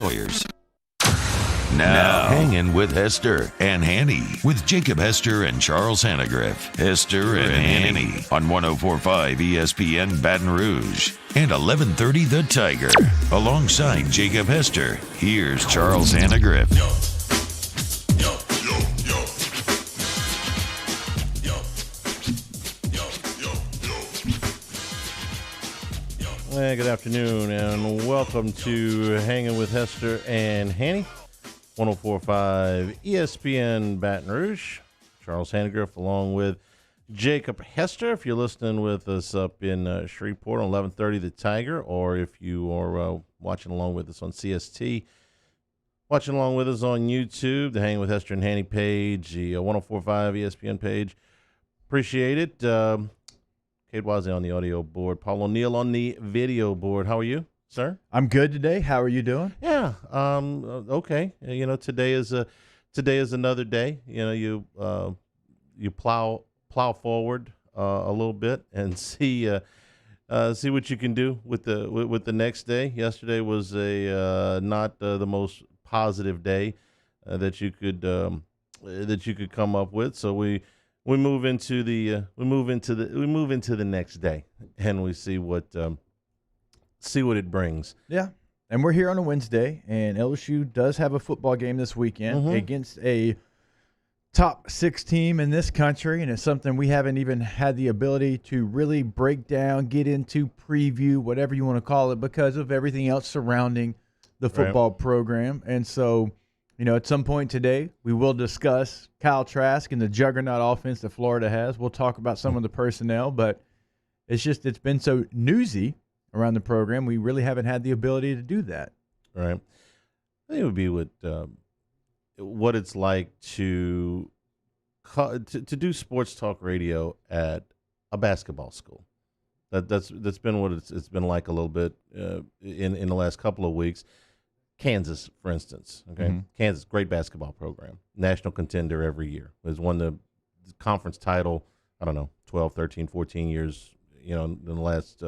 Lawyers. Now, Hangin with Hester and Hanny with Jacob Hester and Charles Hanagriff. Hester and Hanny on 104.5 ESPN Baton Rouge and 1130 The Tiger. Alongside Jacob Hester, here's Charles Hanagriff. Good afternoon and welcome to Hangin with Hester and Hanny, 104.5 ESPN Baton Rouge. Charles Hanagriff along with Jacob Hester. If you're listening with us up in Shreveport on 1130 The Tiger, or if you are watching along with us on CST, watching along with us on YouTube, the Hangin with Hester and Hanny page, the 104.5 ESPN page. Appreciate it. Cade Wazzy on the audio board, Paul O'Neill on the video board. How are you, sir? I'm good today. How are you doing? Yeah, okay. You know, today is another day. You know, you plow forward a little bit and see what you can do with the next day. Yesterday was a not the most positive day that you could come up with. So we move into the next day and we see what it brings. Yeah, and we're here on a Wednesday, and LSU does have a football game this weekend against a top 6 team in this country, and it's something we haven't even had the ability to really break down, get into, preview, whatever you want to call it, because of everything else surrounding the football program. And so, you know, at some point today, we will discuss Kyle Trask and the juggernaut offense that Florida has. We'll talk about some of the personnel, but it's been so newsy around the program, we really haven't had the ability to do that. Right. I think it would be what it's like to do sports talk radio at a basketball school. That's been what it's been like a little bit in the last couple of weeks. Kansas, for instance, okay? Kansas, great basketball program, national contender every year. Has won the conference title, I don't know, 12, 13, 14 years, you know, in the last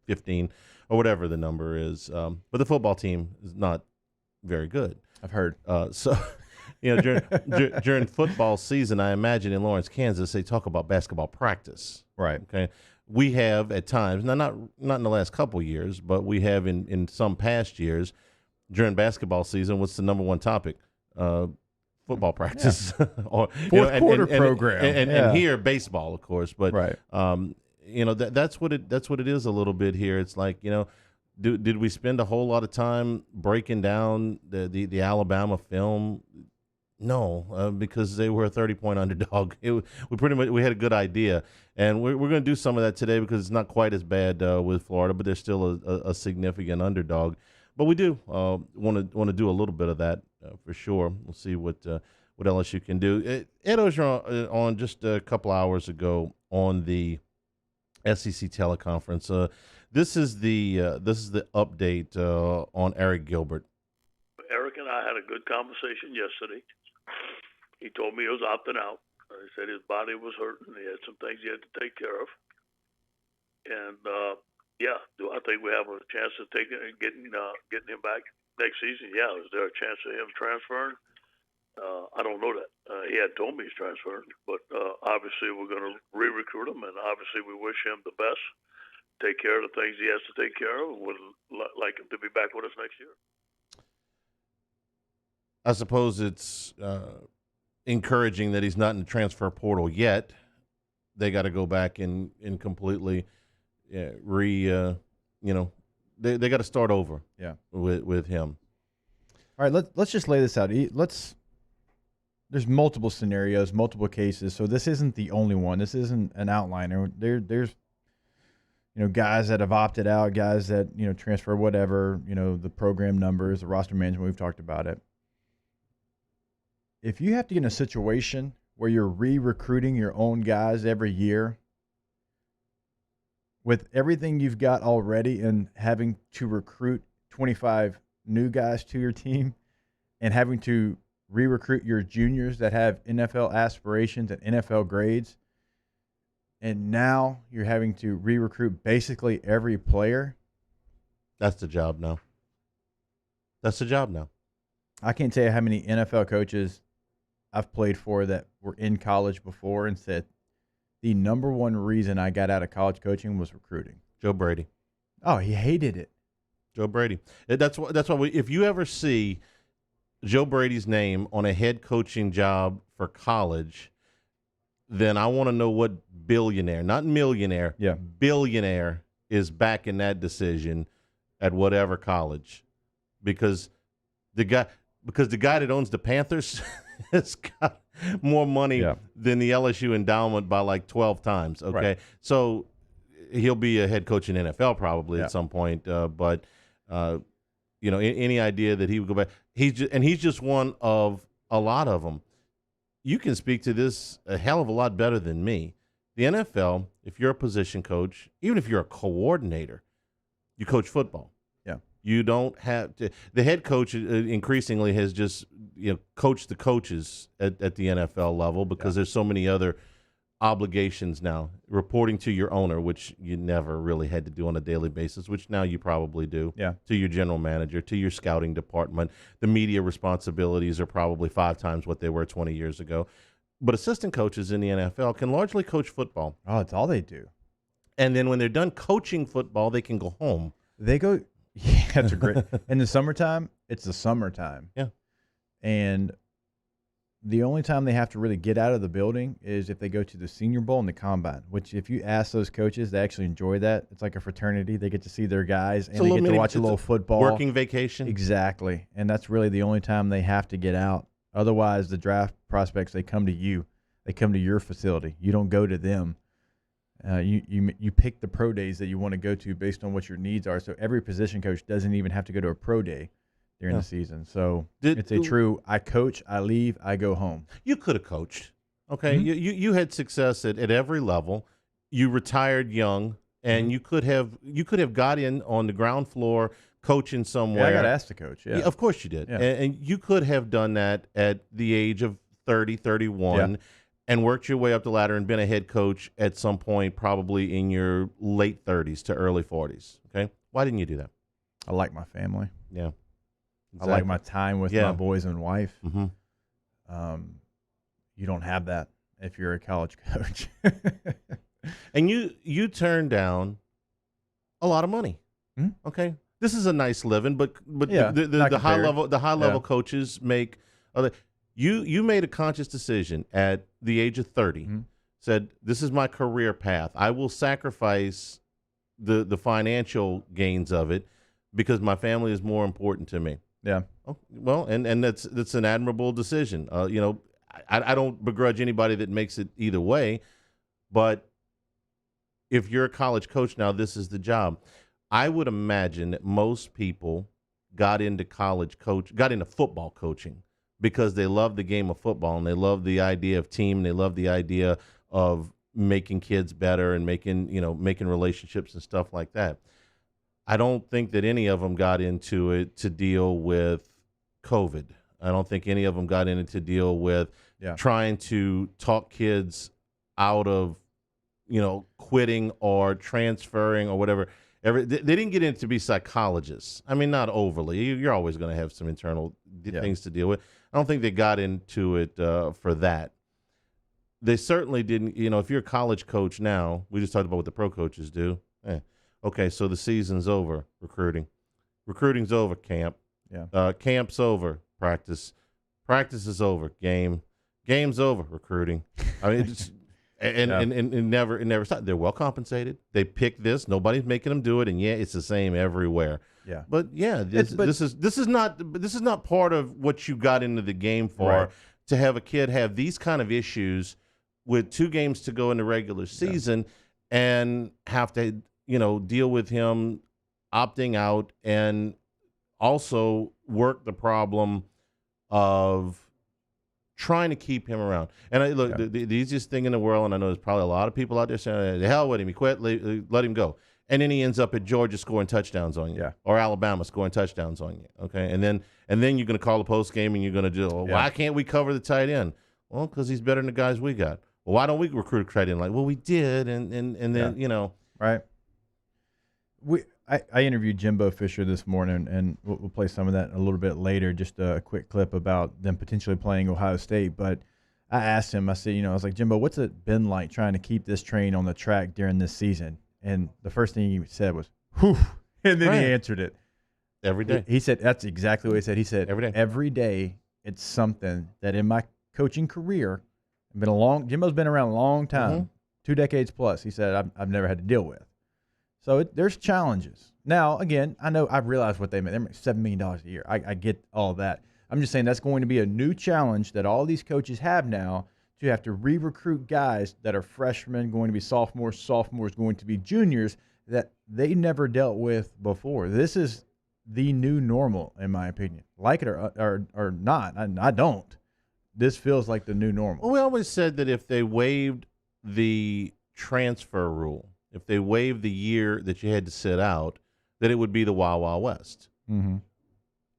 15 or whatever the number is. But the football team is not very good. I've heard. So, you know, during football season, I imagine in Lawrence, Kansas, they talk about basketball practice. Right. Okay. We have at times, now not in the last couple of years, but we have in some past years, during basketball season, what's the number one topic? Football practice, or fourth quarter program, and here baseball, of course. But right. You know, that's what it is a little bit here. It's like, you know, did we spend a whole lot of time breaking down the Alabama film? No, because they were a 30-point underdog. We had a good idea, and we're going to do some of that today because it's not quite as bad with Florida, but they're still a significant underdog. But we do want to do a little bit of that for sure. We'll see what LSU can do. Ed Ogeron on just a couple hours ago on the SEC teleconference. This is the update on Arik Gilbert. Arik and I had a good conversation yesterday. He told me he was opting out. He said his body was hurting. He had some things he had to take care of, and. Yeah, do I think we have a chance of getting him back next season? Yeah, is there a chance of him transferring? I don't know that. He had told me he's transferring, but obviously we're going to re-recruit him, and obviously we wish him the best. Take care of the things he has to take care of, and would like him to be back with us next year. I suppose it's encouraging that he's not in the transfer portal yet. They got to go back and completely. Yeah, you know, they got to start over. Yeah, with him. All right, let's just lay this out. There's multiple scenarios, multiple cases, so this isn't the only one. This isn't an outliner. There's guys that have opted out, guys that transfer, whatever. The program numbers, the roster management. We've talked about it. If you have to get in a situation where you're re-recruiting your own guys every year, with everything you've got already and having to recruit 25 new guys to your team and having to re-recruit your juniors that have NFL aspirations and NFL grades, and now you're having to re-recruit basically every player. That's the job now. That's the job now. I can't tell you how many NFL coaches I've played for that were in college before and said the number one reason I got out of college coaching was recruiting. Joe Brady. Oh, he hated it. Joe Brady. That's why if you ever see Joe Brady's name on a head coaching job for college, then I want to know what billionaire, not millionaire, billionaire is backing that decision at whatever college. Because the guy that owns the Panthers has got more money than the LSU endowment by like 12 times. Okay. Right. So he'll be a head coach in NFL probably at some point. But any idea that he would go back, he's just one of a lot of them. You can speak to this a hell of a lot better than me. The NFL, if you're a position coach, even if you're a coordinator, you coach football. Yeah. You don't have to. The head coach increasingly has just coached the coaches at the NFL level because there's so many other obligations now. Reporting to your owner, which you never really had to do on a daily basis, which now you probably do. Yeah. To your general manager, to your scouting department. The media responsibilities are probably 5 times what they were 20 years ago. But assistant coaches in the NFL can largely coach football. Oh, it's all they do. And then when they're done coaching football, they can go home. They go, yeah, that's a great. In the summertime, it's the summertime. Yeah. And the only time they have to really get out of the building is if they go to the Senior Bowl and the Combine, which if you ask those coaches, they actually enjoy that. It's like a fraternity. They get to see their guys, and they get to watch a little football. Working vacation. Exactly. And that's really the only time they have to get out. Otherwise, the draft prospects, they come to you. They come to your facility. You don't go to them. You pick the pro days that you want to go to based on what your needs are. So every position coach doesn't even have to go to a pro day during the season. So it's a true, I coach, I leave, I go home. You could have coached. Okay. Mm-hmm. You had success at every level. You retired young, and you could have got in on the ground floor coaching somewhere. Yeah, I got asked to coach. Yeah, of course you did. Yeah. And you could have done that at the age of 30, 31 and worked your way up the ladder and been a head coach at some point, probably in your late 30s to early 40s. Okay. Why didn't you do that? I like my family. Yeah. Exactly. I like my time with my boys and wife. Mm-hmm. You don't have that if you're a college coach. And you turned down a lot of money. Mm-hmm. Okay. This is a nice living, but the high level coaches make other. You made a conscious decision at the age of 30. Mm-hmm. Said, this is my career path. I will sacrifice the financial gains of it because my family is more important to me. Yeah. Oh, well, and that's an admirable decision. I don't begrudge anybody that makes it either way, but if you're a college coach now, this is the job. I would imagine that most people got into football coaching because they love the game of football and they love the idea of team. And they love the idea of making kids better and making relationships and stuff like that. I don't think that any of them got into it to deal with COVID. I don't think any of them got in it to deal with trying to talk kids out of, quitting or transferring or whatever. They didn't get in to be psychologists. I mean, not overly. You're always going to have some internal things to deal with. I don't think they got into it for that. They certainly didn't. If you're a college coach now, we just talked about what the pro coaches do. Okay, so the season's over. Recruiting's over. Camp. Yeah. Camp's over. Practice is over. Game's over. Recruiting. I mean, it's. And it never stopped. They're well compensated. They pick this. Nobody's making them do it, and it's the same everywhere. Yeah. But this is not part of what you got into the game for. Right. To have a kid have these kind of issues with 2 games to go in the regular season, and have to deal with him opting out, and also work the problem of trying to keep him around. And the easiest thing in the world, and I know there's probably a lot of people out there saying, the hell with him, he quit, let him go. And then he ends up at Georgia scoring touchdowns on you, or Alabama scoring touchdowns on you. Okay, and then you're going to call the post game and you're going to do, why can't we cover the tight end? Well, because he's better than the guys we got. Well, why don't we recruit a tight end? Like, well, we did, and then right. I interviewed Jimbo Fisher this morning, and we'll play some of that a little bit later, just a quick clip about them potentially playing Ohio State. But I asked him, I said, I was like, Jimbo, what's it been like trying to keep this train on the track during this season? And the first thing he said was, whew, and then he answered it. Every day. He said, that's exactly what he said. He said, every day it's something that in my coaching career, Jimbo's been around a long time, 2 decades plus, he said, I've never had to deal with. So there's challenges. Now, again, I've realized what they make. They make $7 million a year. I get all that. I'm just saying that's going to be a new challenge that all these coaches have now, to have to re-recruit guys that are freshmen, going to be sophomores going to be juniors that they never dealt with before. This is the new normal, in my opinion. Like it or not, I don't. This feels like the new normal. Well, we always said that if they waived the transfer rule, if they waived the year that you had to sit out, that it would be the Wild Wild West. Mm-hmm.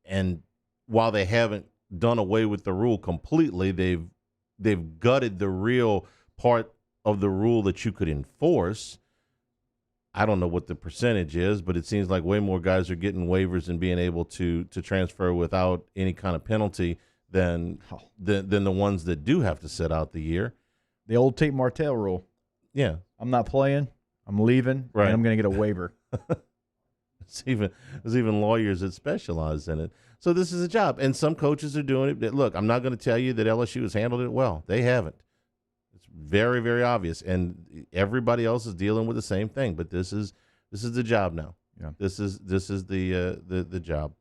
And while they haven't done away with the rule completely, they've gutted the real part of the rule that you could enforce. I don't know what the percentage is, but it seems like way more guys are getting waivers and being able to transfer without any kind of penalty than the ones that do have to sit out the year. The old Tate Martell rule. Yeah. I'm not playing. I'm leaving. Right. And I'm going to get a waiver. There's even lawyers that specialize in it. So this is a job, and some coaches are doing it. Look, I'm not going to tell you that LSU has handled it well. They haven't. It's very, very obvious, and everybody else is dealing with the same thing. But this is the job now. Yeah. This is the job.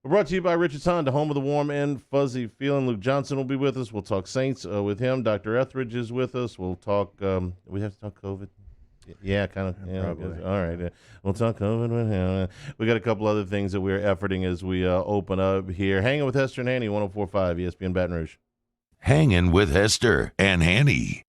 We're brought to you by Richard's Honda, home of the warm and fuzzy feeling. Luke Johnson will be with us. We'll talk Saints with him. Dr. Etheridge is with us. We'll talk. We have to talk COVID. Yeah, kind of. Yeah, probably. All right. We'll talk COVID with him. We got a couple other things that we're efforting as we open up here. Hanging with Hester and Hanny, 104.5 ESPN Baton Rouge. Hangin' with Hester and Hanny.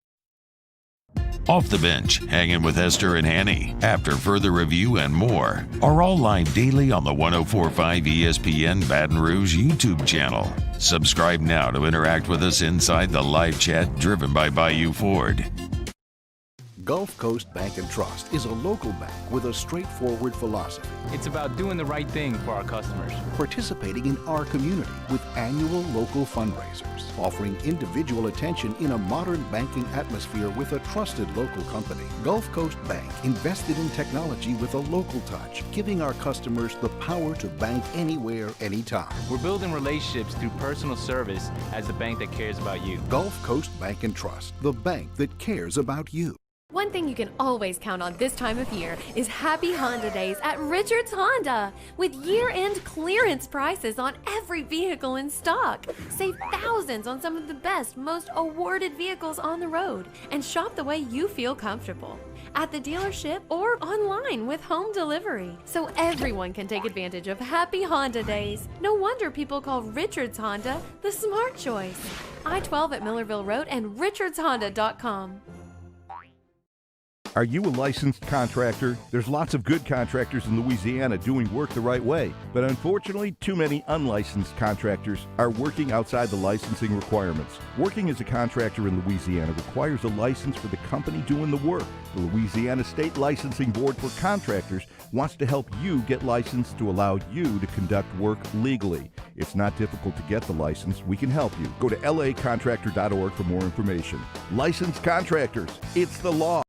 Off the Bench, Hangin' with Hester and Hanny, after further review and more, are all live daily on the 104.5 ESPN Baton Rouge YouTube channel. Subscribe now to interact with us inside the live chat driven by Bayou Ford. Gulf Coast Bank and Trust is a local bank with a straightforward philosophy. It's about doing the right thing for our customers. Participating in our community with annual local fundraisers. Offering individual attention in a modern banking atmosphere with a trusted local company. Gulf Coast Bank invested in technology with a local touch, giving our customers the power to bank anywhere, anytime. We're building relationships through personal service as the bank that cares about you. Gulf Coast Bank and Trust, the bank that cares about you. One thing you can always count on this time of year is Happy Honda Days at Richard's Honda. With year-end clearance prices on every vehicle in stock. Save thousands on some of the best, most awarded vehicles on the road. And shop the way you feel comfortable. At the dealership or online with home delivery. So everyone can take advantage of Happy Honda Days. No wonder people call Richard's Honda the smart choice. I-12 at Millerville Road and richardshonda.com. Are you a licensed contractor? There's lots of good contractors in Louisiana doing work the right way, but unfortunately, too many unlicensed contractors are working outside the licensing requirements. Working as a contractor in Louisiana requires a license for the company doing the work. The Louisiana State Licensing Board for Contractors wants to help you get licensed to allow you to conduct work legally. It's not difficult to get the license. We can help you. Go to lacontractor.org for more information. Licensed contractors, it's the law.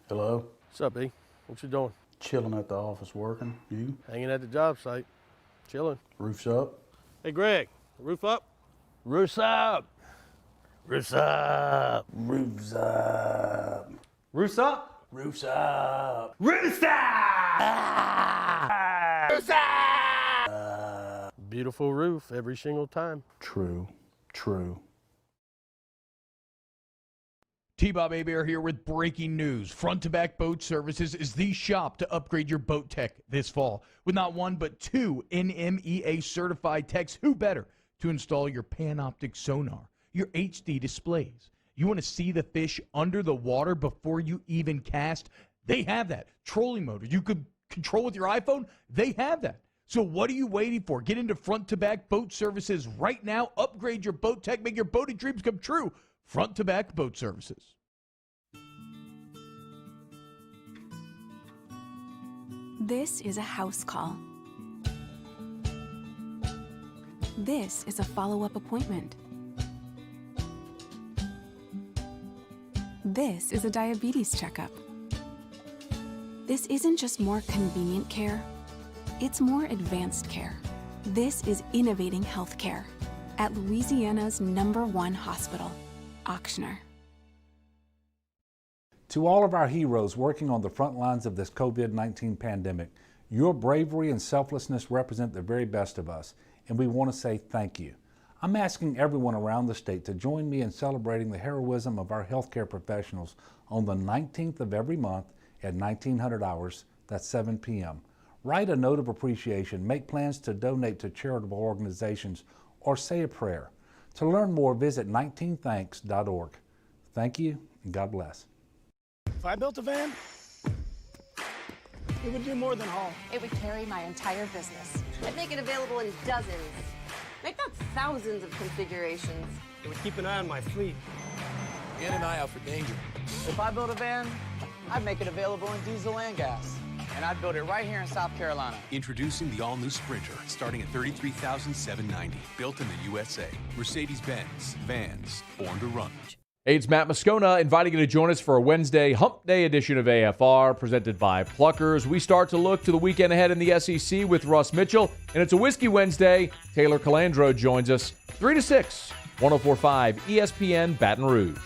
Hello? What's up, E? What you doing? Chilling at the office working. You? Hanging at the job site. Chilling. Roof's up? Hey, Greg, roof up? Roof's up. Roof's up. Roof's up. Roof's up? Roof's up. Roof's up! Roof's up! Beautiful roof every single time. True. True. T-Bob Hebert here with breaking news. Front to Back Boat Services is the shop to upgrade your boat tech this fall. With not one but two NMEA certified techs, who better to install your Panoptic sonar, your HD displays. You want to see the fish under the water before you even cast? They have that. Trolling motor you could control with your iPhone? They have that. So what are you waiting for? Get into Front to Back Boat Services right now. Upgrade your boat tech. Make your boating dreams come true. Front to Back Boat Services. This is a house call. This is a follow-up appointment. This is a diabetes checkup. This isn't just more convenient care, it's more advanced care. This is innovating healthcare at Louisiana's #1 hospital, Auctioner. To all of our heroes working on the front lines of this COVID-19 pandemic, your bravery and selflessness represent the very best of us, and we want to say thank you. I'm asking everyone around the state to join me in celebrating the heroism of our healthcare professionals on the 19th of every month at 1900 hours, that's 7 p.m. Write a note of appreciation, make plans to donate to charitable organizations, or say a prayer. To learn more, visit 19thanks.org. Thank you, and God bless. If I built a van, it would do more than haul. It would carry my entire business. I'd make it available in dozens, if not thousands of configurations. It would keep an eye on my fleet. And an eye out for danger. If I built a van, I'd make it available in diesel and gas. And I'd build it right here in South Carolina. Introducing the all-new Sprinter, starting at $33,790. Built in the USA. Mercedes-Benz. Vans. Born to run. Hey, it's Matt Moscona inviting you to join us for a Wednesday Hump Day edition of AFR presented by Pluckers. We start to look to the weekend ahead in the SEC with Russ Mitchell, and it's a Whiskey Wednesday. Taylor Calandro joins us 3 to 6, 104.5 ESPN Baton Rouge.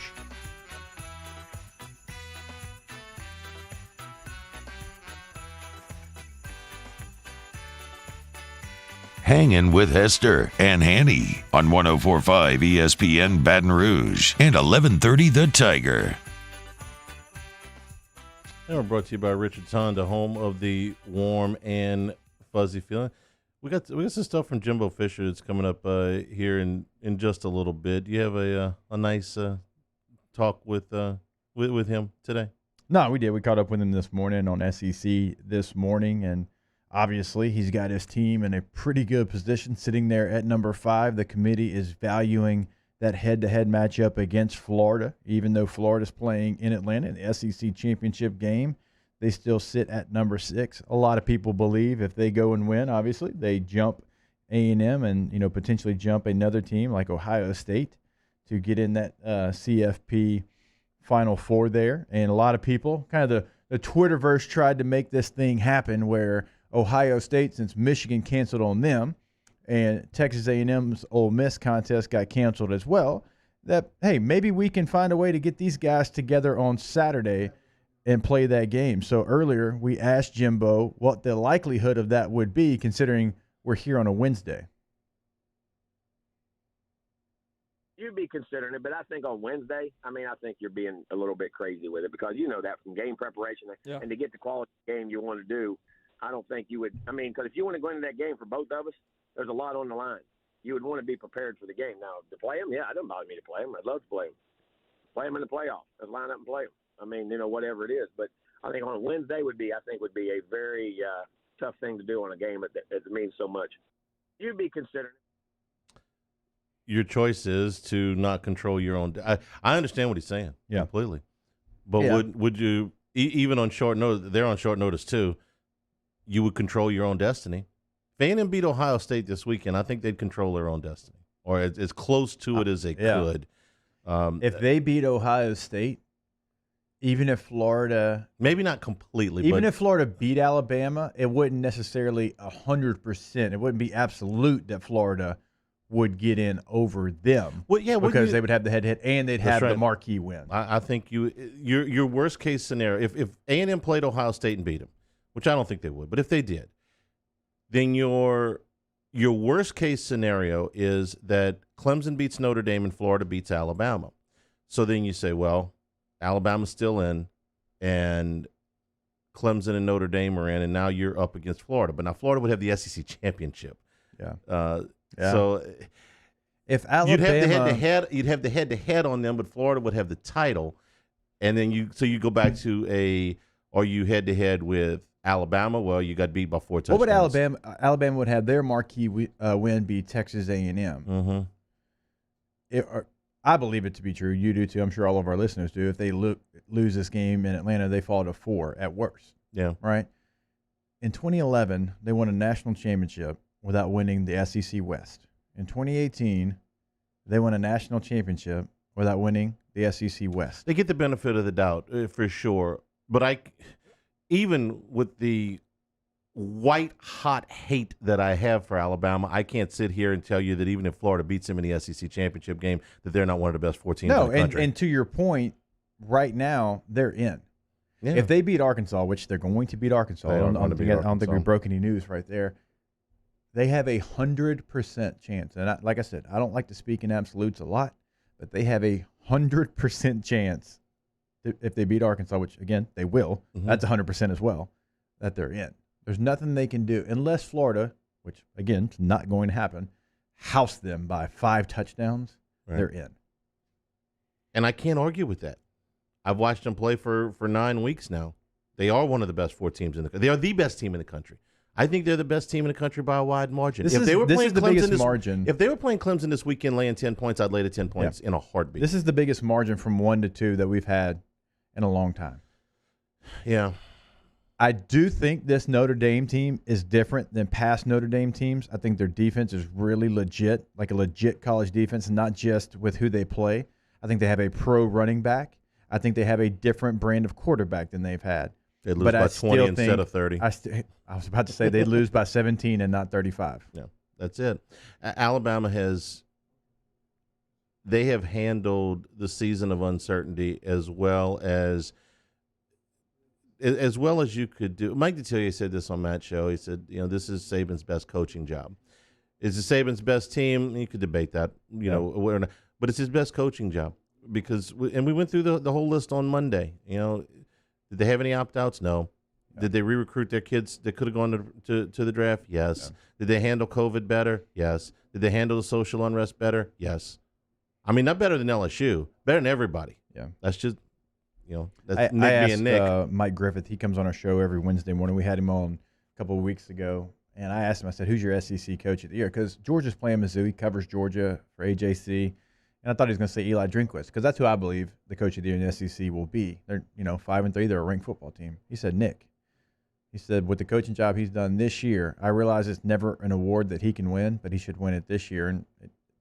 Hangin' with Hester and Hanny on 104.5 ESPN Baton Rouge and 1130 The Tiger. And we're brought to you by Richard's Honda, home of the warm and fuzzy feeling. We got some stuff from Jimbo Fisher that's coming up here in just a little bit. Do you have a nice talk with him today? No, we did. We caught up with him this morning on SEC this morning, and obviously, he's got his team in a pretty good position sitting there at number 5. The committee is valuing that head-to-head matchup against Florida. Even though Florida's playing in Atlanta in the SEC championship game, they still sit at number 6. A lot of people believe if they go and win, obviously, they jump A&M and potentially jump another team like Ohio State to get in that CFP Final Four there. And a lot of people, kind of the Twitterverse tried to make this thing happen where Ohio State, since Michigan canceled on them, and Texas A&M's Ole Miss contest got canceled as well, that, hey, maybe we can find a way to get these guys together on Saturday and play that game. So earlier we asked Jimbo what the likelihood of that would be, considering we're here on a Wednesday. You'd be considering it, but I think on Wednesday, I think you're being a little bit crazy with it because you know that from game preparation and to get the quality game you want to do, I don't think you would. Because if you want to go into that game for both of us, there's a lot on the line. You would want to be prepared for the game. Now, to play them, it doesn't bother me to play them. I'd love to play them. Play them in the playoffs. Let's line up and play them. Whatever it is. But I think on Wednesday would be a very tough thing to do on a game that means so much. You'd be considering it. Your choice is to not control your own. I understand what he's saying completely. But would you, even on short notice, they're on short notice too, you would control your own destiny. If A&M beat Ohio State this weekend, I think they'd control their own destiny, or as close to it as they could. If they beat Ohio State, even if Florida, maybe not completely, even if Florida beat Alabama, it wouldn't necessarily 100%. It wouldn't be absolute that Florida would get in over them. Well, because they would have the head-to-head and they'd have the marquee win. I think your worst case scenario, if A&M played Ohio State and beat them, which I don't think they would, but if they did, then your worst case scenario is that Clemson beats Notre Dame and Florida beats Alabama. So then you say, well, Alabama's still in, and Clemson and Notre Dame are in, and now you're up against Florida. But now Florida would have the SEC championship. So if Alabama, you'd have the head-to-head on them, but Florida would have the title, and then you go back to are you head-to-head with Alabama? Well, you got beat by 4 touchdowns. What would Alabama would have their marquee win be Texas A&M. Mm-hmm. I believe it to be true. You do too. I'm sure all of our listeners do. If they lose this game in Atlanta, they fall to 4 at worst. Yeah. Right. in 2011, they won a national championship without winning the SEC West. In 2018, they won a national championship without winning the SEC West. They get the benefit of the doubt, for sure. But even with the white-hot hate that I have for Alabama, I can't sit here and tell you that even if Florida beats them in the SEC championship game, that they're not one of the best 4 teams in the country. And to your point, right now, they're in. Yeah. If they beat Arkansas, which they're going to beat Arkansas, I don't think we broke any news right there. They have 100% chance. And like I said, I don't like to speak in absolutes a lot, but they have 100% chance if they beat Arkansas, which, again, they will. That's 100% as well, that they're in. There's nothing they can do unless Florida, which, again, is not going to happen, house them by 5 touchdowns. Right. They're in. And I can't argue with that. I've watched them play for 9 weeks now. They are one of the best 4 teams in the country. They are the best team in the country. I think they're the best team in the country by a wide margin. This is the biggest margin. If they were playing Clemson this weekend laying 10 points, I'd lay the 10 points in a heartbeat. This is the biggest margin from 1 to 2 that we've had in a long time. Yeah. I do think this Notre Dame team is different than past Notre Dame teams. I think their defense is really legit, like a legit college defense, and not just with who they play. I think they have a pro running back. I think they have a different brand of quarterback than they've had. They lose by 20 instead of 30. I was about to say they'd lose by 17 and not 35. Yeah, that's it. Alabama they have handled the season of uncertainty as well as you could do. Mike Detillier said this on Matt's show. He said, this is Saban's best coaching job. Is it Saban's best team? You could debate that, but it's his best coaching job because we went through the whole list on Monday. Did they have any opt-outs? No. Yeah. Did they re-recruit their kids that could have gone to the draft? Yes. Yeah. Did they handle COVID better? Yes. Did they handle the social unrest better? Yes. I mean, not better than LSU, better than everybody. Yeah. That's just, that's Nick being Nick. Mike Griffith, he comes on our show every Wednesday morning. We had him on a couple of weeks ago, and I asked him, I said, who's your SEC coach of the year? Because Georgia's playing Mizzou. He covers Georgia for AJC. And I thought he was going to say Eli Drinkwitz because that's who I believe the coach of the year in the SEC will be. They're 5-3. They're a ranked football team. He said Nick. He said with the coaching job he's done this year, I realize it's never an award that he can win, but he should win it this year. And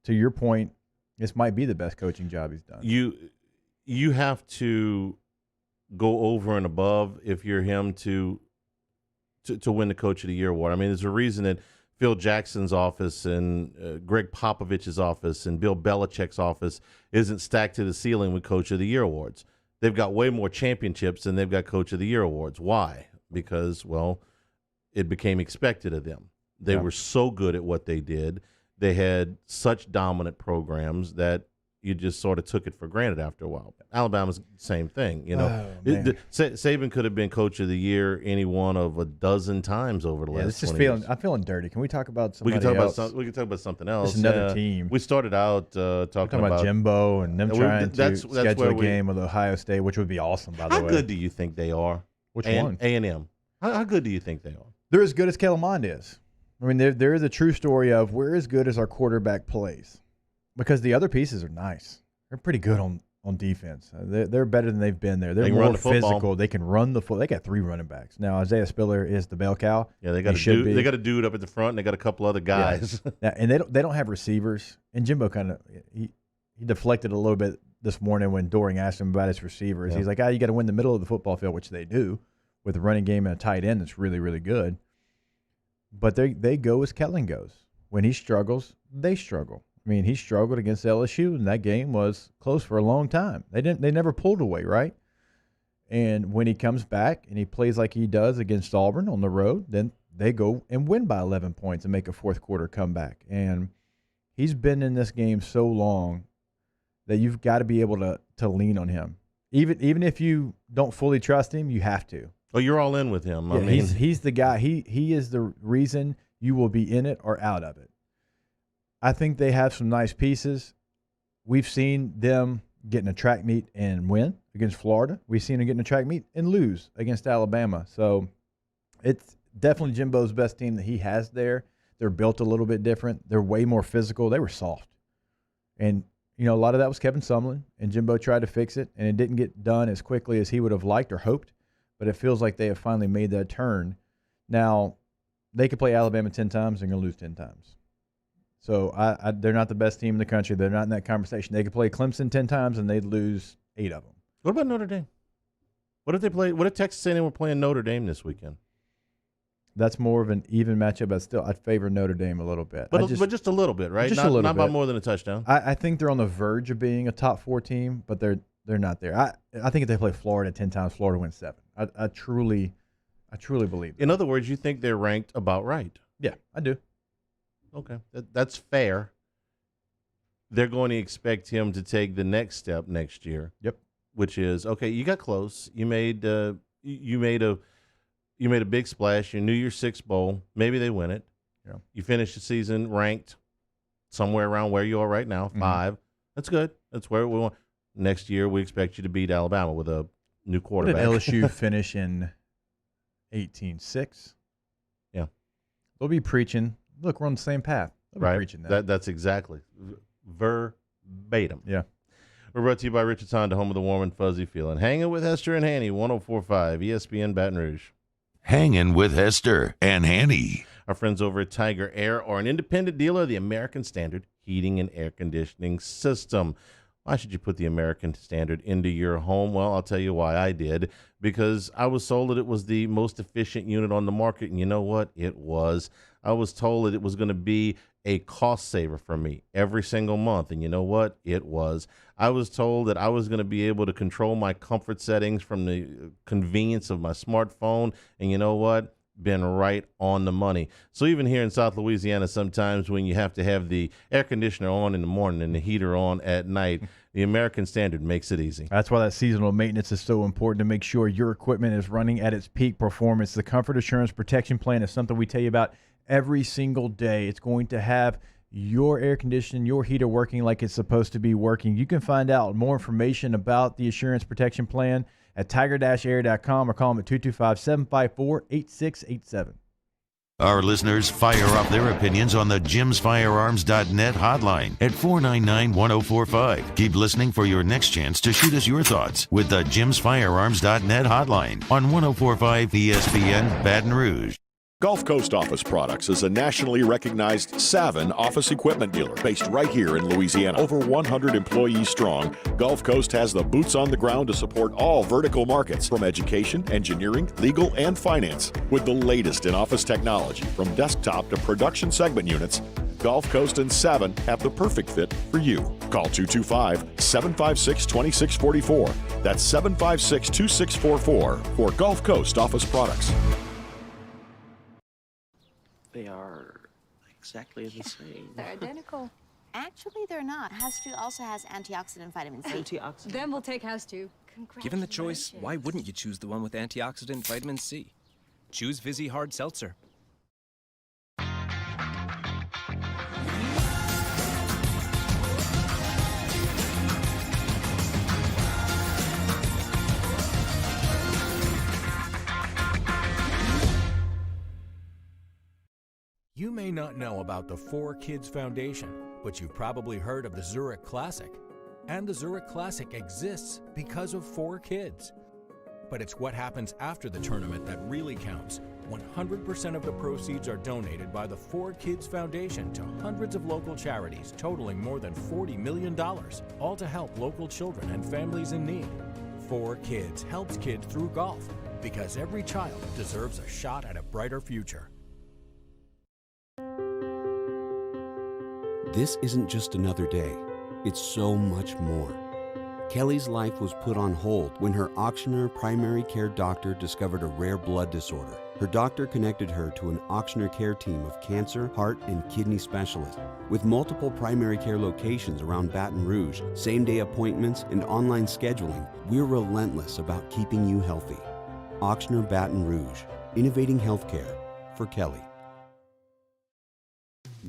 to your point, this might be the best coaching job he's done. You have to go over and above if you're him to win the coach of the year award. I mean, there's a reason that Phil Jackson's office and Greg Popovich's office and Bill Belichick's office isn't stacked to the ceiling with Coach of the Year awards. They've got way more championships than they've got Coach of the Year awards. Why? Because, it became expected of them. They were so good at what they did. They had such dominant programs that you just sort of took it for granted after a while. Alabama's the same thing. Saban could have been Coach of the Year any one of a dozen times over the last 20 years. I'm feeling dirty. Can we talk about somebody else? else? We can talk about something else. Just another team. We started out talking about Jimbo and them trying to schedule a game with Ohio State, which would be awesome, by the way. How good do you think they are? Which one? A&M. How good do you think they are? They're as good as Kellen Mond is. I mean, there is a true story of we're as good as our quarterback plays because the other pieces are nice. They're pretty good on defense. They're better than they've been there. They're more physical. They can run the football. They got 3 running backs. Now, Isaiah Spiller is the bell cow. Yeah, they got a dude up at the front, and they got a couple other guys. Yeah, and they don't have receivers. And Jimbo kind of he deflected a little bit this morning when Doring asked him about his receivers. Yeah. He's like, you got to win the middle of the football field, which they do with a running game and a tight end that's really, really good. But they go as Kellen goes. When he struggles, they struggle. I mean, he struggled against LSU, and that game was close for a long time. They never pulled away, right? And when he comes back and he plays like he does against Auburn on the road, then they go and win by 11 points and make a fourth quarter comeback. And he's been in this game so long that you've got to be able to lean on him. Even if you don't fully trust him, you have to. Oh, you're all in with him. Yeah, I mean, he's the guy. He is the reason you will be in it or out of it. I think they have some nice pieces. We've seen them get in a track meet and win against Florida. We've seen them get in a track meet and lose against Alabama. So it's definitely Jimbo's best team that he has there. They're built a little bit different. They're way more physical. They were soft. And, a lot of that was Kevin Sumlin, and Jimbo tried to fix it, and it didn't get done as quickly as he would have liked or hoped. But it feels like they have finally made that turn Now, they could play Alabama 10 times and going to lose 10 times. So they're not the best team in the country. They're not in that conversation. They could play Clemson 10 times and they'd lose 8 of them. What about Notre Dame? What if Texas A&M were playing Notre Dame this weekend? That's more of an even matchup, but still, I'd favor Notre Dame a little bit. But just a little bit, right? Just a little not bit. by more than a touchdown. I think they're on the verge of being a top 4 team, but they're not there. I think if they play Florida 10 times, Florida wins 7. I truly believe that. In other words, you think they're ranked about right? Yeah, I do. Okay, that's fair. They're going to expect him to take the next step next year. Yep. Which is, okay, you got close. You made a big splash. You knew your 6th bowl. Maybe they win it. Yeah. You finish the season ranked somewhere around where you are right now, 5. That's good. That's where we want. Next year, we expect you to beat Alabama with a new quarterback. What did LSU finish in 18-6? Yeah. They'll be preaching. Look, we're on the same path. They'll be preaching that. That's exactly verbatim. Yeah. We're brought to you by Richard's Honda, home of the warm and fuzzy feeling. Hanging with Hester and Hanny, 104.5 ESPN Baton Rouge. Hanging with Hester and Hanny. Our friends over at Tiger Air are an independent dealer of the American Standard heating and air conditioning system. Why should you put the American Standard into your home? Well, I'll tell you why I did. Because I was told that it was the most efficient unit on the market, and you know what? It was. I was told that it was going to be a cost saver for me every single month, and you know what? It was. I was told that I was going to be able to control my comfort settings from the convenience of my smartphone, and you know what? Been right on the money. So even here in South Louisiana, sometimes when you have to have the air conditioner on in the morning and the heater on at night, the American Standard makes it easy. That's why that seasonal maintenance is so important, to make sure your equipment is running at its peak performance. The Comfort Assurance Protection Plan is something we tell you about every single day. It's going to have your air conditioning, your heater working like it's supposed to be working. You can find out more information about the Assurance Protection Plan at tiger-air.com or call them at 225-754-8687. Our listeners fire up their opinions on the jimsfirearms.net hotline at 499-1045. Keep listening for your next chance to shoot us your thoughts with the jimsfirearms.net hotline on 104.5 ESPN Baton Rouge. Gulf Coast Office Products is a nationally recognized Savin office equipment dealer based right here in Louisiana. Over 100 employees strong, Gulf Coast has the boots on the ground to support all vertical markets, from education, engineering, legal, and finance. With the latest in office technology, from desktop to production segment units, Gulf Coast and Savin have the perfect fit for you. Call 225-756-2644. That's 756-2644 for Gulf Coast Office Products. They are exactly the same. They're identical. Actually, they're not. Hester also has antioxidant vitamin C. Antioxidant? Then we'll take Hester. Given the choice, why wouldn't you choose the one with antioxidant vitamin C? Choose Vizzy Hard Seltzer. You may not know about the 4 Kids Foundation, but you've probably heard of the Zurich Classic. And the Zurich Classic exists because of 4 kids. But it's what happens after the tournament that really counts. 100% of the proceeds are donated by the 4 Kids Foundation to hundreds of local charities, totaling more than $40 million, all to help local children and families in need. 4 Kids helps kids through golf, because every child deserves a shot at a brighter future. This isn't just another day. It's so much more. Kelly's life was put on hold when her auctioneer primary care doctor discovered a rare blood disorder. Her doctor connected her to an auctioneer care team of cancer, heart, and kidney specialists. With multiple primary care locations around Baton Rouge, same-day appointments, and online scheduling, we're relentless about keeping you healthy. Auctioneer Baton Rouge, innovating healthcare for Kelly.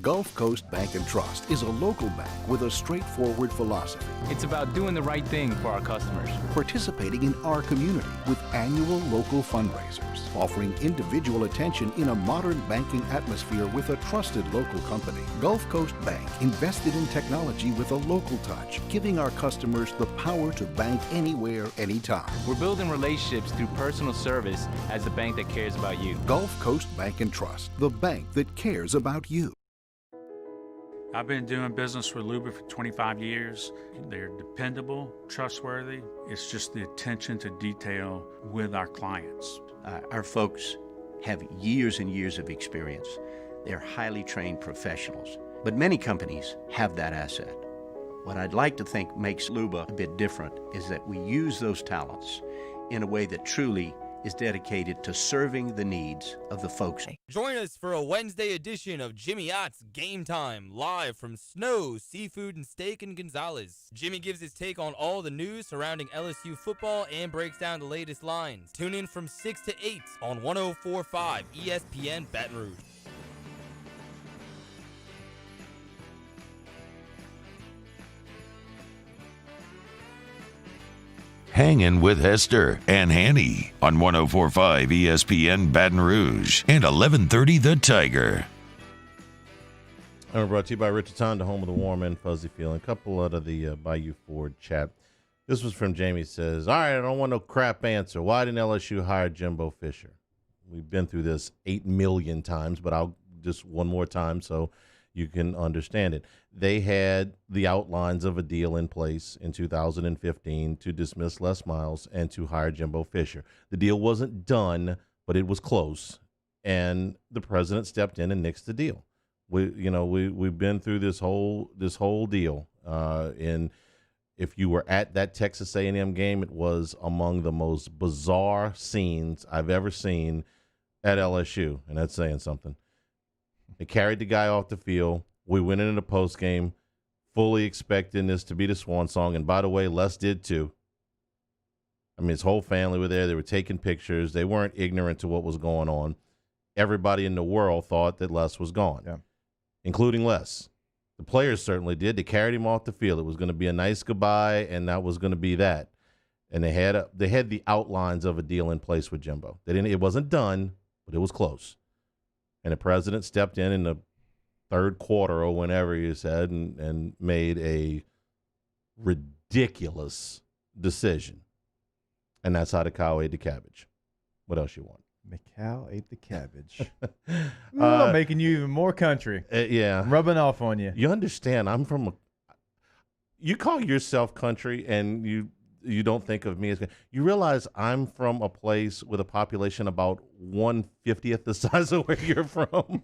Gulf Coast Bank and Trust is a local bank with a straightforward philosophy. It's about doing the right thing for our customers. Participating in our community with annual local fundraisers. Offering individual attention in a modern banking atmosphere with a trusted local company. Gulf Coast Bank invested in technology with a local touch, giving our customers the power to bank anywhere, anytime. We're building relationships through personal service as the bank that cares about you. Gulf Coast Bank and Trust, the bank that cares about you. I've been doing business with Luba for 25 years. They're dependable, trustworthy. It's just the attention to detail with our clients. Our folks have years and years of experience. They're highly trained professionals, but many companies have that asset. What I'd like to think makes Luba a bit different is that we use those talents in a way that truly is dedicated to serving the needs of the folks. Join us for a Wednesday edition of Jimmy Ott's Game Time, live from Snow, Seafood, and Steak in Gonzales. Jimmy gives his take on all the news surrounding LSU football and breaks down the latest lines. Tune in from 6 to 8 on 104.5 ESPN Baton Rouge. Hangin' with Hester and Hanny on 104.5 ESPN Baton Rouge and 1130 The Tiger. And we're brought to you by Richardson, the home of the warm and fuzzy feeling. A couple out of the Bayou Ford chat. This was from Jamie. Says, all right, I don't want no crap answer. Why didn't LSU hire Jimbo Fisher? We've been through this 8 million times, but I'll just one more time so you can understand it. They had the outlines of a deal in place in 2015 to dismiss Les Miles and to hire Jimbo Fisher. The deal wasn't done, but it was close, and the president stepped in and nixed the deal. We've been through this whole deal, and if you were at that Texas A&M game, it was among the most bizarre scenes I've ever seen at LSU, and that's saying something. They carried the guy off the field. We went into the postgame fully expecting this to be the swan song. And by the way, Les did too. I mean, his whole family were there. They were taking pictures. They weren't ignorant to what was going on. Everybody in the world thought that Les was gone, including Les. The players certainly did. They carried him off the field. It was going to be a nice goodbye, and that was going to be that. And they had the outlines of a deal in place with Jimbo. It wasn't done, but it was close. And the president stepped in the third quarter or whenever you said and made a ridiculous decision. And that's how the cow ate the cabbage. What else you want? The cow ate the cabbage. Making you even more country. Yeah. Rubbing off on you. You understand, you call yourself country and you don't think of me as – you realize I'm from a place with a population about 1/50th the size of where you're from.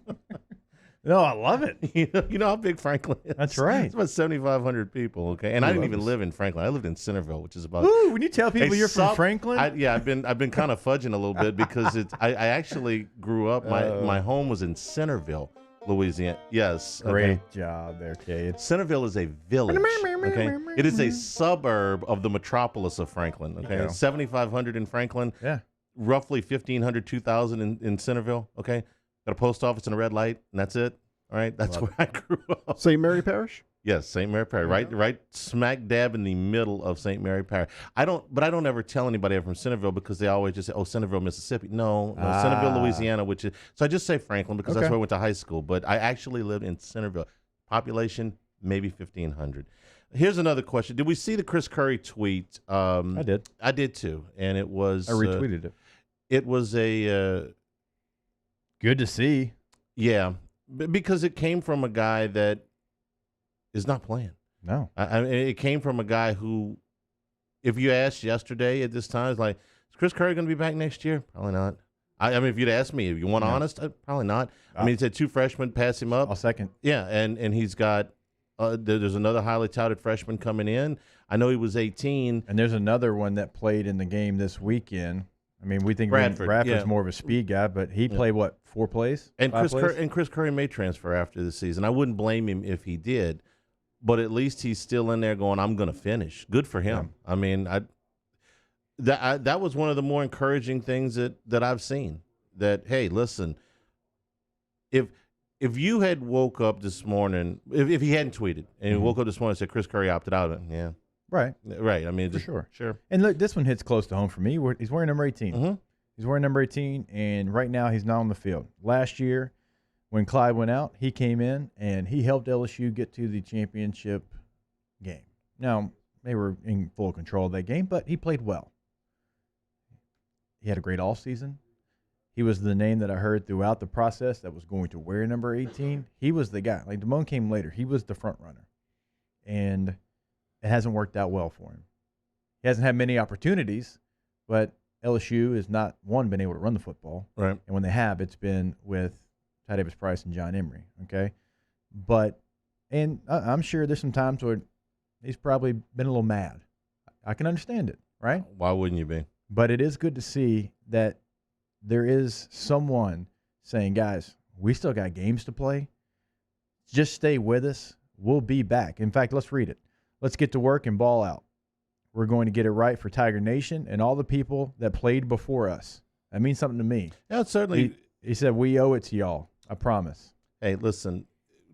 No, I love it. You know how big Franklin is? That's right. It's about 7,500 people, okay? And I didn't even live in Franklin. I lived in Centerville, which is about – Ooh, when you tell people you're from Franklin? I've been kind of fudging a little bit because I actually grew up – my home was in Centerville, Louisiana. Yes. Great job there, Cade. Centerville is a village, okay? It is a suburb of the metropolis of Franklin, okay? Yeah. 7,500 in Franklin. Yeah. Roughly 1,500, 2,000 in Centerville, okay? Got a post office and a red light, and that's it. All right, that's where I grew up. St. Mary Parish? Yes, St. Mary Parish, right smack dab in the middle of St. Mary Parish. I don't ever tell anybody I'm from Centerville because they always just say, "Oh, Centerville, Mississippi." No, Centerville, Louisiana, which is so I just say Franklin because that's where I went to high school. But I actually lived in Centerville. Population maybe 1,500. Here's another question: did we see the Chris Curry tweet? I did. I did too, and it was I retweeted it. It was a good to see. Yeah, because it came from a guy that is not playing. No. I mean, it came from a guy who, if you asked yesterday at this time, it's like, is Chris Curry going to be back next year? Probably not. I mean, if you'd asked me, if you want honest, probably not. I mean, he's had 2 freshmen pass him up. I'll second. Yeah, and he's got, there's another highly touted freshman coming in. I know he was 18. And there's another one that played in the game this weekend. I mean, we think Bradford's more of a speed guy, but he played, what, 4 plays? And 5 plays? Chris Curry may transfer after the season. I wouldn't blame him if he did, but at least he's still in there going, I'm going to finish. Good for him. Yeah. I mean, that was one of the more encouraging things that I've seen. That, hey, listen, if if you had woke up this morning, if he hadn't tweeted and he woke up this morning and said Chris Curry opted out, yeah. Right. I mean, for sure. Sure. And look, this one hits close to home for me. He's wearing number 18. He's wearing number 18, and right now he's not on the field. Last year, when Clyde went out, he came in and he helped LSU get to the championship game. Now, they were in full control of that game, but he played well. He had a great offseason. He was the name that I heard throughout the process that was going to wear number 18. He was the guy. Like, Damone came later. He was the front runner. And it hasn't worked out well for him. He hasn't had many opportunities, but LSU has not, been able to run the football. Right. And when they have, it's been with Ty Davis-Price and John Emery, okay? But, and I'm sure there's some times where he's probably been a little mad. I can understand it, right? Why wouldn't you be? But it is good to see that there is someone saying, guys, we still got games to play. Just stay with us. We'll be back. In fact, let's read it. Let's get to work and ball out. We're going to get it right for Tiger Nation and all the people that played before us. That means something to me. Yeah, certainly. He said, we owe it to y'all. I promise. Hey, listen,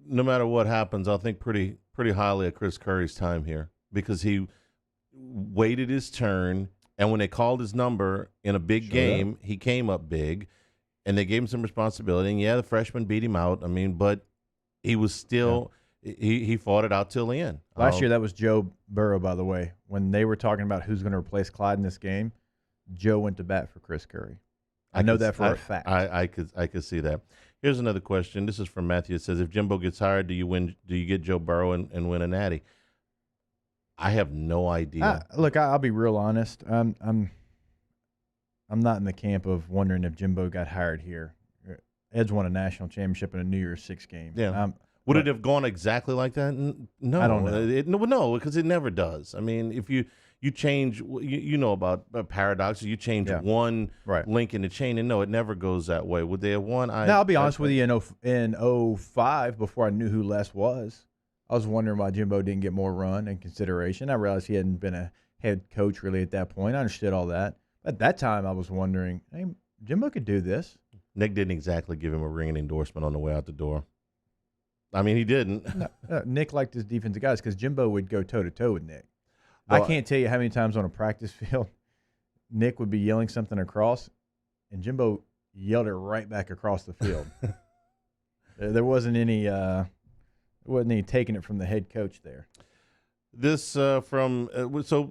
no matter what happens, I'll think pretty highly of Chris Curry's time here because he waited his turn, and when they called his number in a big game, he came up big, and they gave him some responsibility. And, yeah, the freshman beat him out. I mean, but he was still he fought it out till the end. Last year, that was Joe Burrow, by the way. When they were talking about who's going to replace Clyde in this game, Joe went to bat for Chris Curry. I know that for a fact. I could see that. Here's another question. This is from Matthew. It says, if Jimbo gets hired, do you get Joe Burrow and win a natty? I have no idea. Look, I'll be real honest. I'm not in the camp of wondering if Jimbo got hired here. Ed's won a national championship in a New Year's Six game. Yeah. Would it have gone exactly like that? No. I don't know. No, because it never does. I mean, if you change, you know about paradoxes. You change one link in the chain, and no, it never goes that way. Would they have won? Now, I'll be honest with you. In 05, before I knew who Les was, I was wondering why Jimbo didn't get more run and consideration. I realized he hadn't been a head coach really at that point. I understood all that. At that time, I was wondering, hey, Jimbo could do this. Nick didn't exactly give him a ringing endorsement on the way out the door. I mean, he didn't. Nick liked his defensive guys because Jimbo would go toe-to-toe with Nick. Well, I can't tell you how many times on a practice field Nick would be yelling something across, and Jimbo yelled it right back across the field. There wasn't any taking it from the head coach there. This from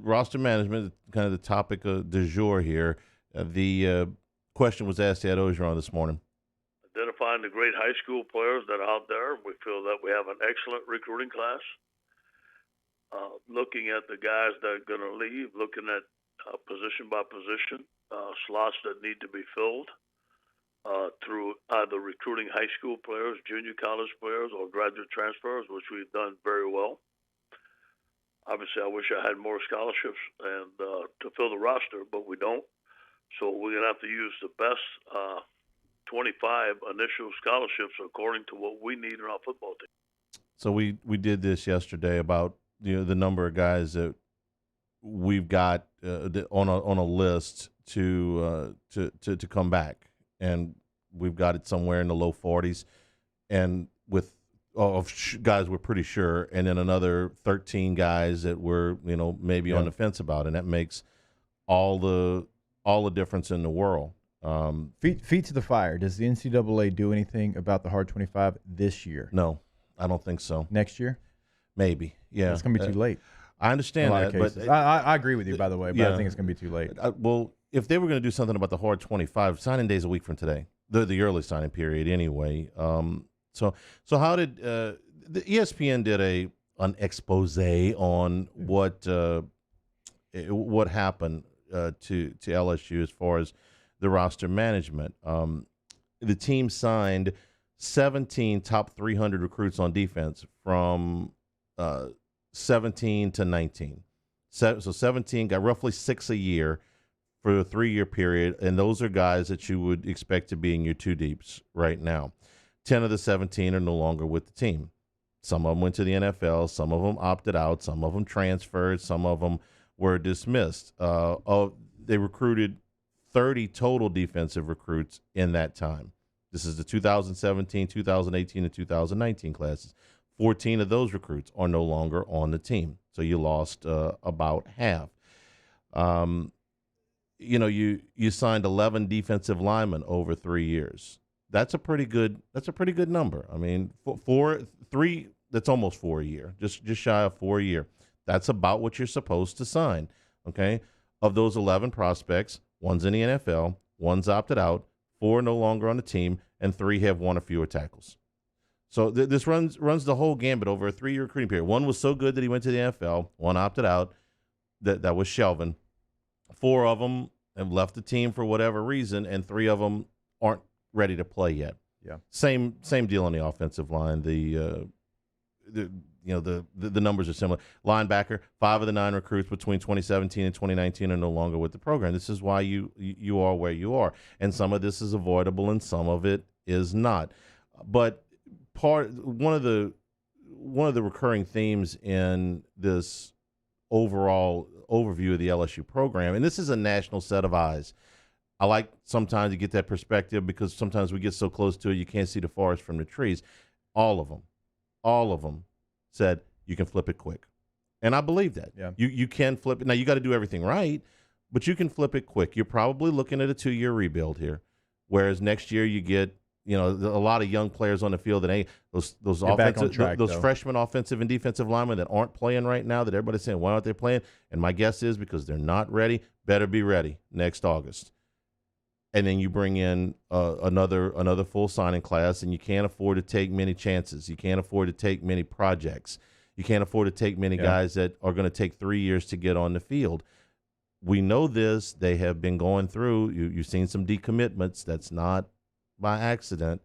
roster management, kind of the topic du jour here. The question was asked to Ed Ogeron this morning. Identifying the great high school players that are out there, we feel that we have an excellent recruiting class. Looking at the guys that are going to leave, looking at position by position, slots that need to be filled through either recruiting high school players, junior college players, or graduate transfers, which we've done very well. Obviously, I wish I had more scholarships and to fill the roster, but we don't. So we're going to have to use the best 25 initial scholarships according to what we need in our football team. So we did this yesterday about the number of guys that we've got on a list to come back, and we've got it somewhere in the low 40s, and with guys we're pretty sure, and then another 13 guys that we're maybe on the fence about, and that makes all the difference in the world. Feet to the fire. Does the NCAA do anything about the Hard 25 this year? No, I don't think so. Next year? Maybe. Yeah. It's going to be too late. I understand that, but I agree with you, by the way, but I think it's going to be too late. Well, if they were going to do something about the Hard 25, signing day's a week from today. The early signing period anyway. So how did the ESPN did an expose on what happened to LSU as far as the roster management. The team signed 17 top 300 recruits on defense from 17 to 19. So 17 got roughly 6 a year for a 3-year period, and those are guys that you would expect to be in your two deeps right now. 10 of the 17 are no longer with the team. Some of them went to the NFL. Some of them opted out. Some of them transferred. Some of them were dismissed. They recruited 30 total defensive recruits in that time. This is the 2017, 2018, and 2019 classes. 14 of those recruits are no longer on the team. So you lost about half. You signed 11 defensive linemen over 3 years. That's a pretty good number. I mean, three, that's almost 4 a year, just shy of 4 a year. That's about what you're supposed to sign. Okay. Of those 11 prospects, one's in the NFL, one's opted out, 4 no longer on the team, and 3 have 1 or fewer tackles. So this runs the whole gambit over a 3-year recruiting period. One was so good that he went to the NFL. One opted out. That was Shelvin. 4 of them have left the team for whatever reason, and 3 of them aren't ready to play yet. Yeah. Same deal on the offensive line. The numbers are similar. Linebacker, 5 of the 9 recruits between 2017 and 2019 are no longer with the program. This is why you are where you are, and some of this is avoidable and some of it is not. But one of the recurring themes in this overall overview of the LSU program, and this is a national set of eyes. I like sometimes to get that perspective because sometimes we get so close to it you can't see the forest from the trees. All of them said you can flip it quick. And I believe that. Yeah. You can flip it. Now, you got to do everything right, but you can flip it quick. You're probably looking at a 2-year rebuild here, whereas next year you get a lot of young players on the field that ain't those offensive, those freshman offensive and defensive linemen that aren't playing right now that everybody's saying, why aren't they playing? And my guess is because they're not ready. Better be ready next August. And then you bring in another full signing class, and you can't afford to take many chances. You can't afford to take many projects. You can't afford to take many guys that are going to take 3 years to get on the field. We know this. They have been going through. You've seen some decommitments. That's not by accident.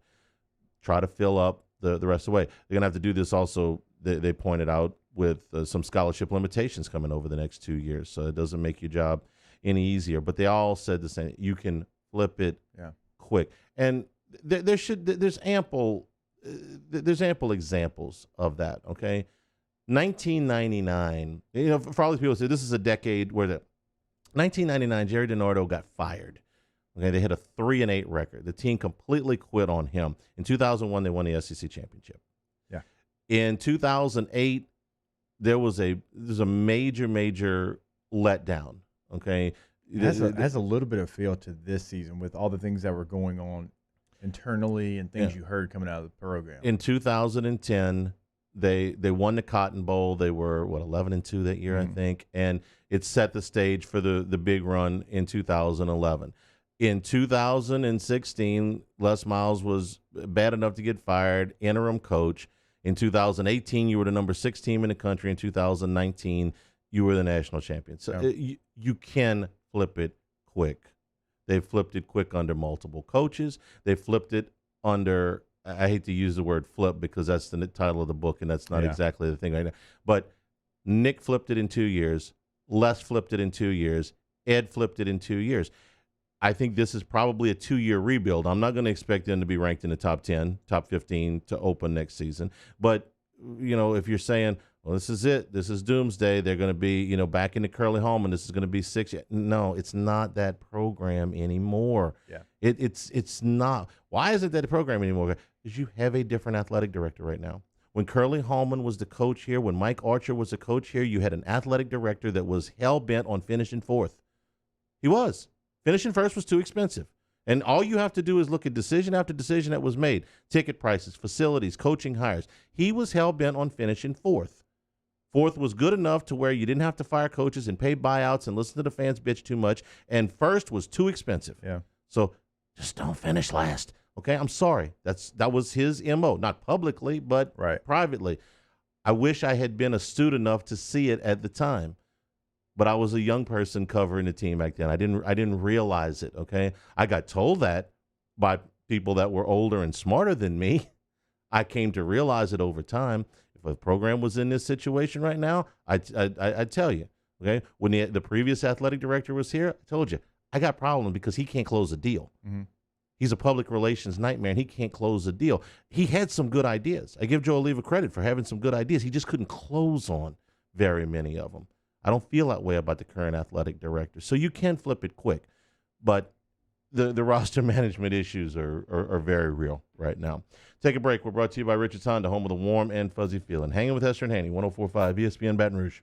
Try to fill up the rest of the way. They're going to have to do this also, they pointed out, with some scholarship limitations coming over the next 2 years. So it doesn't make your job any easier. But they all said the same. You can flip it quick. And there's ample examples of that, okay? 1999, for all these people say this is a decade where 1999, Jerry DiNardo got fired. Okay, they had a 3-8 record. The team completely quit on him. In 2001, they won the SEC championship. Yeah. In 2008, there was a major letdown. Okay, it has a little bit of feel to this season with all the things that were going on internally and things you heard coming out of the program. In 2010, they won the Cotton Bowl. They were 11-2 that year, I think, and it set the stage for the big run in 2011. In 2016, Les Miles was bad enough to get fired, interim coach. In 2018, you were the number 6 team in the country. In 2019, you were the national champion. So you can flip it quick. They flipped it quick under multiple coaches. They flipped it under, I hate to use the word flip because that's the title of the book, and that's not exactly the thing right now. But Nick flipped it in 2 years. Les flipped it in 2 years. Ed flipped it in 2 years. I think this is probably a 2-year rebuild. I'm not going to expect them to be ranked in the top 10, top 15 to open next season. But, if you're saying, well, this is it, this is doomsday, they're going to be, back into Curly Hallman, this is going to be 6 years. No, it's not that program anymore. Yeah. It's not. Why isn't that a program anymore? Because you have a different athletic director right now. When Curly Hallman was the coach here, when Mike Archer was the coach here, you had an athletic director that was hell-bent on finishing 4th. He was. Finishing first was too expensive. And all you have to do is look at decision after decision that was made. Ticket prices, facilities, coaching hires. He was hell-bent on finishing 4th. 4th was good enough to where you didn't have to fire coaches and pay buyouts and listen to the fans bitch too much. And 1st was too expensive. Yeah. So just don't finish last. Okay, I'm sorry. That was his MO. Not publicly, but privately. I wish I had been astute enough to see it at the time. But I was a young person covering the team back then. I didn't realize it, okay? I got told that by people that were older and smarter than me. I came to realize it over time. If a program was in this situation right now, I'd tell you, okay? When the previous athletic director was here, I told you, I got problems because he can't close a deal. Mm-hmm. He's a public relations nightmare, and he can't close a deal. He had some good ideas. I give Joe Oliva credit for having some good ideas. He just couldn't close on very many of them. I don't feel that way about the current athletic director. So you can flip it quick. But the roster management issues are very real right now. Take a break. We're brought to you by Richard's Honda, home of the warm and fuzzy feeling. Hanging with Hester and Hanny, 104.5 ESPN Baton Rouge.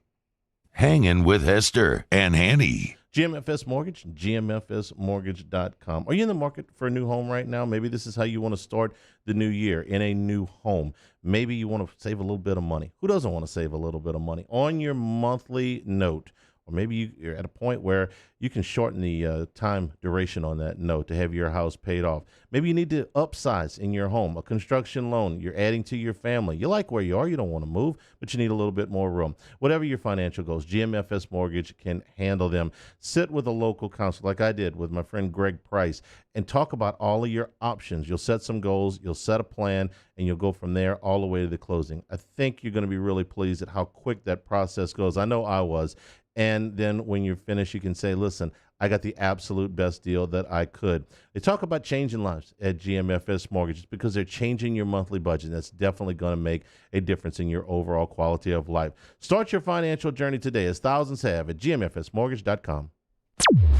Hangin' with Hester and Hanny. GMFS Mortgage, gmfsmortgage.com. Are you in the market for a new home right now? Maybe this is how you want to start the new year, in a new home. Maybe you want to save a little bit of money. Who doesn't want to save a little bit of money on your monthly note? Or maybe you're at a point where you can shorten the time duration on that note to have your house paid off. Maybe you need to upsize in your home, a construction loan you're adding to your family. You like where you are, you don't want to move, but you need a little bit more room. Whatever your financial goals, GMFS Mortgage can handle them. Sit with a local counselor like I did with my friend Greg Price and talk about all of your options. You'll set some goals, you'll set a plan, and you'll go from there all the way to the closing. I think you're going to be really pleased at how quick that process goes. I know I was. And then when you're finished, you can say, listen, I got the absolute best deal that I could. They talk about changing lives at GMFS Mortgage because they're changing your monthly budget. That's definitely going to make a difference in your overall quality of life. Start your financial journey today, as thousands have, at gmfsmortgage.com.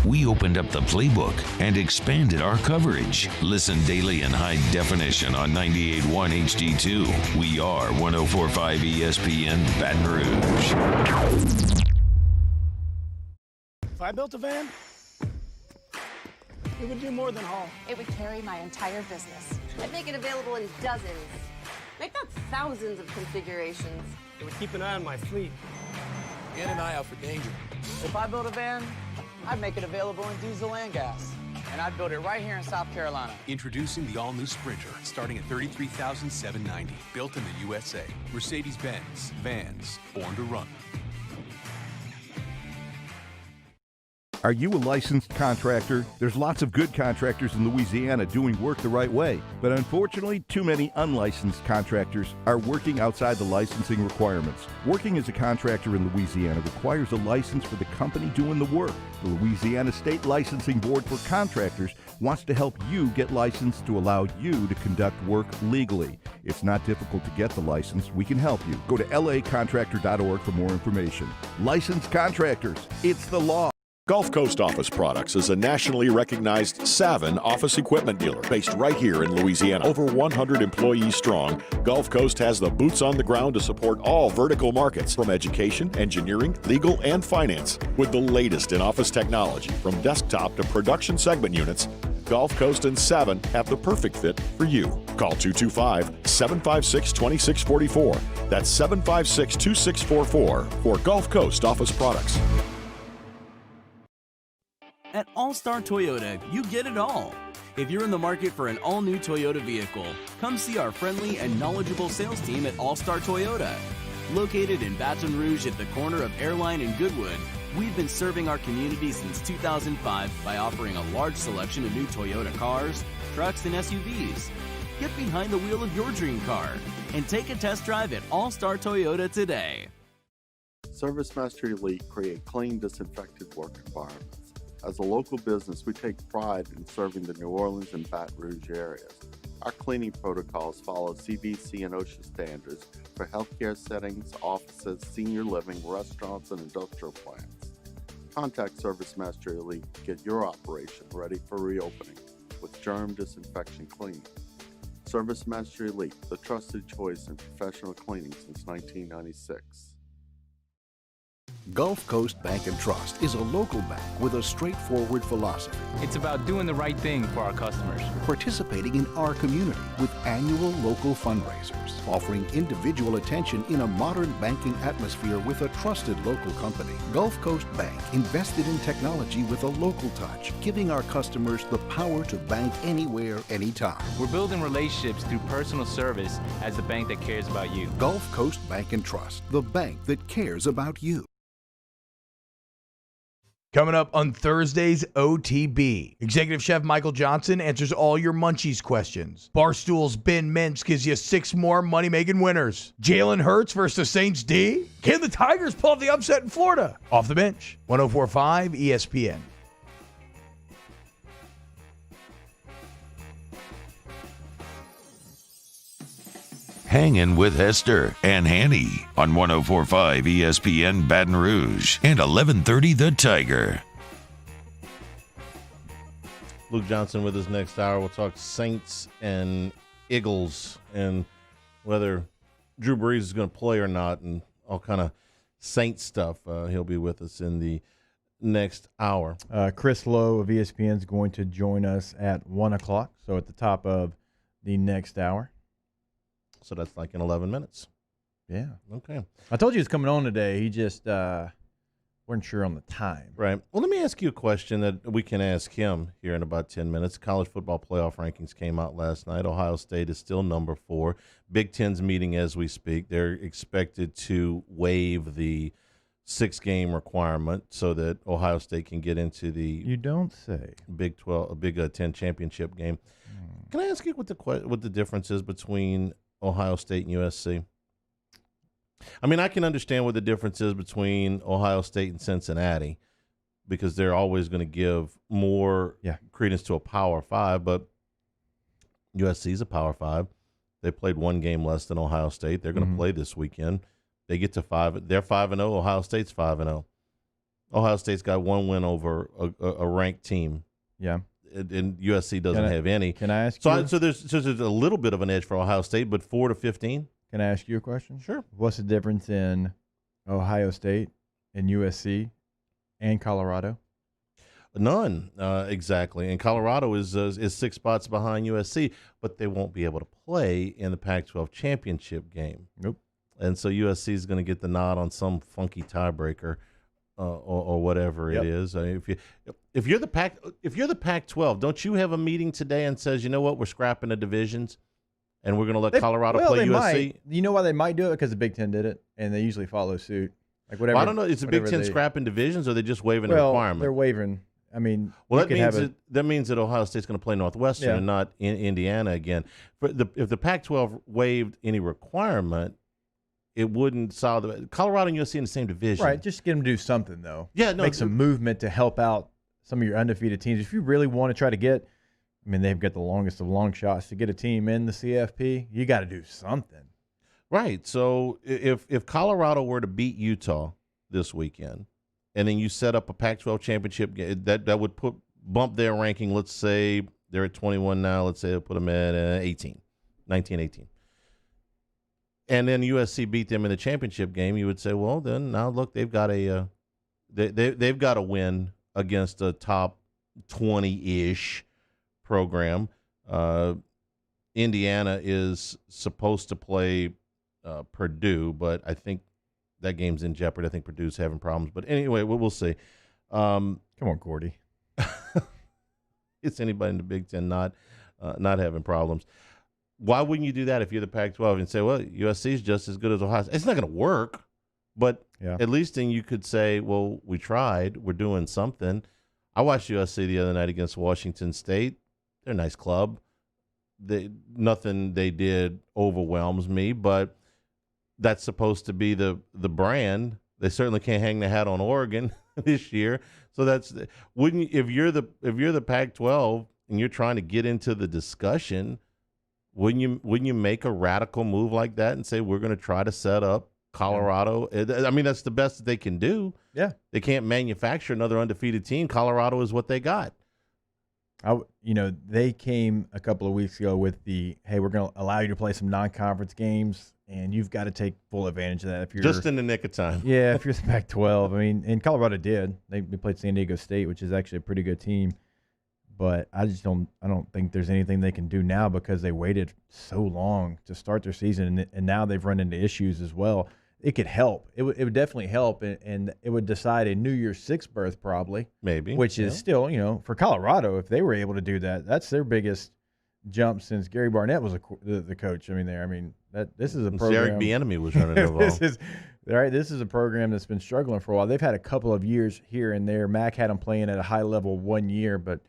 We opened up the playbook and expanded our coverage. Listen daily in high definition on 98.1 HD2. We are 104.5 ESPN Baton Rouge. If I built a van, it would do more than haul. It would carry my entire business. I'd make it available in dozens, if not thousands of configurations. It would keep an eye on my fleet. And an eye out for danger. If I built a van, I'd make it available in diesel and gas. And I'd build it right here in South Carolina. Introducing the all-new Sprinter, starting at $33,790. Built in the USA. Mercedes-Benz. Vans. Born to run. Are you a licensed contractor? There's lots of good contractors in Louisiana doing work the right way, but unfortunately, too many unlicensed contractors are working outside the licensing requirements. Working as a contractor in Louisiana requires a license for the company doing the work. The Louisiana State Licensing Board for Contractors wants to help you get licensed to allow you to conduct work legally. It's not difficult to get the license. We can help you. Go to lacontractor.org for more information. Licensed contractors, it's the law. Gulf Coast Office Products is a nationally recognized Savin office equipment dealer based right here in Louisiana. Over 100 employees strong, Gulf Coast has the boots on the ground to support all vertical markets, from education, engineering, legal, and finance. With the latest in office technology, from desktop to production segment units, Gulf Coast and Savin have the perfect fit for you. Call 225-756-2644. That's 756-2644 for Gulf Coast Office Products. At All-Star Toyota, you get it all. If you're in the market for an all-new Toyota vehicle, come see our friendly and knowledgeable sales team at All-Star Toyota. Located in Baton Rouge at the corner of Airline and Goodwood, we've been serving our community since 2005 by offering a large selection of new Toyota cars, trucks, and SUVs. Get behind the wheel of your dream car and take a test drive at All-Star Toyota today. ServiceMaster Elite create clean, disinfected work environments. As a local business, we take pride in serving the New Orleans and Baton Rouge areas. Our cleaning protocols follow CDC and OSHA standards for healthcare settings, offices, senior living, restaurants, and industrial plants. Contact ServiceMaster Elite to get your operation ready for reopening with germ disinfection cleaning. ServiceMaster Elite, the trusted choice in professional cleaning since 1996. Gulf Coast Bank and Trust is a local bank with a straightforward philosophy. It's about doing the right thing for our customers. Participating in our community with annual local fundraisers. Offering individual attention in a modern banking atmosphere with a trusted local company. Gulf Coast Bank invested in technology with a local touch, giving our customers the power to bank anywhere, anytime. We're building relationships through personal service as the bank that cares about you. Gulf Coast Bank and Trust, the bank that cares about you. Coming up on Thursday's OTB, Executive Chef Michael Johnson answers all your Munchies questions. Barstool's Ben Mintz gives you 6 more money-making winners. Jalen Hurts versus the Saints D? Can the Tigers pull off the upset in Florida? Off the bench, 104.5 ESPN. Hangin' with Hester and Hanny on 104.5 ESPN Baton Rouge and 1130 The Tiger. Luke Johnson with us next hour. We'll talk Saints and Eagles and whether Drew Brees is going to play or not and all kind of Saints stuff. He'll be with us in the next hour. Chris Lowe of ESPN is going to join us at 1 o'clock, so at the top of the next hour. So that's like in 11 minutes. Yeah. Okay. I told you he was coming on today. He just weren't sure on the time. Right. Well, let me ask you a question that we can ask him here in about 10 minutes. College football playoff rankings came out last night. Ohio State is still number 4. Big Ten's meeting as we speak. They're expected to waive the 6-game requirement so that Ohio State can get into the You don't say. Big 10 championship game. Can I ask you what the difference is between Ohio State and USC? I mean, I can understand what the difference is between Ohio State and Cincinnati because they're always going to give more credence to a Power 5, but USC is a Power 5. They played 1 game less than Ohio State. They're going to play this weekend. They get to 5. They're 5-0. Ohio State's 5-0. Ohio State's got 1 win over a ranked team. Yeah. And USC doesn't have any. Can I ask you? So there's a little bit of an edge for Ohio State, but 4-15. Can I ask you a question? Sure. What's the difference in Ohio State and USC and Colorado? None, exactly. And Colorado is 6 spots behind USC, but they won't be able to play in the Pac-12 championship game. Nope. And so USC is going to get the nod on some funky tiebreaker or whatever it is. If you're the Pac-12, don't you have a meeting today and says, you know what, we're scrapping the divisions? And we're going to let Colorado play USC. Might. You know why they might do it? Because the Big Ten did it, and they usually follow suit. Like whatever. Well, I don't know. Is the Big Ten scrapping divisions, or are they just waiving the requirement? They're waiving. I mean, well, that means that Ohio State's going to play Northwestern and not in Indiana again. If the Pac-12 waived any requirement, it wouldn't solve the Colorado and USC in the same division. Right. Just get them to do something though. Yeah. No, make some movement to help out some of your undefeated teams. If you really want to try to get. I mean, they've got the longest of long shots to get a team in the CFP. You got to do something. Right. So if Colorado were to beat Utah this weekend, and then you set up a Pac-12 championship game, that would bump their ranking. Let's say they're at 21 now. Let's say they'll put them at 19, 18. And then USC beat them in the championship game. You would say, well, then now look, they've got they've got a win against a top 20-ish program. Indiana is supposed to play Purdue, but I think that game's in jeopardy. I think Purdue's having problems. But anyway, we'll see. Come on, Gordy. It's anybody in the Big Ten not having problems. Why wouldn't you do that if you're the Pac-12 and say, well, USC is just as good as Ohio State? It's not going to work, but at least then you could say, well, we tried. We're doing something. I watched USC the other night against Washington State. They're a nice club. Nothing they did overwhelms me, but that's supposed to be the brand. They certainly can't hang the hat on Oregon this year. So if you're the Pac-12 and you're trying to get into the discussion, wouldn't you make a radical move like that and say we're going to try to set up Colorado? I mean, that's the best that they can do. Yeah, they can't manufacture another undefeated team. Colorado is what they got. They came a couple of weeks ago with hey, we're going to allow you to play some non-conference games, and you've got to take full advantage of that. If you're just in the nick of time. Yeah, if you're the Pac-12. I mean, and Colorado did. They played San Diego State, which is actually a pretty good team. But I don't think there's anything they can do now because they waited so long to start their season, and now they've run into issues as well. It could help. It would definitely help, and it would decide a New Year's Six berth probably. Maybe. Which is still, for Colorado, if they were able to do that, that's their biggest jump since Gary Barnett was the coach. This is a program. Eric Bieniemy was running the ball. This is a program that's been struggling for a while. They've had a couple of years here and there. Mac had them playing at a high level 1 year, but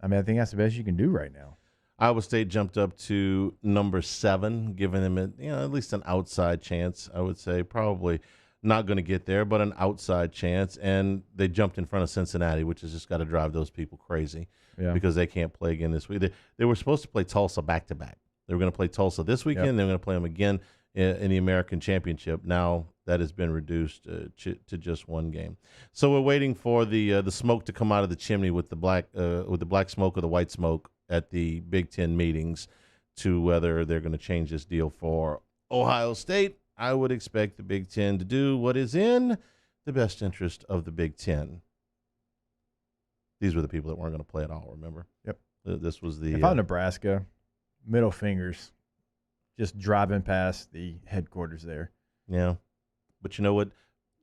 I think that's the best you can do right now. Iowa State jumped up to number 7, giving them at least an outside chance. I would say probably not going to get there, but an outside chance. And they jumped in front of Cincinnati, which has just got to drive those people crazy because they can't play again this week. They were supposed to play Tulsa back-to-back. They were going to play Tulsa this weekend. They were going to play them again in the American Championship. Now that has been reduced to just one game. So we're waiting for the smoke to come out of the chimney with the black smoke or the white smoke at the Big Ten meetings to whether they're going to change this deal for Ohio State. I would expect the Big Ten to do what is in the best interest of the Big Ten. These were the people that weren't going to play at all, remember? Yep. This was the... If I'm Nebraska, middle fingers, just driving past the headquarters there. Yeah. But you know what?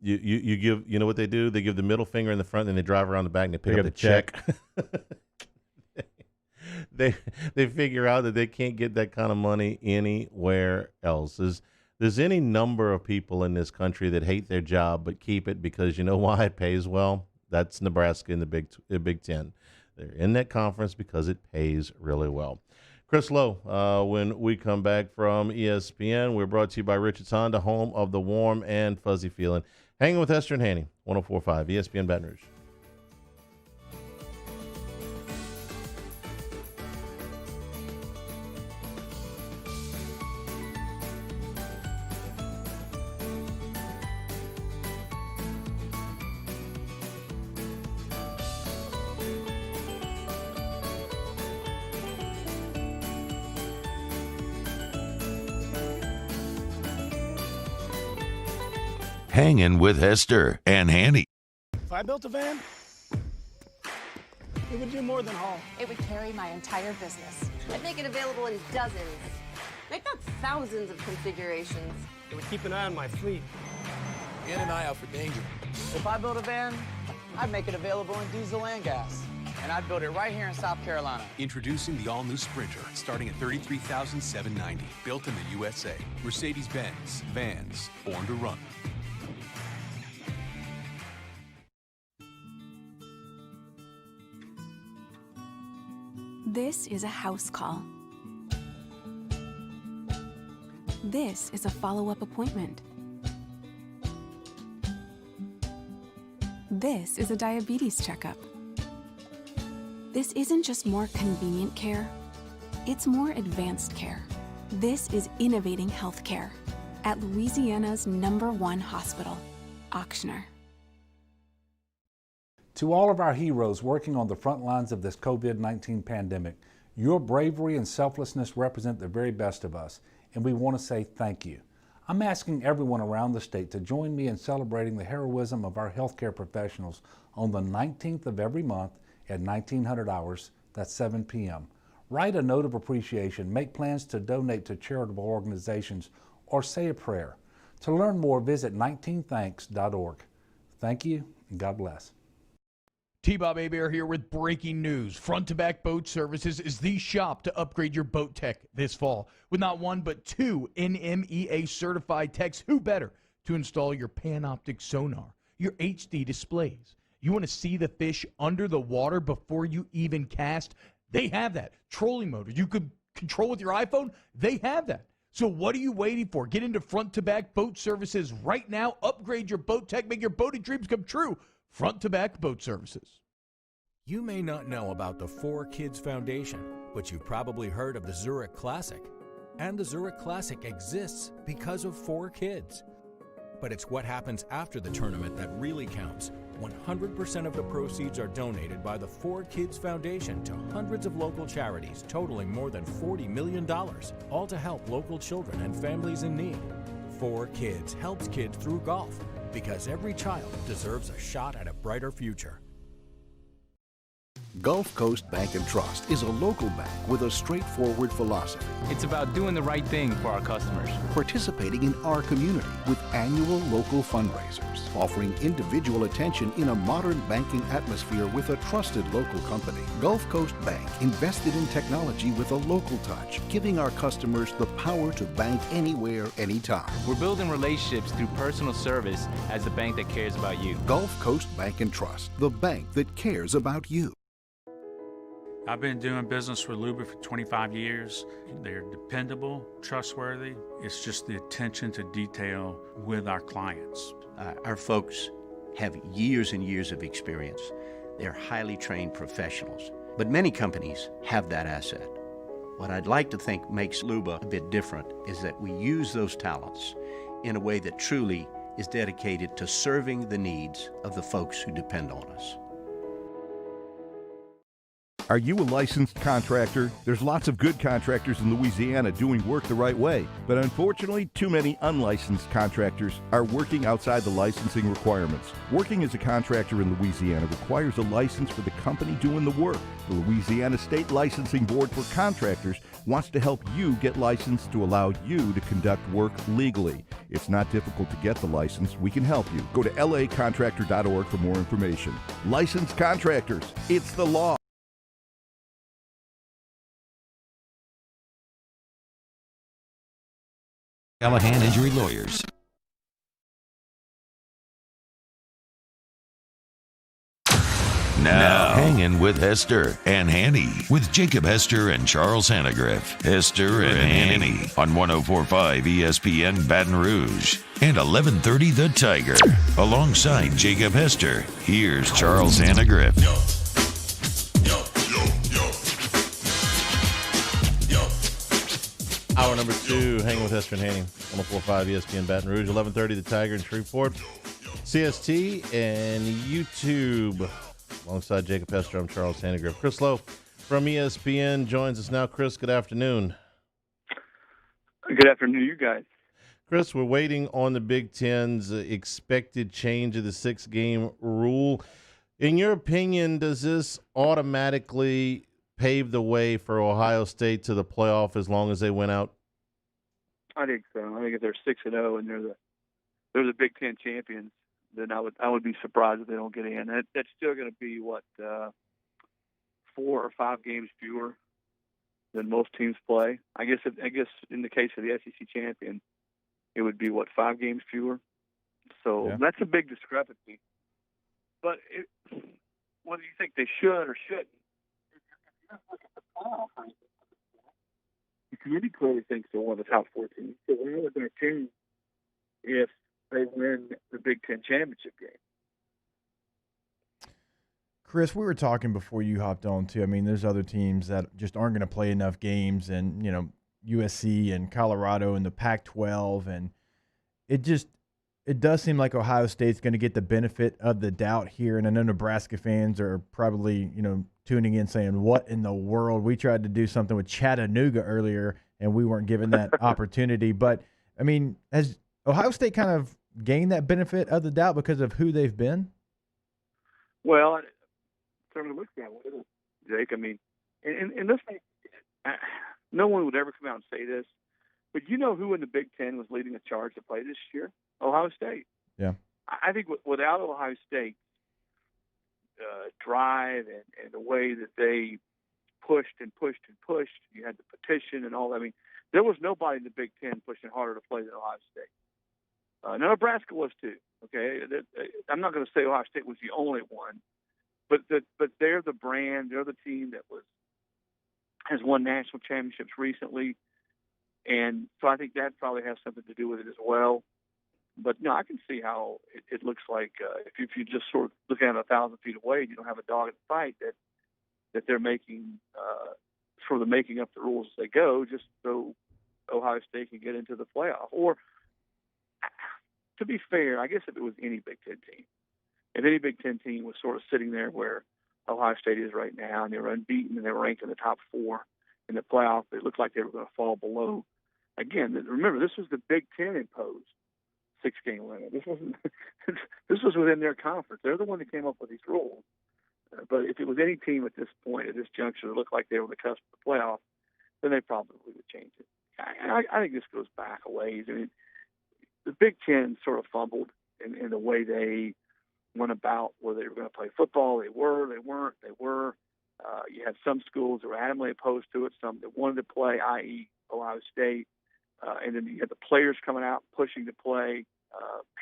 You give, you know what they do? They give the middle finger in the front, and they drive around the back, and they pick up the check. They figure out that they can't get that kind of money anywhere else. There's any number of people in this country that hate their job but keep it because you know why? It pays well. That's Nebraska in the Big Ten. They're in that conference because it pays really well. Chris Lowe, when we come back from ESPN, we're brought to you by Richards Honda, home of the warm and fuzzy feeling. Hanging with Hester and Hanny, 104.5 ESPN Baton Rouge. Hangin' with Hester and Hanny. If I built a van, it would do more than haul. It would carry my entire business. I'd make it available in dozens. Make that thousands of configurations. It would keep an eye on my fleet. And an eye out for danger. If I built a van, I'd make it available in diesel and gas. And I'd build it right here in South Carolina. Introducing the all-new Sprinter, starting at $33,790. Built in the USA. Mercedes-Benz. Vans. Born to run. This is a house call. This is a follow-up appointment. This is a diabetes checkup. This isn't just more convenient care, it's more advanced care. This is innovating healthcare at Louisiana's #1 hospital, Ochsner. To all of our heroes working on the front lines of this COVID-19 pandemic, your bravery and selflessness represent the very best of us, and we want to say thank you. I'm asking everyone around the state to join me in celebrating the heroism of our healthcare professionals on the 19th of every month at 1900 hours, that's 7 p.m. Write a note of appreciation, make plans to donate to charitable organizations, or say a prayer. To learn more, visit 19thanks.org. Thank you, and God bless. T-Bob Hebert here with breaking news. Front to Back Boat Services is the shop to upgrade your boat tech this fall. With not one but two NMEA certified techs, who better to install your Panoptic sonar, your HD displays. You want to see the fish under the water before you even cast? They have that. Trolling motor you could control with your iPhone? They have that. So what are you waiting for? Get into Front to Back Boat Services right now. Upgrade your boat tech. Make your boating dreams come true. Front to Back Boat Services. You may not know about the 4Kids Foundation, but you've probably heard of the Zurich Classic. And the Zurich Classic exists because of 4Kids. But it's what happens after the tournament that really counts. 100% of the proceeds are donated by the 4Kids Foundation to hundreds of local charities, totaling more than $40 million, all to help local children and families in need. 4Kids helps kids through golf, because every child deserves a shot at a brighter future. Gulf Coast Bank & Trust is a local bank with a straightforward philosophy. It's about doing the right thing for our customers. Participating in our community with annual local fundraisers. Offering individual attention in a modern banking atmosphere with a trusted local company. Gulf Coast Bank invested in technology with a local touch, giving our customers the power to bank anywhere, anytime. We're building relationships through personal service as the bank that cares about you. Gulf Coast Bank & Trust, the bank that cares about you. I've been doing business with Lowe for 25 years. They're dependable, trustworthy. It's just the attention to detail with our clients. Our folks have years and years of experience. They're highly trained professionals. But many companies have that asset. What I'd like to think makes Luba a bit different is that we use those talents in a way that truly is dedicated to serving the needs of the folks who depend on us. Are you a licensed contractor? There's lots of good contractors in Louisiana doing work the right way, but unfortunately, too many unlicensed contractors are working outside the licensing requirements. Working as a contractor in Louisiana requires a license for the company doing the work. The Louisiana State Licensing Board for Contractors wants to help you get licensed to allow you to conduct work legally. It's not difficult to get the license. We can help you. Go to lacontractor.org for more information. Licensed contractors, it's the law. Callahan Injury Lawyers. Now, Hangin with Hester and Hanny with Jacob Hester and Charles Hanagriff. Hester and Hanny on 104.5 ESPN Baton Rouge and 1130 The Tiger. Alongside Jacob Hester, here's Charles Hanagriff. Hour number 2, Hanging with Hester and Hanny, 104.5 ESPN Baton Rouge, 1130 The Tiger in Shreveport, CST, and YouTube. Alongside Jacob Hester, I'm Charles Hanagriff. Chris Lowe from ESPN joins us now. Chris, good afternoon. Good afternoon, you guys. Chris, we're waiting on the Big Ten's expected change of the 6-game rule. In your opinion, does this automatically pave the way for Ohio State to the playoff as long as they win out? I think so. I think if they're 6-0 and they're the Big Ten champions, then I would be surprised if they don't get in. That's still going to be 4 or 5 games fewer than most teams play. I guess in the case of the SEC champion, it would be 5 games fewer. So That's a big discrepancy. But whether you think they should or shouldn't, the committee clearly thinks they're one of the top 4 teams. So why would their team if they win the Big Ten championship game? Chris, we were talking before you hopped on too. I mean, there's other teams that just aren't going to play enough games, and USC and Colorado and the Pac-12, and it does seem like Ohio State's going to get the benefit of the doubt here. And I know Nebraska fans are probably tuning in saying, "What in the world? We tried to do something with Chattanooga earlier, and we weren't given that opportunity." But I mean, has Ohio State kind of gained that benefit of the doubt because of who they've been? Well, it certainly looks that way, Jake. I mean, and this, no one would ever come out and say this, but you know who in the Big Ten was leading the charge to play this year? Ohio State. Yeah. I think without Ohio State drive and the way that they pushed, you had the petition and all that. I mean, there was nobody in the Big Ten pushing harder to play than Ohio State. Now, Nebraska was too. Okay, I'm not going to say Ohio State was the only one, but they're the brand. They're the team that has won national championships recently, and so I think that probably has something to do with it as well. But no, I can see how it looks like if you just sort of look at it 1,000 feet away and you don't have a dog in the fight, that they're making sort of making up the rules as they go, just so Ohio State can get into the playoff. Or, to be fair, I guess if it was any Big Ten team, if any Big Ten team was sort of sitting there where Ohio State is right now, and they were unbeaten and they were ranked in the top 4 in the playoff, it looked like they were going to fall below. Again, remember, this was the Big Ten imposed 6-game limit. This was within their conference. They're the one that came up with these rules. But if it was any team at this point, at this juncture, that looked like they were the cusp of the playoff, then they probably would change it. I think this goes back a ways. I mean, the Big Ten sort of fumbled in the way they went about whether they were going to play football. They were, they weren't, they were. You had some schools that were adamantly opposed to it, some that wanted to play, i.e. Ohio State. And then you had the players coming out pushing to play,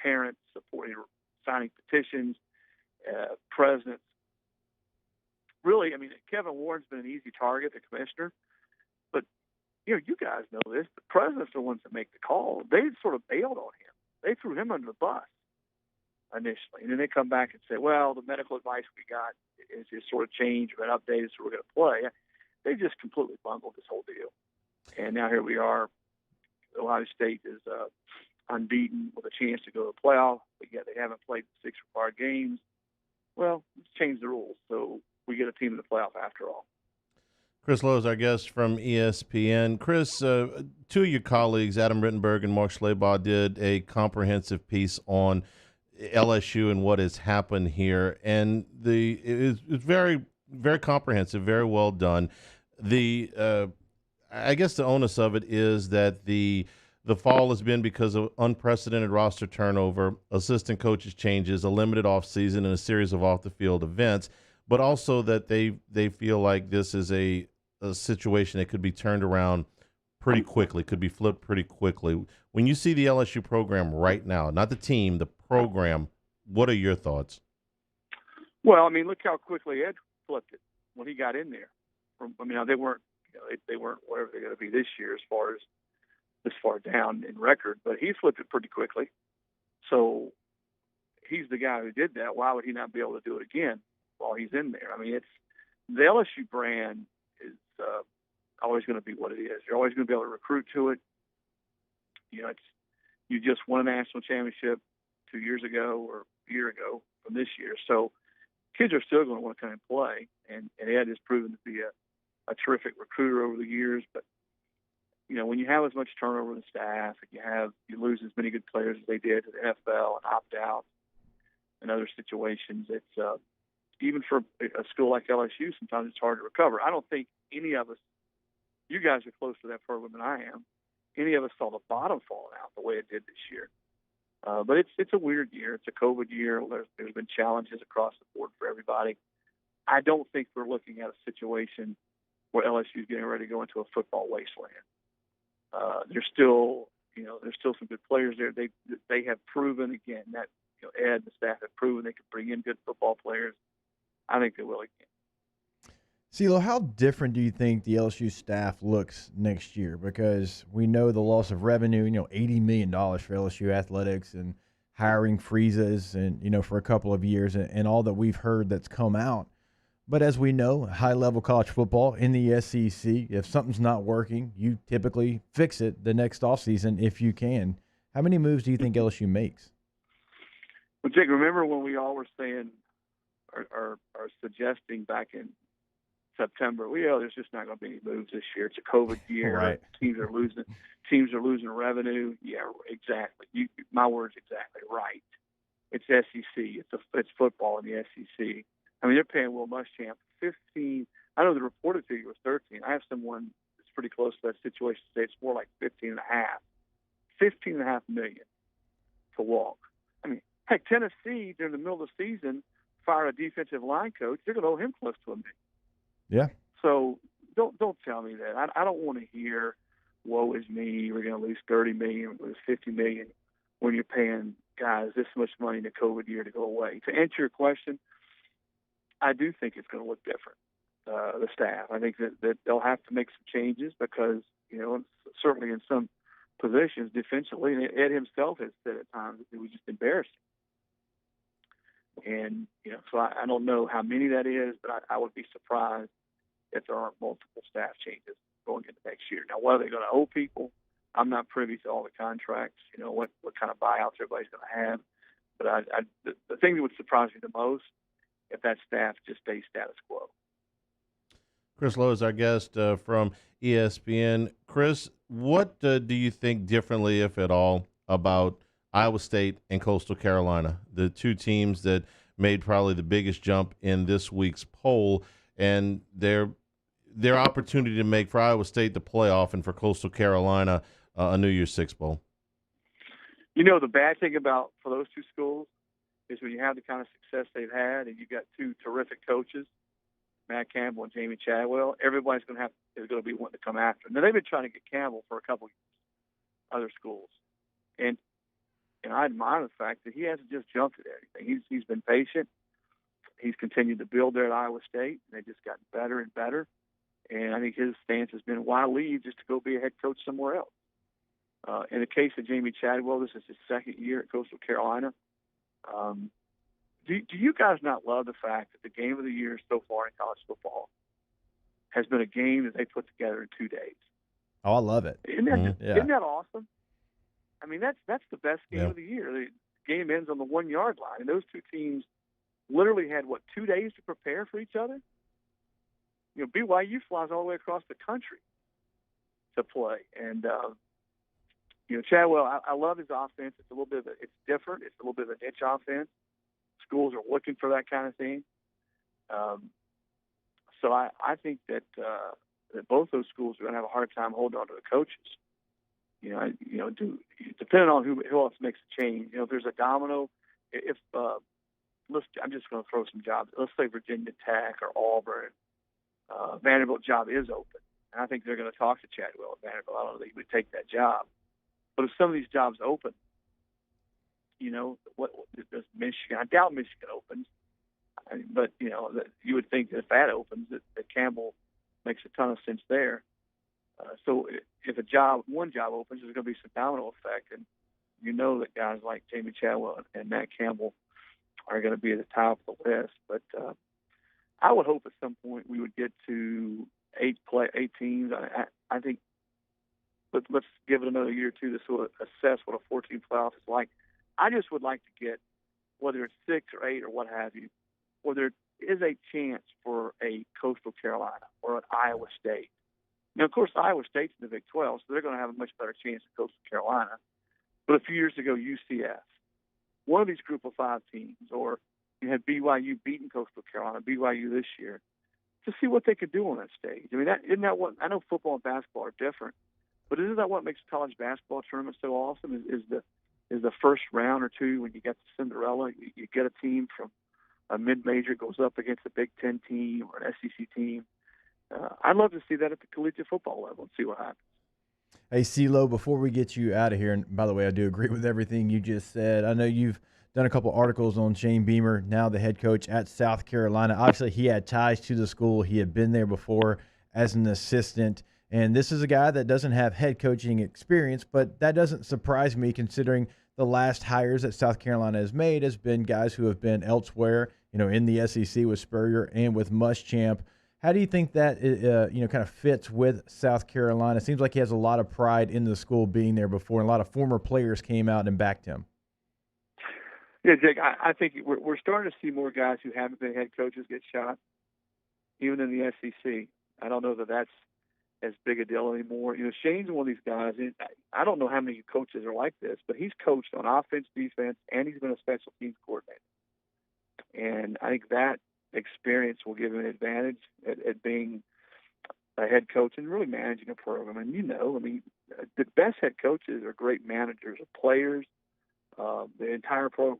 parents supporting, signing petitions, presidents. Really, I mean, Kevin Warren's been an easy target, the commissioner. But, you guys know this. The presidents are the ones that make the call. They sort of bailed on him. They threw him under the bus initially. And then they come back and say, well, the medical advice we got is sort of changed, been updated, so we're going to play. they just completely bungled this whole deal. And now here we are. Ohio State is unbeaten with a chance to go to the playoff, but yet they haven't played the 6 required games. Well, let's change the rules so we get a team in the playoff after all. Chris Lowe is our guest from ESPN. Chris, two of your colleagues, Adam Rittenberg and Mark Schleybaugh, did a comprehensive piece on LSU and what has happened here, and it was very, very comprehensive, very well done. I guess the onus of it is that the fall has been because of unprecedented roster turnover, assistant coaches changes, a limited offseason, and a series of off-the-field events, but also that they feel like this is a situation that could be turned around pretty quickly, could be flipped pretty quickly. When you see the LSU program right now, not the team, the program, what are your thoughts? Well, I mean, look how quickly Ed flipped it when he got in there. They weren't, they weren't whatever they're going to be this year as far as this far down in record, but he flipped it pretty quickly. So he's the guy who did that. Why would he not be able to do it again while he's in there? I mean, it's the LSU brand is always going to be what it is. You're always going to be able to recruit to it. You just won a national championship 2 years ago or a year ago from this year. So kids are still going to want to come and play, and Ed has proven to be a terrific recruiter over the years. But when you have as much turnover in the staff and you lose as many good players as they did to the NFL and opt out and other situations, it's even for a school like LSU, sometimes it's hard to recover. I don't think any of us, you guys are closer to that program than I am, any of us saw the bottom falling out the way it did this year. But it's a weird year. It's a COVID year. There's been challenges across the board for everybody. I don't think we're looking at a situation where LSU is getting ready to go into a football wasteland. There's still some good players there. They have proven again that Ed and the staff have proven they can bring in good football players. I think they will again. CeeLo, how different do you think the LSU staff looks next year? Because we know the loss of revenue, $80 million for LSU athletics and hiring freezes and, for a couple of years and all that we've heard that's come out. But as we know, high-level college football in the SEC, if something's not working, you typically fix it the next offseason if you can. How many moves do you think LSU makes? Well, Jake, remember when we all were saying or suggesting back in September, there's just not going to be any moves this year. It's a COVID year. Right. Teams are losing revenue. Yeah, exactly. My words exactly right. It's SEC. It's football in the SEC. I mean, they're paying Will Muschamp 15. I know the reported figure was 13. I have someone that's pretty close to that situation say it's more like 15.5. $15.5 million to walk. I mean, heck, Tennessee during the middle of the season fired a defensive line coach. They're going to owe him close to $1 million. Yeah. So don't tell me that. I don't want to hear, woe is me, we're going to lose $30 million, lose $50 million when you're paying guys this much money in the COVID year to go away. To answer your question, I do think it's going to look different, the staff. I think that they'll have to make some changes because, certainly in some positions defensively, and Ed himself has said at times that it was just embarrassing. And, so I don't know how many that is, but I would be surprised if there aren't multiple staff changes going into next year. Now, what are they going to owe people? I'm not privy to all the contracts, what kind of buyouts everybody's going to have. But the thing that would surprise me the most, if that staff just stays status quo. Chris Lowe is our guest from ESPN. Chris, what do you think differently, if at all, about Iowa State and Coastal Carolina, the two teams that made probably the biggest jump in this week's poll, and their opportunity to make for Iowa State the playoff and for Coastal Carolina a New Year's Six bowl? The bad thing for those two schools is when you have the kind of success they've had and you've got two terrific coaches, Matt Campbell and Jamie Chadwell, everybody's going to be wanting to come after them. Now, they've been trying to get Campbell for a couple of years, other schools. And I admire the fact that he hasn't just jumped at everything. He's been patient. He's continued to build there at Iowa State, and they've just gotten better and better. And I think his stance has been, why leave just to go be a head coach somewhere else? In the case of Jamie Chadwell, this is his second year at Coastal Carolina. Do you guys not love the fact that the game of the year so far in college football has been a game that they put together in 2 days. Oh, I love it. Isn't that, Yeah. isn't that awesome? I mean, that's the best game Yeah. of the year. The game ends on the 1 yard line, and those two teams literally had 2 days to prepare for each other. You know, BYU flies all the way across the country to play, and you know, Chadwell. I love his offense. It's a little bit it's different. It's a little bit of a niche offense. Schools are looking for that kind of thing. So I think that both those schools are going to have a hard time holding on to the coaches. Depending on who else makes a change. You know, if there's a domino, if I'm just going to throw some jobs. Let's say Virginia Tech or Auburn, Vanderbilt job is open, and I think they're going to talk to Chadwell at Vanderbilt. I don't think he would take that job, but if some of these jobs open, you know, what does Michigan? I doubt Michigan opens, but you know, you would think that if that opens, that Campbell makes a ton of sense there. So if one job opens, there's going to be some domino effect, and you know that guys like Jamie Chadwell and Matt Campbell are going to be at the top of the list. But I would hope at some point we would get to 8 teams. I think let's give it another year or two to sort of assess what a 14 playoff is like. I just would like to get, whether it's 6 or 8 or what have you, whether it is a chance for a Coastal Carolina or an Iowa State. Now, of course, Iowa State's in the Big 12, so they're going to have a much better chance than Coastal Carolina. But a few years ago, UCF, one of these Group of 5 teams, or you had BYU beating Coastal Carolina, BYU this year, to see what they could do on that stage. I mean, isn't that what? I know football and basketball are different, but isn't that what makes college basketball tournament so awesome? Is the first round or two when you get the Cinderella, you get a team from a mid-major goes up against a Big Ten team or an SEC team. I'd love to see that at the collegiate football level and see what happens. Hey, Lowe, before we get you out of here, and by the way, I do agree with everything you just said. I know you've done a couple articles on Shane Beamer, now the head coach at South Carolina. Obviously, he had ties to the school. He had been there before as an assistant. And this is a guy that doesn't have head coaching experience, but that doesn't surprise me considering the last hires that South Carolina has made has been guys who have been elsewhere, you know, in the SEC with Spurrier and with Muschamp. How do you think that, kind of fits with South Carolina? It seems like he has a lot of pride in the school being there before, and a lot of former players came out and backed him. Yeah, Jake, I think we're starting to see more guys who haven't been head coaches get shot, even in the SEC. I don't know that that's as big a deal anymore. You know, Shane's one of these guys. I don't know how many coaches are like this, but he's coached on offense, defense, and he's been a special teams coordinator. And I think that experience will give him an advantage at being a head coach and really managing a program. And, the best head coaches are great managers of players, the entire program,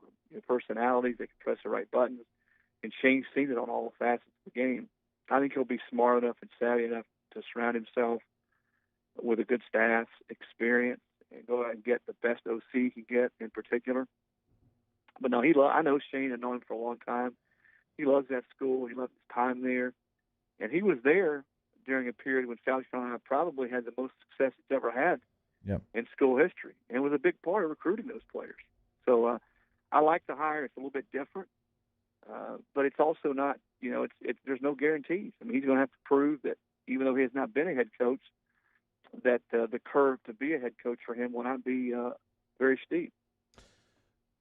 personalities, they can press the right buttons. And Shane's seen it on all the facets of the game. I think he'll be smart enough and savvy enough to surround himself with a good staff, experience, and go out and get the best OC he can get in particular. But no, I know Shane. I've known him for a long time. He loves that school. He loves his time there. And he was there during a period when South Carolina probably had the most success it's ever had in school history, and was a big part of recruiting those players. So I like the hire. It's a little bit different, but it's also not, there's no guarantees. I mean, he's going to have to prove that even though he has not been a head coach, that the curve to be a head coach for him will not be very steep.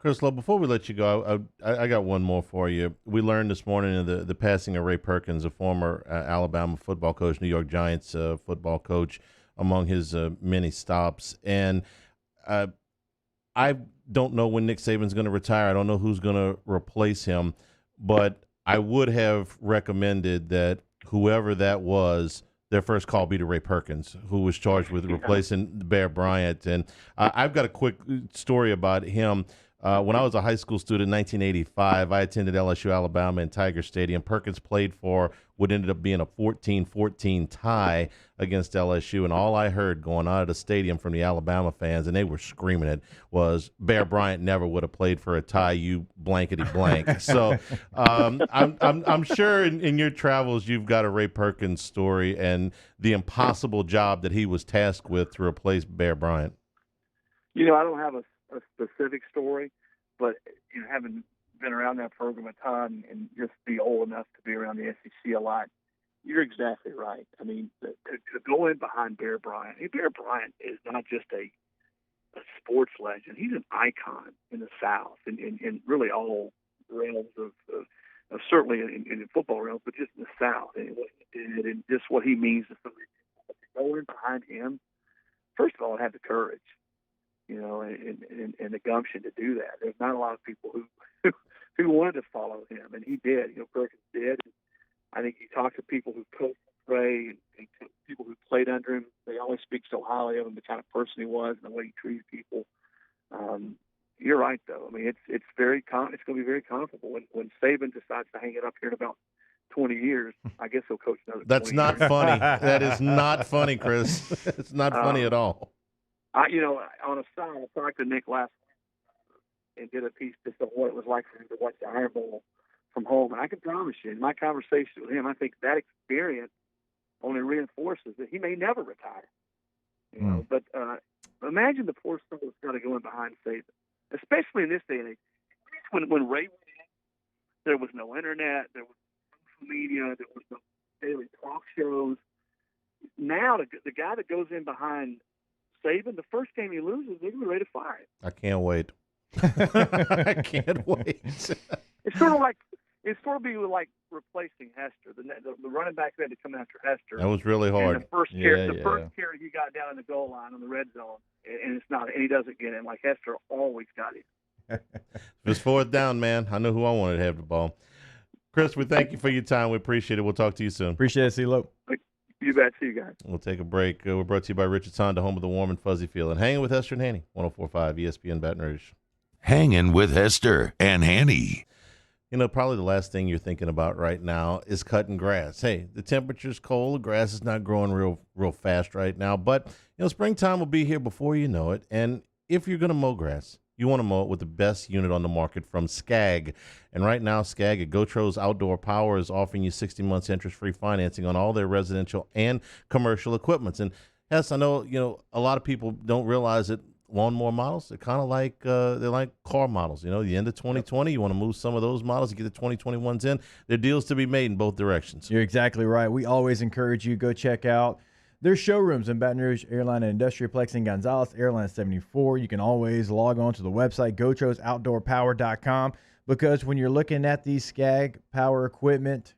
Chris Lowe, before we let you go, I got one more for you. We learned this morning of the passing of Ray Perkins, a former Alabama football coach, New York Giants football coach, among his many stops. And I don't know when Nick Saban's going to retire. I don't know who's going to replace him. But I would have recommended that whoever that was, their first call be to Ray Perkins, who was charged with replacing Bear Bryant. And I've got a quick story about him. When I was a high school student in 1985, I attended LSU Alabama in Tiger Stadium. Perkins played for what ended up being a 14-14 tie against LSU, and all I heard going out of the stadium from the Alabama fans, and they were screaming it, was Bear Bryant never would have played for a tie, you blankety blank. So I'm sure in your travels you've got a Ray Perkins story and the impossible job that he was tasked with to replace Bear Bryant. I don't have a specific story, but having been around that program a ton and just be old enough to be around the SEC a lot, You're exactly right. I mean, to go in behind Bear Bryant. Bear Bryant is not just a sports legend. He's an icon in the South and really all realms of certainly in football realms, but just in the South and what he did and just what he means to so many people. To go in behind him, first of all, have the courage, and the gumption to do that. There's not a lot of people who wanted to follow him, and he did. Perkins did. I think he talked to people who coached Ray and people who played under him. They always speak so highly of him, the kind of person he was and the way he treated people. You're right, though. I mean, it's going to be very comfortable when Saban decides to hang it up here in about 20 years. I guess he'll coach another. That's not funny. That is not funny, Chris. It's not funny at all. On a side, I talked to Nick last week and did a piece just on what it was like for him to watch the Iron Bowl from home. And I can promise you, in my conversation with him, I think that experience only reinforces that he may never retire. But imagine the poor soul that's got to go in behind Saban, especially in this day and age. When Ray went in, there was no internet, there was no social media, there was no daily talk shows. Now the guy that goes in behind Saban, the first game he loses, they're going to be ready to fire him. I can't wait. I can't wait. It's sort of like replacing Hester. The running back who had to come after Hester. That was really hard. And the first carry he got down in the goal line on the red zone, and he doesn't get it. Like Hester always got it. If it's fourth down, man, I know who I wanted to have the ball. Chris, we thank you for your time. We appreciate it. We'll talk to you soon. Appreciate it. See you, Lowe. You bet. See you guys. We'll take a break. We're brought to you by Richard's Honda, home of the warm and fuzzy feeling. Hanging with Hester and Hanny, 104.5 ESPN Baton Rouge. Hanging with Hester and Hanny. Probably the last thing you're thinking about right now is cutting grass. Hey, the temperature's cold. The grass is not growing real fast right now. But, springtime will be here before you know it. And if you're going to mow grass, you want to mow it with the best unit on the market from Skag. And right now, Skag at Gotro's Outdoor Power is offering you 60 months interest-free financing on all their residential and commercial equipments. And, Hess, I know, a lot of people don't realize that lawnmower models, they're kind of like they're like car models. The end of 2020, you want to move some of those models to get the 2021s in. There are deals to be made in both directions. You're exactly right. We always encourage you, go check out their showrooms in Baton Rouge, Airline and Industrialplex in Gonzales, Airline 74. You can always log on to the website, gotrosoutdoorpower.com, because when you're looking at these Skag power equipment,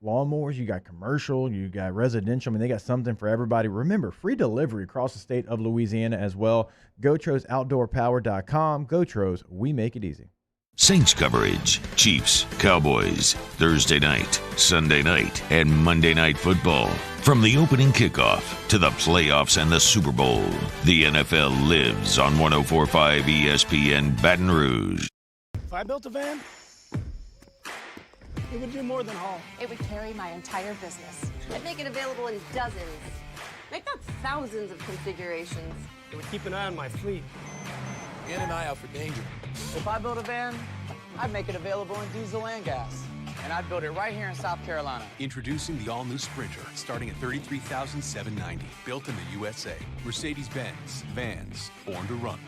lawnmowers, you got commercial, you got residential. I mean, they got something for everybody. Remember, free delivery across the state of Louisiana as well. gotrosoutdoorpower.com. Gotros, we make it easy. Saints coverage, Chiefs, Cowboys, Thursday night, Sunday night, and Monday Night Football. From the opening kickoff to the playoffs and the Super Bowl, the NFL lives on 104.5 ESPN Baton Rouge. If I built a van, it would do more than haul. It would carry my entire business. I'd make it available in dozens. Make that thousands of configurations. It would keep an eye on my fleet. And an eye out for danger. If I built a van, I'd make it available in diesel and gas. And I'd build it right here in South Carolina. Introducing the all-new Sprinter, starting at $33,790. Built in the USA. Mercedes-Benz. Vans. Born to run.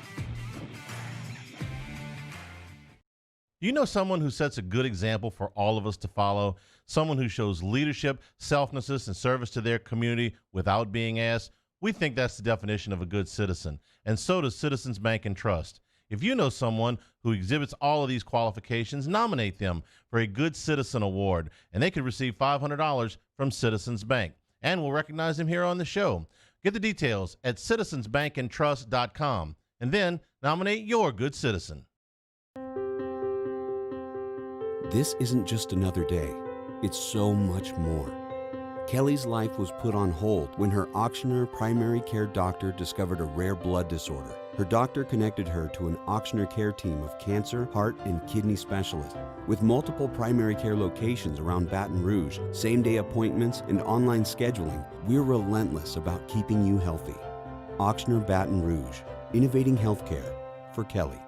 You know someone who sets a good example for all of us to follow? Someone who shows leadership, selflessness, and service to their community without being asked? We think that's the definition of a good citizen, and so does Citizens Bank and Trust. If you know someone who exhibits all of these qualifications, nominate them for a Good Citizen Award, and they could receive $500 from Citizens Bank. And we'll recognize them here on the show. Get the details at citizensbankandtrust.com, and then nominate your good citizen. This isn't just another day. It's so much more. Kelly's life was put on hold when her auctioneer primary care doctor discovered a rare blood disorder. Her doctor connected her to an auctioneer care team of cancer, heart, and kidney specialists. With multiple primary care locations around Baton Rouge, same-day appointments, and online scheduling, we're relentless about keeping you healthy. Auctioneer Baton Rouge, innovating healthcare for Kelly.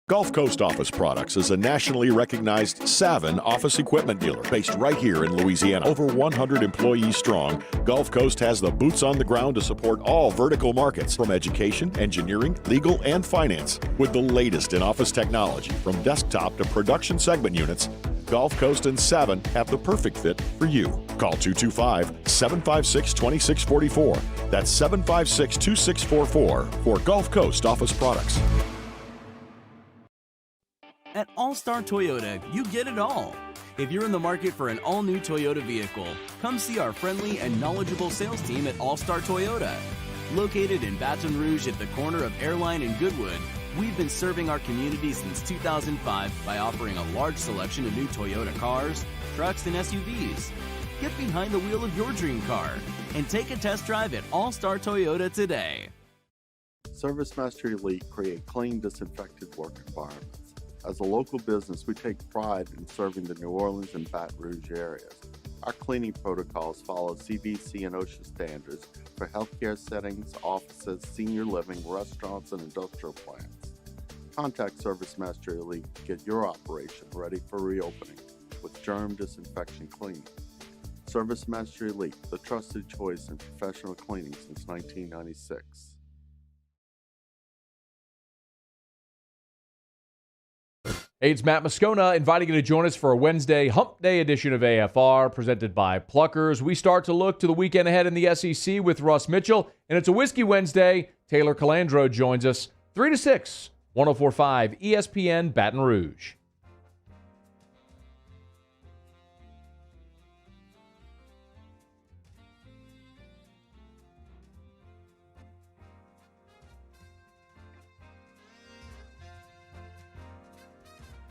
Gulf Coast Office Products is a nationally recognized Savin office equipment dealer based right here in Louisiana. Over 100 employees strong, Gulf Coast has the boots on the ground to support all vertical markets, from education, engineering, legal, and finance. With the latest in office technology, from desktop to production segment units, Gulf Coast and Savin have the perfect fit for you. Call 225-756-2644. That's 756-2644 for Gulf Coast office products. At All-Star Toyota, you get it all. If you're in the market for an all-new Toyota vehicle, come see our friendly and knowledgeable sales team at All-Star Toyota. Located in Baton Rouge at the corner of Airline and Goodwood, we've been serving our community since 2005 by offering a large selection of new Toyota cars, trucks, and SUVs. Get behind the wheel of your dream car and take a test drive at All-Star Toyota today. ServiceMaster Elite create clean, disinfected work environments. As a local business, we take pride in serving the New Orleans and Baton Rouge areas. Our cleaning protocols follow CDC and OSHA standards for healthcare settings, offices, senior living, restaurants, and industrial plants. Contact ServiceMaster Elite to get your operation ready for reopening with germ disinfection cleaning. ServiceMaster Elite, the trusted choice in professional cleaning since 1996. Hey, it's Matt Moscona inviting you to join us for a Wednesday Hump Day edition of AFR presented by Pluckers. We start to look to the weekend ahead in the SEC with Russ Mitchell, and it's a Whiskey Wednesday. Taylor Calandro joins us 3 to 6, 104.5 ESPN Baton Rouge.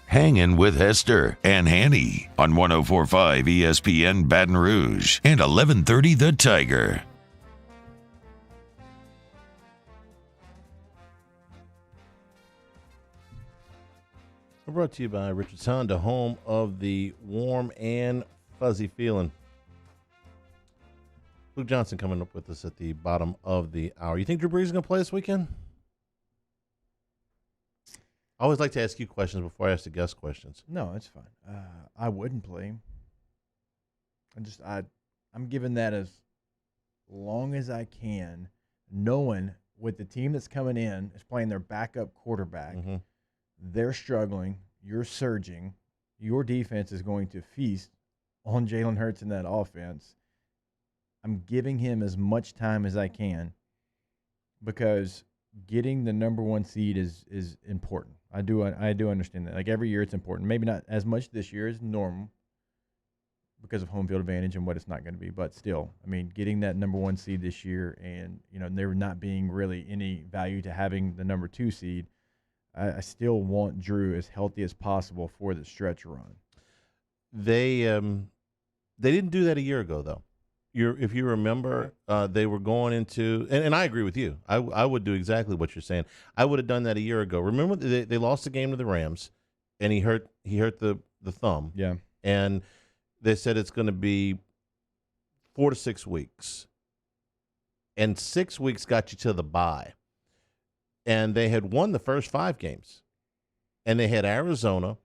Hangin' with Hester and Hanny on 104.5 ESPN Baton Rouge and 1130 The Tiger. We're brought to you by Richards Honda, home of the warm and fuzzy feeling. Luke Johnson coming up with us at the bottom of the hour. You think Drew Brees is going to play this weekend? I always like to ask you questions before I ask the guest questions. No, it's fine. I wouldn't play him. I'm giving that as long as I can, knowing with the team that's coming in is playing their backup quarterback. Mm-hmm. They're struggling. You're surging. Your defense is going to feast on Jalen Hurts in that offense. I'm giving him as much time as I can because getting the number one seed is important. I do understand that. Like every year it's important. Maybe not as much this year as normal because of home field advantage and what it's not going to be. But still, I mean, getting that number one seed this year and, there not being really any value to having the number two seed, I still want Drew as healthy as possible for the stretch run. They didn't do that a year ago, though. If you remember, they were going into, and I agree with you. I would do exactly what you're saying. I would have done that a year ago. Remember, they lost the game to the Rams, and he hurt the thumb. Yeah. And they said it's going to be 4 to 6 weeks. And 6 weeks got you to the bye. And they had won the first 5 games. And they had Arizona,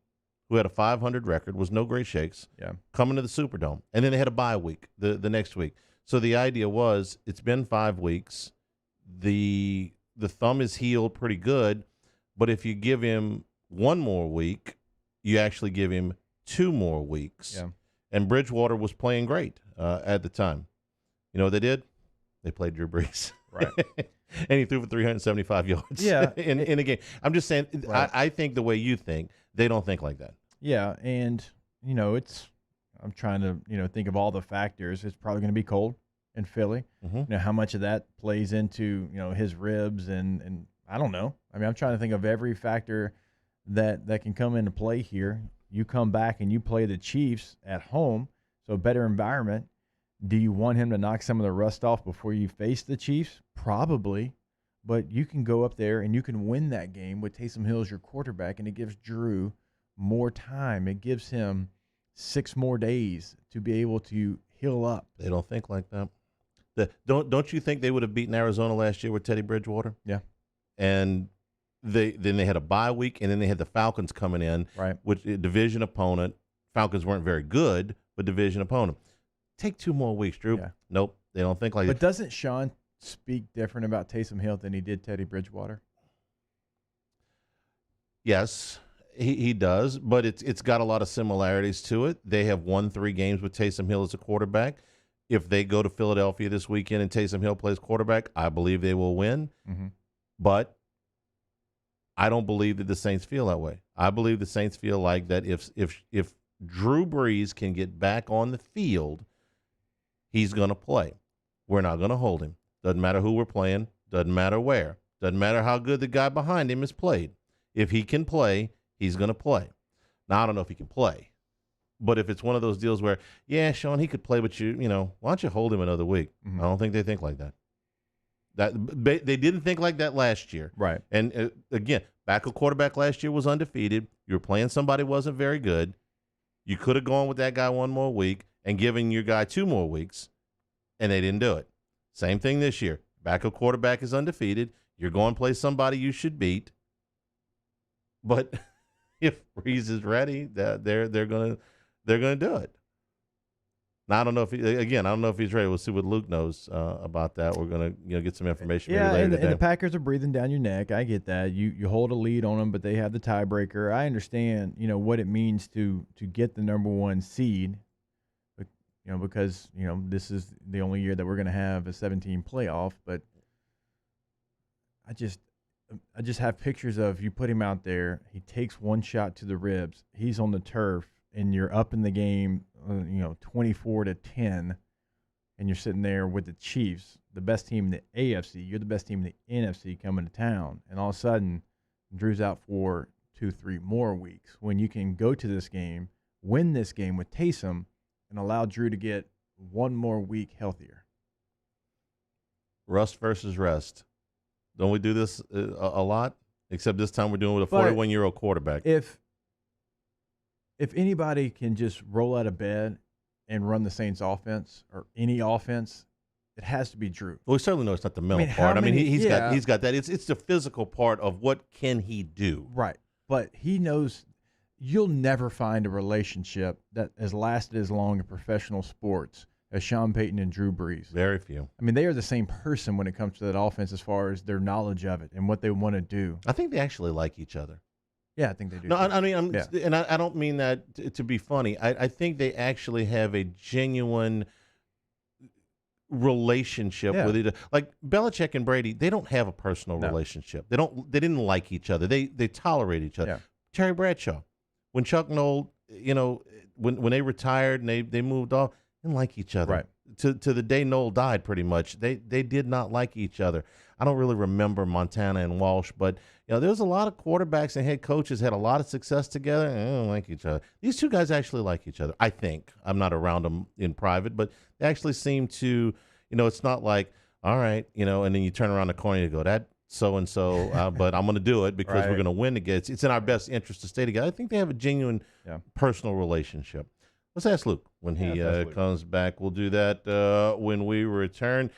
who had a 500 record, was no great shakes, coming to the Superdome. And then they had a bye week the next week. So the idea was it's been 5 weeks. The thumb is healed pretty good, but if you give him 1 more week, you actually give him 2 more weeks. Yeah. And Bridgewater was playing great at the time. You know what they did? They played Drew Brees. Right. And he threw for 375 yards in a game. I'm just saying, right. I think the way you think, they don't think like that. Yeah, and, I'm trying to, think of all the factors. It's probably going to be cold in Philly. Mm-hmm. How much of that plays into, his ribs and I don't know. I mean, I'm trying to think of every factor that can come into play here. You come back and you play the Chiefs at home, so a better environment. Do you want him to knock some of the rust off before you face the Chiefs? Probably. But you can go up there and you can win that game with Taysom Hill as your quarterback, and it gives Drew more time. It gives him 6 more days to be able to heal up. They don't think like that. Don't you think they would have beaten Arizona last year with Teddy Bridgewater? Yeah. And then they had a bye week, and then they had the Falcons coming in, right? Which a division opponent. Falcons weren't very good, but division opponent. Take 2 more weeks, Drew. Yeah. Nope, they don't think like that. But doesn't Sean speak different about Taysom Hill than he did Teddy Bridgewater? Yes, He does, but it's got a lot of similarities to it. They have won 3 games with Taysom Hill as a quarterback. If they go to Philadelphia this weekend and Taysom Hill plays quarterback, I believe they will win. Mm-hmm. But I don't believe that the Saints feel that way. I believe the Saints feel like that if Drew Brees can get back on the field, he's going to play. We're not going to hold him. Doesn't matter who we're playing. Doesn't matter where. Doesn't matter how good the guy behind him has played. If he can play, he's going to play. Now, I don't know if he can play. But if it's one of those deals where, yeah, Sean, he could play, but why don't you hold him another week? Mm-hmm. I don't think they think like that. They didn't think like that last year. Right. And again, backup quarterback last year was undefeated. You were playing somebody who wasn't very good. You could have gone with that guy one more week and given your guy 2 more weeks, and they didn't do it. Same thing this year. Backup quarterback is undefeated. You're going to play somebody you should beat. But if Brees is ready, they're going to do it. Now, I don't know if he's ready. We'll see what Luke knows about that. We're going to get some information maybe later today. And the Packers are breathing down your neck. I get that. You hold a lead on them, but they have the tiebreaker. I understand, what it means to get the number 1 seed, because, this is the only year that we're going to have a 17 playoff. But I just have pictures of you put him out there. He takes 1 shot to the ribs. He's on the turf, and you're up in the game, 24-10, and you're sitting there with the Chiefs, the best team in the AFC. You're the best team in the NFC coming to town, and all of a sudden, Drew's out for 2-3 more weeks. When you can go to this game, win this game with Taysom, and allow Drew to get 1 more week healthier. Rust versus rest. Don't we do this a lot? Except this time we're doing it with a 41-year-old quarterback. If anybody can just roll out of bed and run the Saints offense or any offense, it has to be Drew. Well, we certainly know it's not the mental part. He's got that. It's the physical part of what can he do. Right. But he knows you'll never find a relationship that has lasted as long in professional sports as Sean Payton and Drew Brees. Very few. They are the same person when it comes to that offense as far as their knowledge of it and what they want to do. I think they actually like each other. Yeah, I think they do. No, I don't mean that to be funny. I think they actually have a genuine relationship with each other. Like Belichick and Brady, they don't have a personal relationship. They didn't like each other. They tolerate each other. Yeah. Terry Bradshaw, when Chuck Noll, when they retired and they moved off, they didn't like each other. Right. To the day Noll died, pretty much. They did not like each other. I don't really remember Montana and Walsh, but there's a lot of quarterbacks and head coaches had a lot of success together, and they don't like each other. These 2 guys actually like each other, I think. I'm not around them in private, but they actually seem to, it's not like, all right, and then you turn around the corner and you go, that so-and-so, but I'm going to do it because we're going to win together. It's in our best interest to stay together. I think they have a genuine personal relationship. Let's ask Luke when he comes back. We'll do that when we return.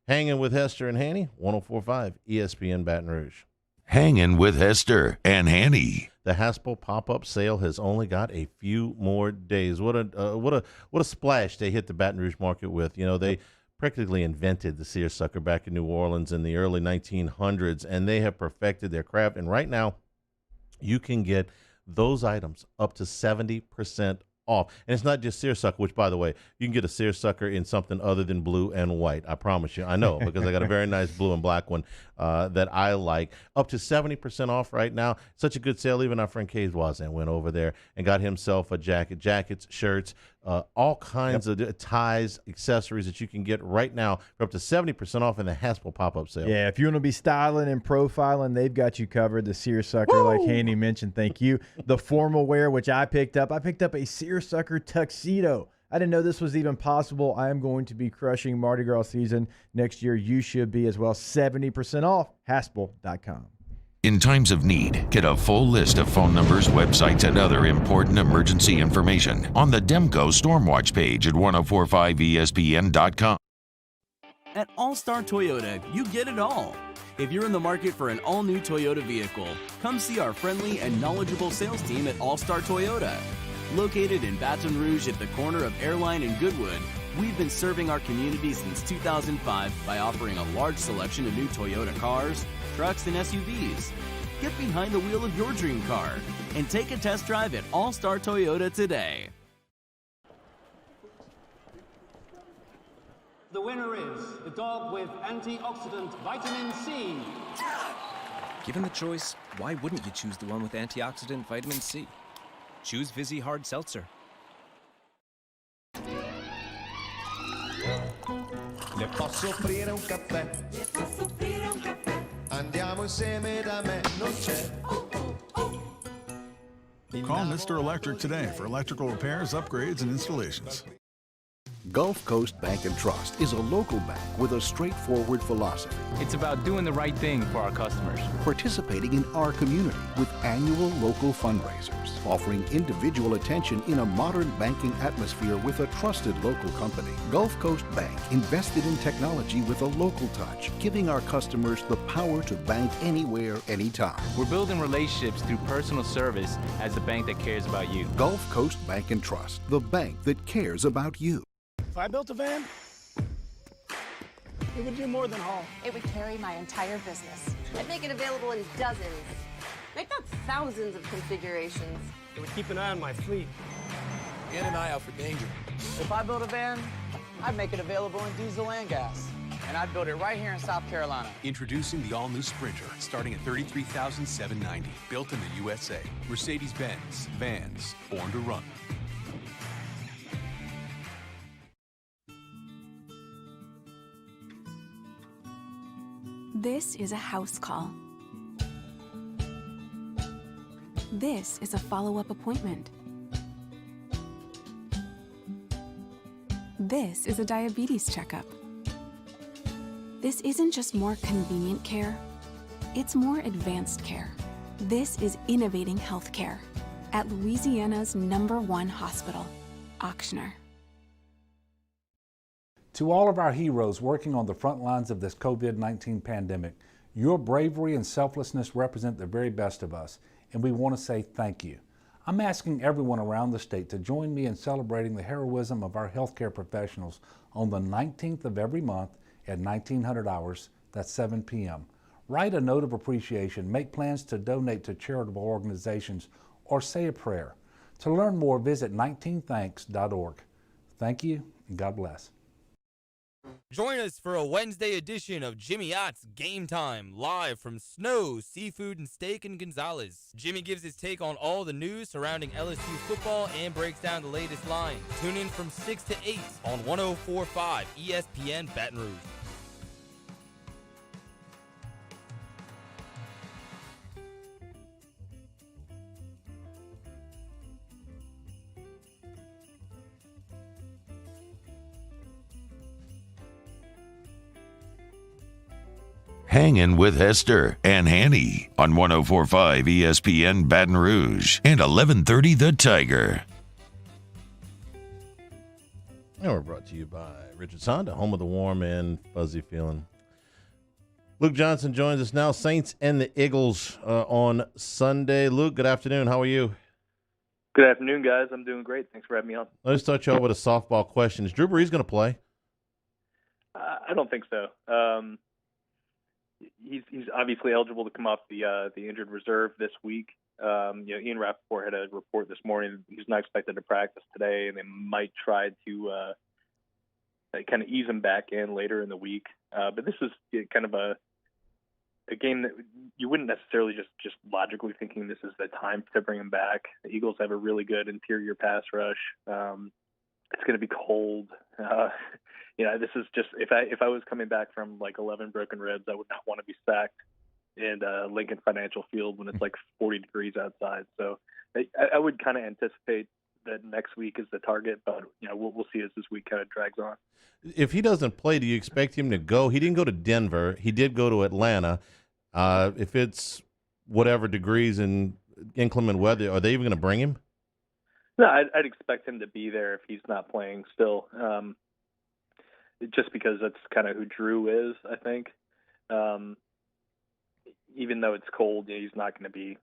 Hanging with Hester and Hanny, 104.5 ESPN Baton Rouge. Hanging with Hester and Hanny. The Haspel pop-up sale has only got a few more days. What a splash they hit the Baton Rouge market with. They practically invented the seersucker back in New Orleans in the early 1900s, and they have perfected their craft. And right now, you can get those items up to 70% off. And it's not just seersucker, which, by the way, you can get a seersucker in something other than blue and white. I promise you. I know, because I got a very nice blue and black one that I like. Up to 70% off right now. Such a good sale. Even our friend Cage Wazan went over there and got himself a jackets, shirts, all kinds of ties, accessories that you can get right now for up to 70% off in the Haspel pop-up sale. Yeah, if you want to be styling and profiling, they've got you covered. The seersucker, like Hanny mentioned, thank you. The formal wear, which I picked up a seersucker tuxedo. I didn't know this was even possible. I am going to be crushing Mardi Gras season next year. You should be as well. 70% off, Haspel.com. In times of need, get a full list of phone numbers, websites, and other important emergency information on the Demco Stormwatch page at 1045ESPN.com. At All-Star Toyota, you get it all. If you're in the market for an all-new Toyota vehicle, come see our friendly and knowledgeable sales team at All-Star Toyota. Located in Baton Rouge at the corner of Airline and Goodwood, we've been serving our community since 2005 by offering a large selection of new Toyota cars, trucks, and SUVs. Get behind the wheel of your dream car and take a test drive at All Star Toyota today. The winner is the dog with antioxidant vitamin C. Given the choice, why wouldn't you choose the one with antioxidant vitamin C? Choose Vizzy Hard Seltzer. Le posso offrire un caffè? Le posso offrire un caffè? Andiamo insieme da me, non c'è. Call Mr. Electric today for electrical repairs, upgrades, and installations. Gulf Coast Bank and Trust is a local bank with a straightforward philosophy. It's about doing the right thing for our customers. Participating in our community with annual local fundraisers, offering individual attention in a modern banking atmosphere with a trusted local company. Gulf Coast Bank invested in technology with a local touch, giving our customers the power to bank anywhere, anytime. We're building relationships through personal service as the bank that cares about you. Gulf Coast Bank and Trust, the bank that cares about you. If I built a van, it would do more than haul. It would carry my entire business. I'd make it available in dozens. Make that thousands of configurations. It would keep an eye on my fleet. Get an eye out for danger. If I built a van, I'd make it available in diesel and gas. And I'd build it right here in South Carolina. Introducing the all-new Sprinter, starting at $33,790. Built in the USA. Mercedes-Benz. Vans. Born to run. This is a house call. This is a follow-up appointment. This is a diabetes checkup. This isn't just more convenient care, it's more advanced care. This is innovating healthcare at Louisiana's #1 hospital, Ochsner. To all of our heroes working on the front lines of this COVID-19 pandemic, your bravery and selflessness represent the very best of us, and we want to say thank you. I'm asking everyone around the state to join me in celebrating the heroism of our healthcare professionals on the 19th of every month at 1900 hours, that's 7 p.m. Write a note of appreciation, make plans to donate to charitable organizations, or say a prayer. To learn more, visit 19thanks.org. Thank you, and God bless. Join us for a Wednesday edition of Jimmy Ott's Game Time, live from Snow Seafood and Steak in Gonzales. Jimmy gives his take on all the news surrounding LSU football and breaks down the latest lines. Tune in from 6 to 8 on 104.5 ESPN Baton Rouge. Hangin with Hester and Hanny on 104.5 ESPN Baton Rouge and 1130 The Tiger. And we're brought to you by Richard Sonda, home of the warm and fuzzy feeling. Luke Johnson joins us now. Saints and the Eagles on Sunday. Luke, good afternoon. How are you? Good afternoon, guys. I'm doing great. Thanks for having me on. Let's start you out with a softball question. Is Drew Brees going to play? I don't think so. He's obviously eligible to come off the injured reserve this week. Ian Rappaport had a report this morning. He's not expected to practice today, and they might try to kind of ease him back in later in the week. But this is kind of a game that you wouldn't necessarily just logically thinking this is the time to bring him back. The Eagles have a really good interior pass rush. It's going to be cold. This is just if I was coming back from like 11 broken ribs, I would not want to be sacked in Lincoln Financial Field when it's like 40 degrees outside. So I would kind of anticipate that next week is the target, but we'll see as this week kind of drags on. If he doesn't play, do you expect him to go? He didn't go to Denver. He did go to Atlanta. If it's whatever degrees and inclement weather, are they even going to bring him? No, I'd expect him to be there if he's not playing still. Just because that's kind of who Drew is, I think. Even though it's cold, he's not going to be,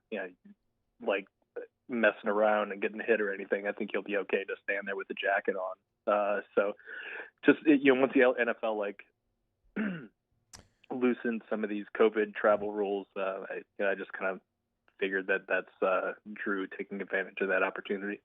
like messing around and getting hit or anything. I think he'll be okay to stand there with the jacket on. So just, once the NFL loosened some of these COVID travel rules, I just kind of figured that's Drew taking advantage of that opportunity.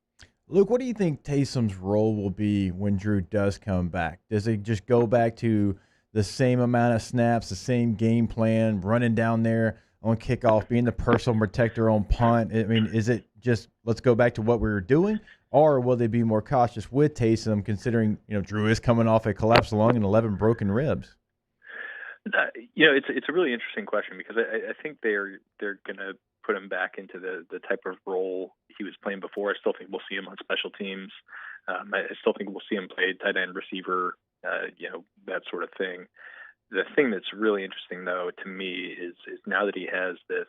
Luke, what do you think Taysom's role will be when Drew does come back? Does it just go back to the same amount of snaps, the same game plan, running down there on kickoff, being the personal protector on punt? I mean, is it just let's go back to what we were doing, or will they be more cautious with Taysom, considering Drew is coming off a collapsed lung and 11 broken ribs? It's a really interesting question because I think they're going to put him back into the type of role he was playing before. I still think we'll see him on special teams. I still think we'll see him play tight end, receiver, that sort of thing. The thing that's really interesting, though, to me is now that he has this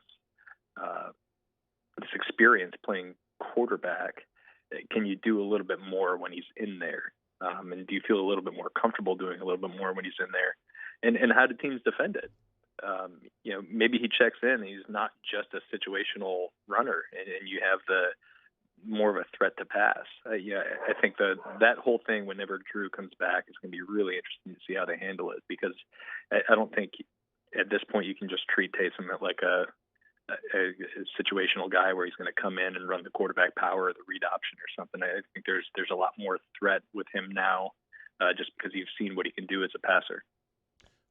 experience playing quarterback, can you do a little bit more when he's in there? And do you feel a little bit more comfortable doing a little bit more when he's in there? And how do teams defend it? Maybe he checks in and he's not just a situational runner, and you have the more of a threat to pass. I think that whole thing, whenever Drew comes back, is going to be really interesting to see how they handle it, because I don't think at this point you can just treat Taysom like a situational guy where he's going to come in and run the quarterback power or the read option or something. I think there's a lot more threat with him now, just because you've seen what he can do as a passer.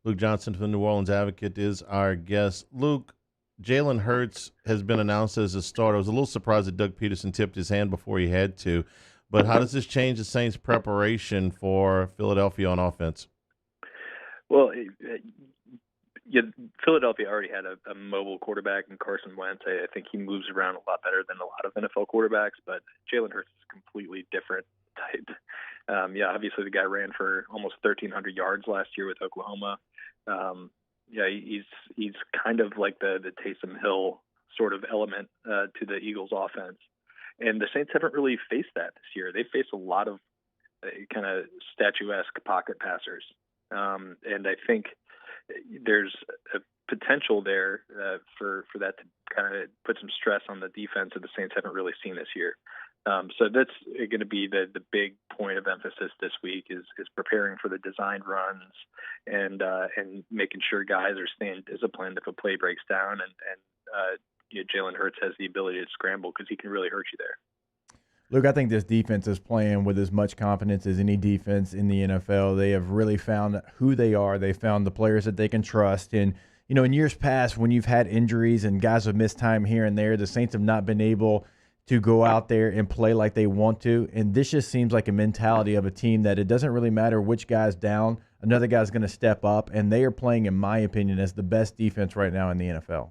Luke Johnson from the New Orleans Advocate is our guest. Luke, Jalen Hurts has been announced as a starter. I was a little surprised that Doug Peterson tipped his hand before he had to. But how does this change the Saints' preparation for Philadelphia on offense? Well, Philadelphia already had a mobile quarterback in Carson Wentz. I think he moves around a lot better than a lot of NFL quarterbacks, but Jalen Hurts is a completely different type. Obviously the guy ran for almost 1,300 yards last year with Oklahoma. He's kind of like the Taysom Hill sort of element to the Eagles offense. And the Saints haven't really faced that this year. They face a lot of kind of statuesque pocket passers. And I think there's a potential there for that to kind of put some stress on the defense that the Saints haven't really seen this year. So that's going to be the big point of emphasis this week is preparing for the designed runs and making sure guys are staying disciplined if a play breaks down, and Jalen Hurts has the ability to scramble because he can really hurt you there. Luke, I think this defense is playing with as much confidence as any defense in the NFL. They have really found who they are. They found the players that they can trust. And, in years past, when you've had injuries and guys have missed time here and there, the Saints have not been able to go out there and play like they want to. And this just seems like a mentality of a team that it doesn't really matter which guy's down, another guy's going to step up. And they are playing, in my opinion, as the best defense right now in the NFL.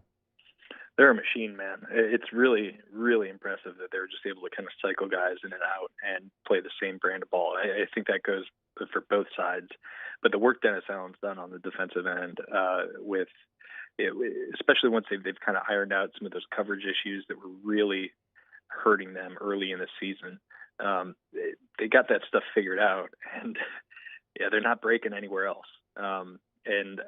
They're a machine, man. It's really, really impressive that they were just able to kind of cycle guys in and out and play the same brand of ball. I think that goes for both sides. But the work Dennis Allen's done on the defensive end, especially once they've kind of ironed out some of those coverage issues that were really hurting them early in the season, they got that stuff figured out, and they're not breaking anywhere else. And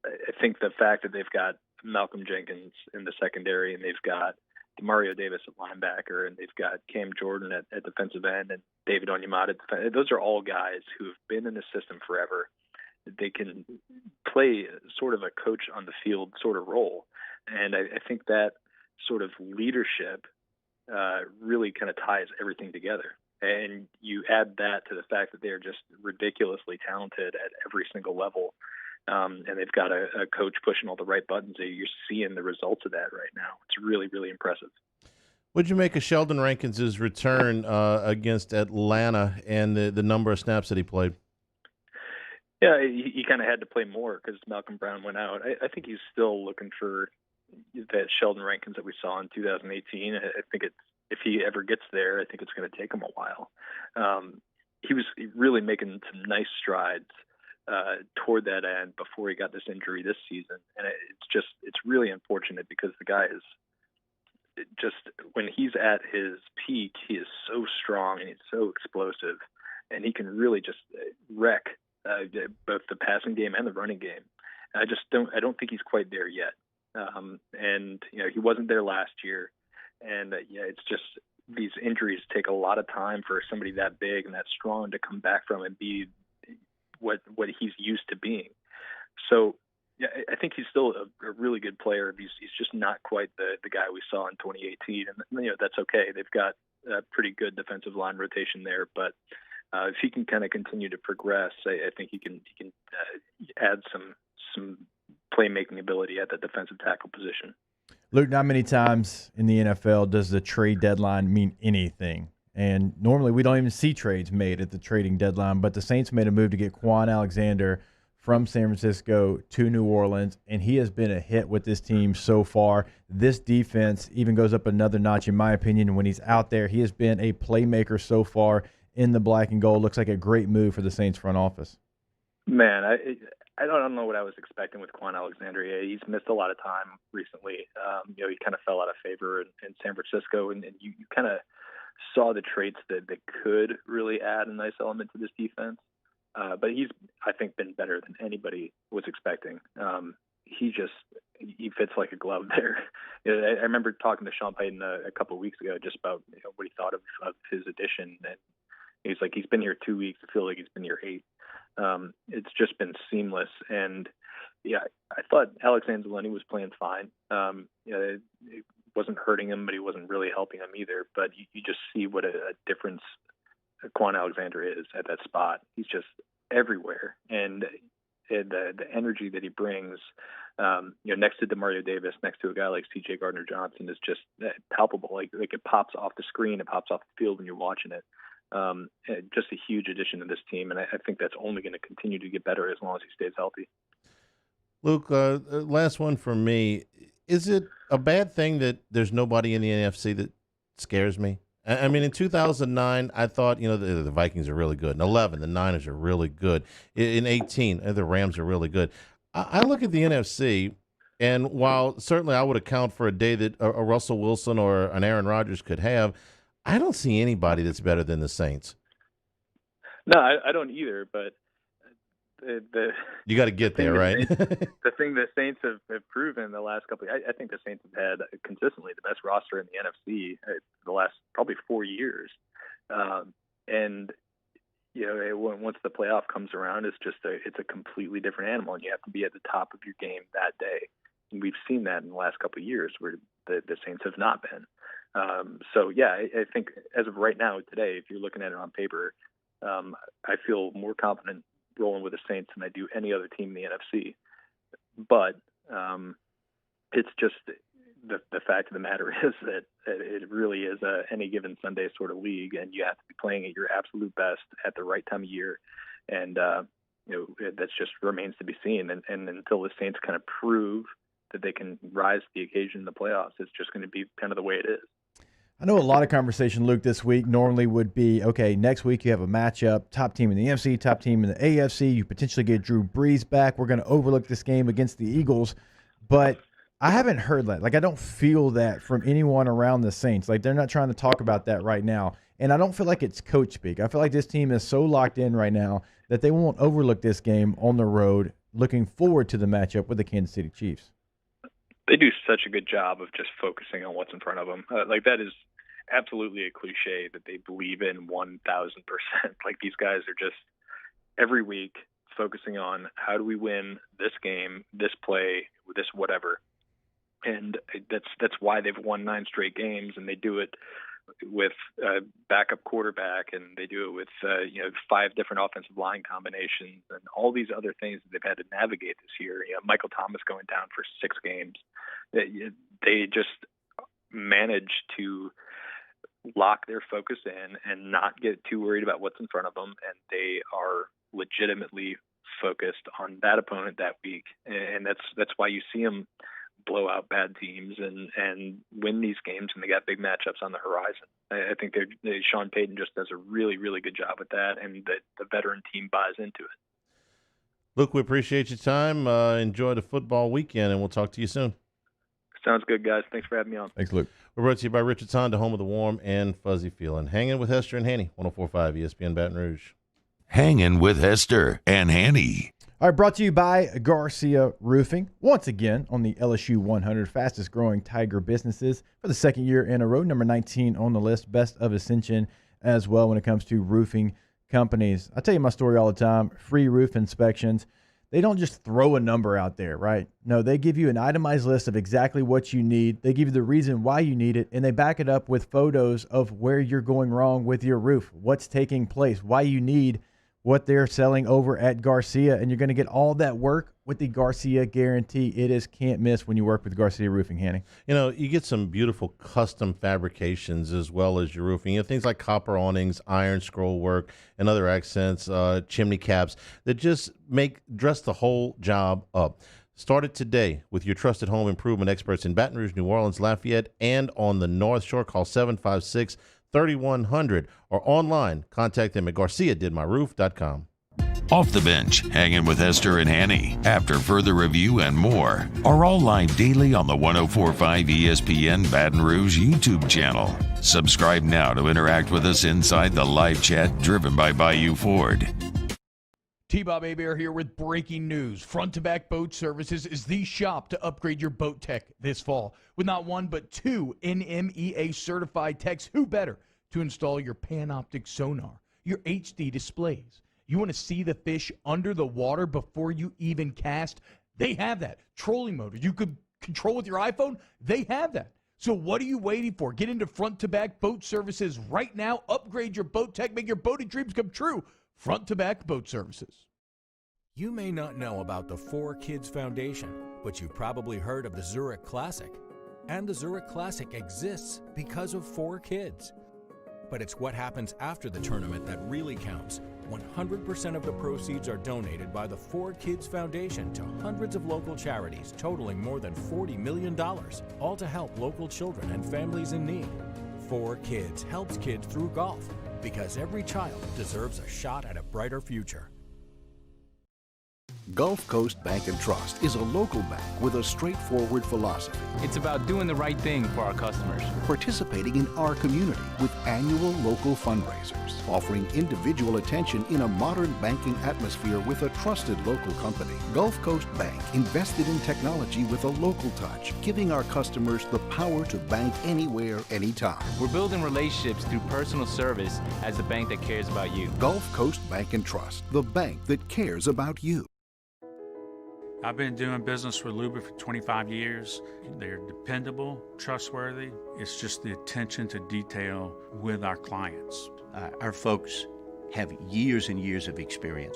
I think the fact that they've got Malcolm Jenkins in the secondary, and they've got Demario Davis at linebacker, and they've got Cam Jordan at defensive end, and David Onyemata at defense. Those are all guys who have been in the system forever. They can play sort of a coach on the field sort of role. And I think that sort of leadership really kind of ties everything together. And you add that to the fact that they're just ridiculously talented at every single level. And they've got a coach pushing all the right buttons. You're seeing the results of that right now. It's really, really impressive. What'd you make of Sheldon Rankins' return against Atlanta and the number of snaps that he played? Yeah, he kind of had to play more because Malcolm Brown went out. I think he's still looking for that Sheldon Rankins that we saw in 2018. I think if he ever gets there, I think it's going to take him a while. He was really making some nice strides toward that end before he got this injury this season. And it's really unfortunate because the guy is just, when he's at his peak, he is so strong and he's so explosive, and he can really just wreck both the passing game and the running game. I don't think he's quite there yet. And he wasn't there last year. And it's just, these injuries take a lot of time for somebody that big and that strong to come back from and be what he's used to being. So Yeah, I think he's still a really good player. He's just not quite the guy we saw in 2018, and that's okay. They've got a pretty good defensive line rotation there, but if he can kind of continue to progress, I think he can add some playmaking ability at the defensive tackle position. Luke, not many times in the NFL does the trade deadline mean anything. And normally we don't even see trades made at the trading deadline, but the Saints made a move to get Quan Alexander from San Francisco to New Orleans, and he has been a hit with this team so far. This defense even goes up another notch, in my opinion, when he's out there. He has been a playmaker so far in the black and gold. Looks like a great move for the Saints front office. Man, I don't know what I was expecting with Quan Alexander. Yeah, he's missed a lot of time recently. He kind of fell out of favor in San Francisco, and you kind of saw the traits that could really add a nice element to this defense. But he's, I think, been better than anybody was expecting. He fits like a glove there. I remember talking to Sean Payton a couple of weeks ago just about what he thought of his addition, and he's like, he's been here 2 weeks. I feel like he's been here 8. It's just been seamless, and yeah, I thought Alex Anzalone was playing fine. It wasn't hurting him, but he wasn't really helping him either. But you just see what a difference Quan Alexander is at that spot. He's just everywhere, and the energy that he brings, next to DeMario Davis, next to a guy like C.J. Gardner-Johnson, is just palpable. Like it pops off the screen, it pops off the field when you're watching it. Just a huge addition to this team, and I think that's only going to continue to get better as long as he stays healthy. Luke, last one for me. Is it a bad thing that there's nobody in the NFC that scares me? I mean, in 2009, I thought, the Vikings are really good. In 11, the Niners are really good. In 18, the Rams are really good. I look at the NFC, and while certainly I would account for a day that a Russell Wilson or an Aaron Rodgers could have, I don't see anybody that's better than the Saints. No, I don't either, but you got to get there, right? The thing the Saints have proven the last couple of years, I think the Saints have had consistently the best roster in the NFC the last probably 4 years. And once the playoff comes around, it's a completely different animal, and you have to be at the top of your game that day. And we've seen that in the last couple of years where the Saints have not been. I think as of right now, today, if you're looking at it on paper, I feel more confident rolling with the Saints than I do any other team in the NFC. But it's just the fact of the matter is that it really is a any given Sunday sort of league, and you have to be playing at your absolute best at the right time of year. And that's just remains to be seen. And until the Saints kind of prove that they can rise to the occasion in the playoffs, it's just going to be kind of the way it is. I know a lot of conversation, Luke, this week normally would be, okay, next week you have a matchup, top team in the NFC, top team in the AFC. You potentially get Drew Brees back. We're going to overlook this game against the Eagles. But I haven't heard that. Like, I don't feel that from anyone around the Saints. Like, they're not trying to talk about that right now. And I don't feel like it's coach speak. I feel like this team is so locked in right now that they won't overlook this game on the road, looking forward to the matchup with the Kansas City Chiefs. They do such a good job of just focusing on what's in front of them. That is absolutely a cliche that they believe in 1,000%. Like, these guys are just every week focusing on how do we win this game, this play, this whatever. And that's why they've won 9 straight games, and they do it with a backup quarterback, and they do it with 5 different offensive line combinations and all these other things that they've had to navigate this year. Michael Thomas going down for 6 games. They just managed to lock their focus in and not get too worried about what's in front of them, and they are legitimately focused on that opponent that week. And that's why you see them blow out bad teams and win these games, and they got big matchups on the horizon. I think Sean Payton just does a really, really good job with that, and the veteran team buys into it. Luke, we appreciate your time. Enjoy the football weekend, and we'll talk to you soon. Sounds good, guys. Thanks for having me on. Thanks, Luke. We're brought to you by Richard's Honda, home of the warm and fuzzy feeling. Hanging with Hester and Hanny, 104.5 ESPN Baton Rouge. Hanging with Hester and Hanny. All right, brought to you by Garcia Roofing. Once again on the LSU 100 fastest growing Tiger businesses for the second year in a row. Number 19 on the list, best of Ascension as well when it comes to roofing companies. I tell you my story all the time, free roof inspections. they don't just throw a number out there, right? No, they give you an itemized list of exactly what you need. They give you the reason why you need it, and they back it up with photos of where you're going wrong with your roof, what's taking place, why you need what they're selling over at Garcia, and you're going to get all that work with the Garcia guarantee. It is can't miss when you work with Garcia Roofing, Hanny. You know, you get some beautiful custom fabrications as well as your roofing. You know, things like copper awnings, iron scroll work, and other accents, chimney caps that just dress the whole job up. Start it today with your trusted home improvement experts in Baton Rouge, New Orleans, Lafayette, and on the North Shore. Call 756-3100 or online. Contact them at GarciaDidMyRoof.com. Off the Bench, Hanging with Hester and Hanny, after further review and more, are all live daily on the 104.5 ESPN Baton Rouge YouTube channel. Subscribe now to interact with us inside the live chat driven by Bayou Ford. T-Bob Hebert here with breaking news. Front to Back Boat Services is the shop to upgrade your boat tech this fall. With not one but two NMEA certified techs, who better to install your Panoptic sonar, your HD displays. You want to see the fish under the water before you even cast? They have that. Trolling motor you could control with your iPhone? They have that. So what are you waiting for? Get into Front to Back Boat Services right now. Upgrade your boat tech. Make your boating dreams come true. Front to Back Boat Services. You may not know about the 4Kids Foundation, but you've probably heard of the Zurich Classic. And the Zurich Classic exists because of 4Kids. But it's what happens after the tournament that really counts. 100% of the proceeds are donated by the 4Kids Foundation to hundreds of local charities, totaling more than $40 million, all to help local children and families in need. 4Kids helps kids through golf, because every child deserves a shot at a brighter future. Gulf Coast Bank and Trust is a local bank with a straightforward philosophy. It's about doing the right thing for our customers. Participating in our community with annual local fundraisers. Offering individual attention in a modern banking atmosphere with a trusted local company. Gulf Coast Bank invested in technology with a local touch, giving our customers the power to bank anywhere, anytime. We're building relationships through personal service as the bank that cares about you. Gulf Coast Bank and Trust, the bank that cares about you. I've been doing business with Luba for 25 years. They're dependable, trustworthy. It's just the attention to detail with our clients. Our folks have years and years of experience.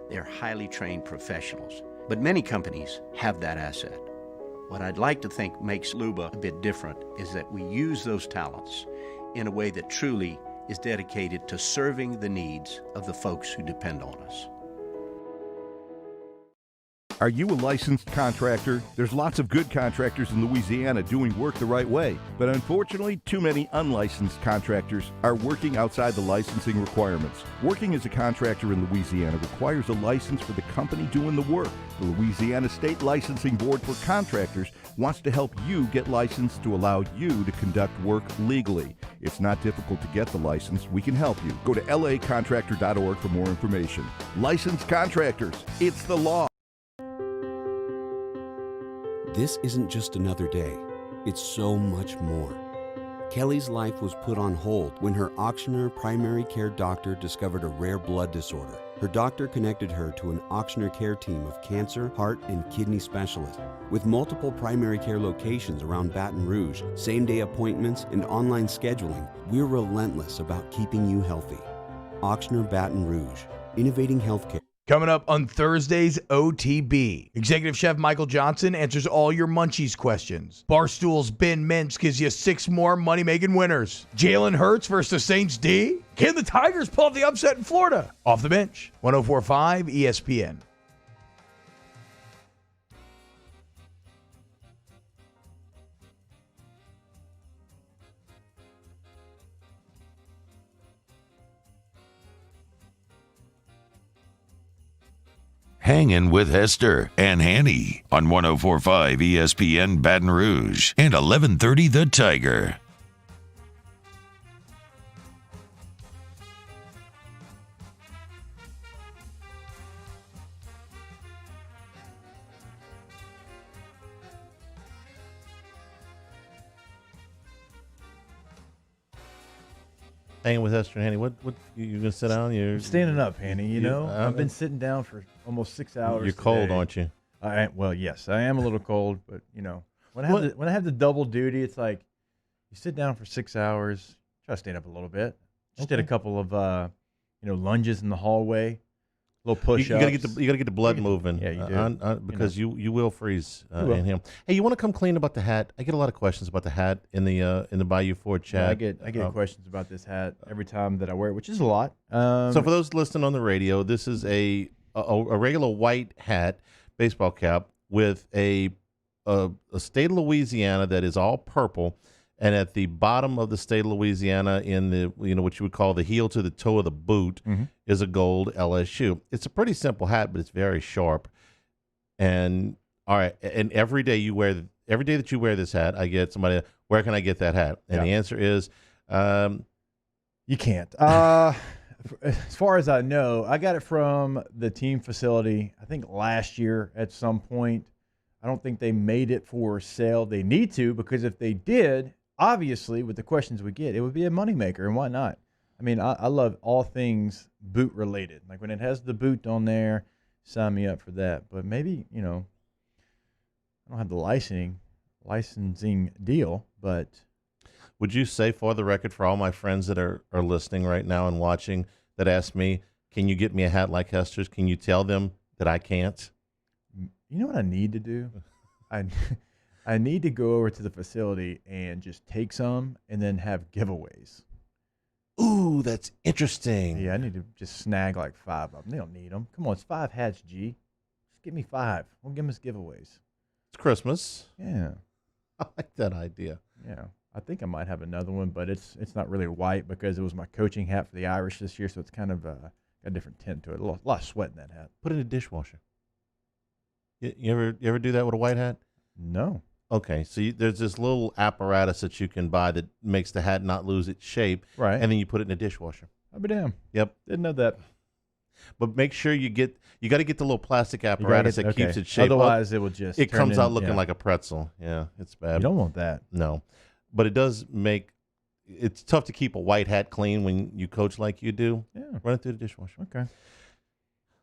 They're highly trained professionals. But many companies have that asset. What I'd like to think makes Luba a bit different is that we use those talents in a way that truly is dedicated to serving the needs of the folks who depend on us. Are you a licensed contractor? There's lots of good contractors in Louisiana doing work the right way, but unfortunately, too many unlicensed contractors are working outside the licensing requirements. Working as a contractor in Louisiana requires a license for the company doing the work. The Louisiana State Licensing Board for Contractors wants to help you get licensed to allow you to conduct work legally. It's not difficult to get the license. We can help you. Go to lacontractor.org for more information. Licensed contractors, it's the law. This isn't just another day. It's so much more. Kelly's life was put on hold when her auctioneer primary care doctor discovered a rare blood disorder. Her doctor connected her to an auctioneer care team of cancer, heart, and kidney specialists. With multiple primary care locations around Baton Rouge, same-day appointments, and online scheduling, we're relentless about keeping you healthy. Auctioneer Baton Rouge, innovating healthcare. Coming up on Thursday's OTB, Executive Chef Michael Johnson answers all your Munchies questions. Barstool's Ben Mintz gives you 6 more money-making winners. Jalen Hurts versus the Saints D. Can the Tigers pull off the upset in Florida? Off the Bench, 104.5 ESPN. Hangin' with Hester and Hanny on 104.5 ESPN Baton Rouge and 1130 The Tiger. Hanging with Hester and Hanny. What you gonna sit down? You're I'm standing up, Hanny. You know, I've been sitting down for almost 6 hours. You're cold, today. aren't you? Well, yes, I am a little cold, but you know, when I have the double duty, it's like you sit down for 6 hours, try to stand up a little bit. Just did a couple of lunges in the hallway, little push-ups. You gotta get the blood moving. Yeah, you do. Because you will freeze in him. Hey, you want to come clean about the hat? I get a lot of questions about the hat in the Bayou Ford chat. Yeah, I get questions about this hat every time that I wear it, which is a lot. So for those listening on the radio, this is a regular white hat, baseball cap with a state of Louisiana that is all purple, and at the bottom of the state of Louisiana, in the what you would call the heel to the toe of the boot, is a gold LSU. It's a pretty simple hat, but it's very sharp. And all right, and every day that you wear this hat, I get somebody, where can I get that hat? And the answer is, you can't. As far as I know, I got it from the team facility, I think last year at some point. I don't think they made it for sale. They need to, because if they did, obviously, with the questions we get, it would be a moneymaker, and why not? I mean, I love all things boot related. Like when it has the boot on there, sign me up for that. But maybe, I don't have the licensing deal, but. Would you say, for the record, for all my friends that are listening right now and watching, that ask me, can you get me a hat like Hester's? Can you tell them that I can't? You know what I need to do? I need to go over to the facility and just take some and then have giveaways. Ooh, that's interesting. Yeah, I need to just snag like 5 of them. They don't need them. Come on, it's 5 hats, G. Just give me 5. We'll give them as giveaways. It's Christmas. Yeah. I like that idea. Yeah. I think I might have another one, but it's not really white because it was my coaching hat for the Irish this year, so it's kind of got a different tint to it. A lot of sweat in that hat. Put it in a dishwasher. You ever do that with a white hat? No. Okay, so there's this little apparatus that you can buy that makes the hat not lose its shape, right? And then you put it in a dishwasher. I'll be damned. Yep, didn't know that. But make sure you got to get the little plastic apparatus that keeps its shape. Otherwise, it will just it comes out looking like a pretzel. Yeah, it's bad. You don't want that. No, but it does make it's tough to keep a white hat clean when you coach like you do. Yeah, run it through the dishwasher. Okay.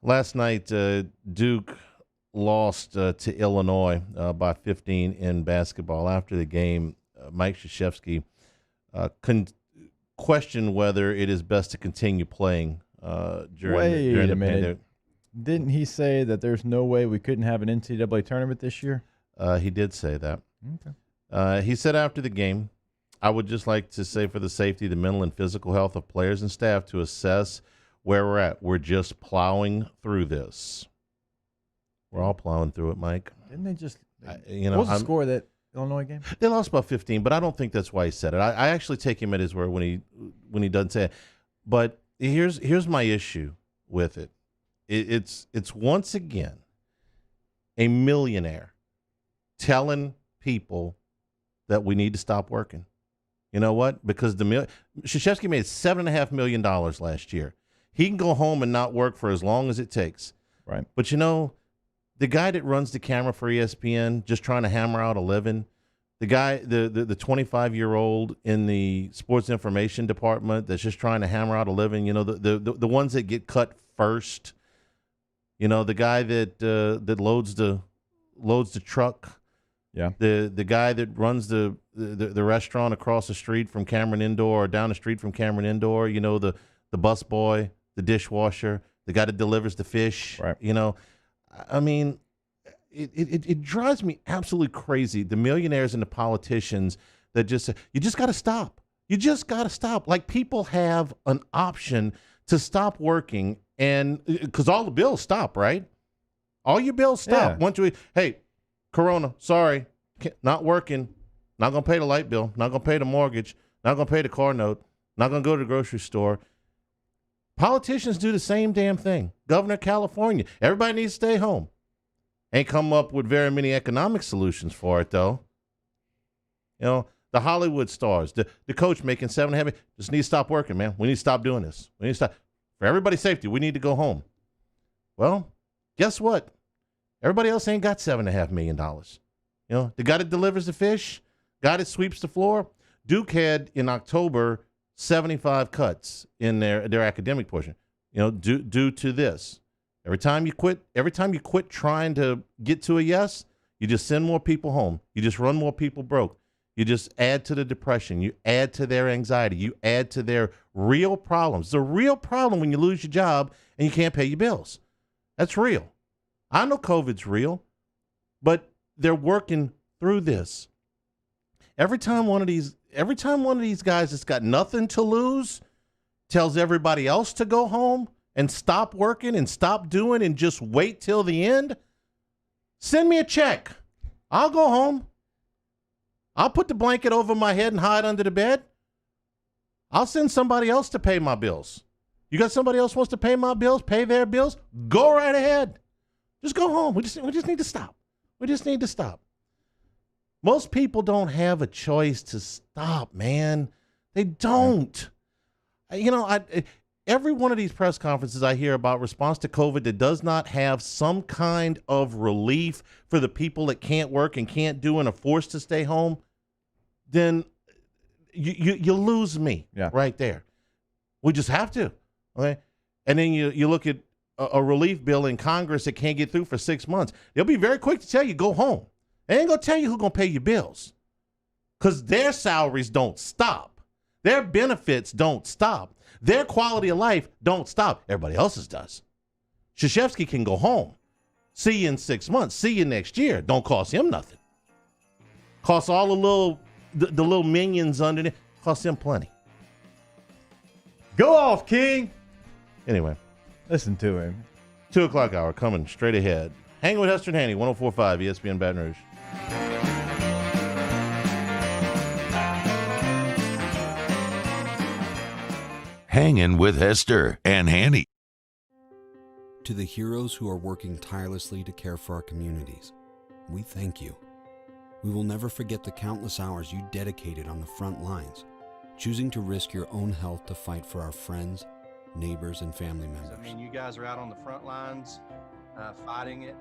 Last night, Duke lost to Illinois by 15 in basketball. After the game, Mike Krzyzewski questioned whether it is best to continue playing during the pandemic. Didn't he say that there's no way we couldn't have an NCAA tournament this year? He did say that. Okay. He said after the game, I would just like to say, for the safety, the mental and physical health of players and staff, to assess where we're at. We're just plowing through this. We're all plowing through it, Mike. Didn't they just what was the score of that Illinois game? They lost by 15, but I don't think that's why he said it. I actually take him at his word when he doesn't say it. But here's my issue with it. It's once again a millionaire telling people that we need to stop working. You know what? Because Krzyzewski made $7.5 million last year. He can go home and not work for as long as it takes. Right. But the guy that runs the camera for ESPN, just trying to hammer out a living, the guy, the 25-year-old in the sports information department that's just trying to hammer out a living, the ones that get cut first, the guy that loads the truck, yeah, the guy that runs the restaurant across the street from Cameron Indoor or down the street from Cameron Indoor, the bus boy, the dishwasher, the guy that delivers the fish, right. I mean, it drives me absolutely crazy, the millionaires and the politicians that just say, you just got to stop. You just got to stop. Like, people have an option to stop working, and because all the bills stop, right? All your bills stop. Yeah. Hey, Corona, sorry, not working. Not going to pay the light bill. Not going to pay the mortgage. Not going to pay the car note. Not going to go to the grocery store. Politicians do the same damn thing. Governor of California, everybody needs to stay home. Ain't come up with very many economic solutions for it, though. The Hollywood stars, the coach making $7.5 million, just need to stop working, man. We need to stop doing this. We need to stop. For everybody's safety, we need to go home. Well, guess what? Everybody else ain't got $7.5 million. The guy that delivers the fish, guy that sweeps the floor. Duke had in October 75 cuts in their academic portion, due to this. Every time you quit trying to get to a yes, you just send more people home. You just run more people broke. You just add to the depression. You add to their anxiety. You add to their real problems. It's a real problem when you lose your job and you can't pay your bills. That's real. I know COVID's real, but they're working through this. Every time one of these guys that's got nothing to lose tells everybody else to go home and stop working and stop doing and just wait till the end, send me a check. I'll go home. I'll put the blanket over my head and hide under the bed. I'll send somebody else to pay my bills. You got somebody else wants to pay my bills, pay their bills? Go right ahead. Just go home. We just need to stop. We just need to stop. Most people don't have a choice to stop, man. They don't. Every one of these press conferences I hear about response to COVID that does not have some kind of relief for the people that can't work and can't do and are forced to stay home, then you lose me right there. We just have to. Okay. And then you look at a relief bill in Congress that can't get through for 6 months. They'll be very quick to tell you, go home. They ain't going to tell you who's going to pay your bills because their salaries don't stop. Their benefits don't stop. Their quality of life don't stop. Everybody else's does. Krzyzewski can go home. See you in 6 months. See you next year. Don't cost him nothing. Costs all the little minions underneath. Costs him plenty. Go off, King. Anyway. Listen to him. 2 o'clock hour coming straight ahead. Hanging with Hester and Hanny, 104.5 ESPN Baton Rouge. Hangin' with Hester and Hanny. To the heroes who are working tirelessly to care for our communities, we thank you. We will never forget the countless hours you dedicated on the front lines, choosing to risk your own health to fight for our friends, neighbors, and family members. You guys are out on the front lines, fighting it.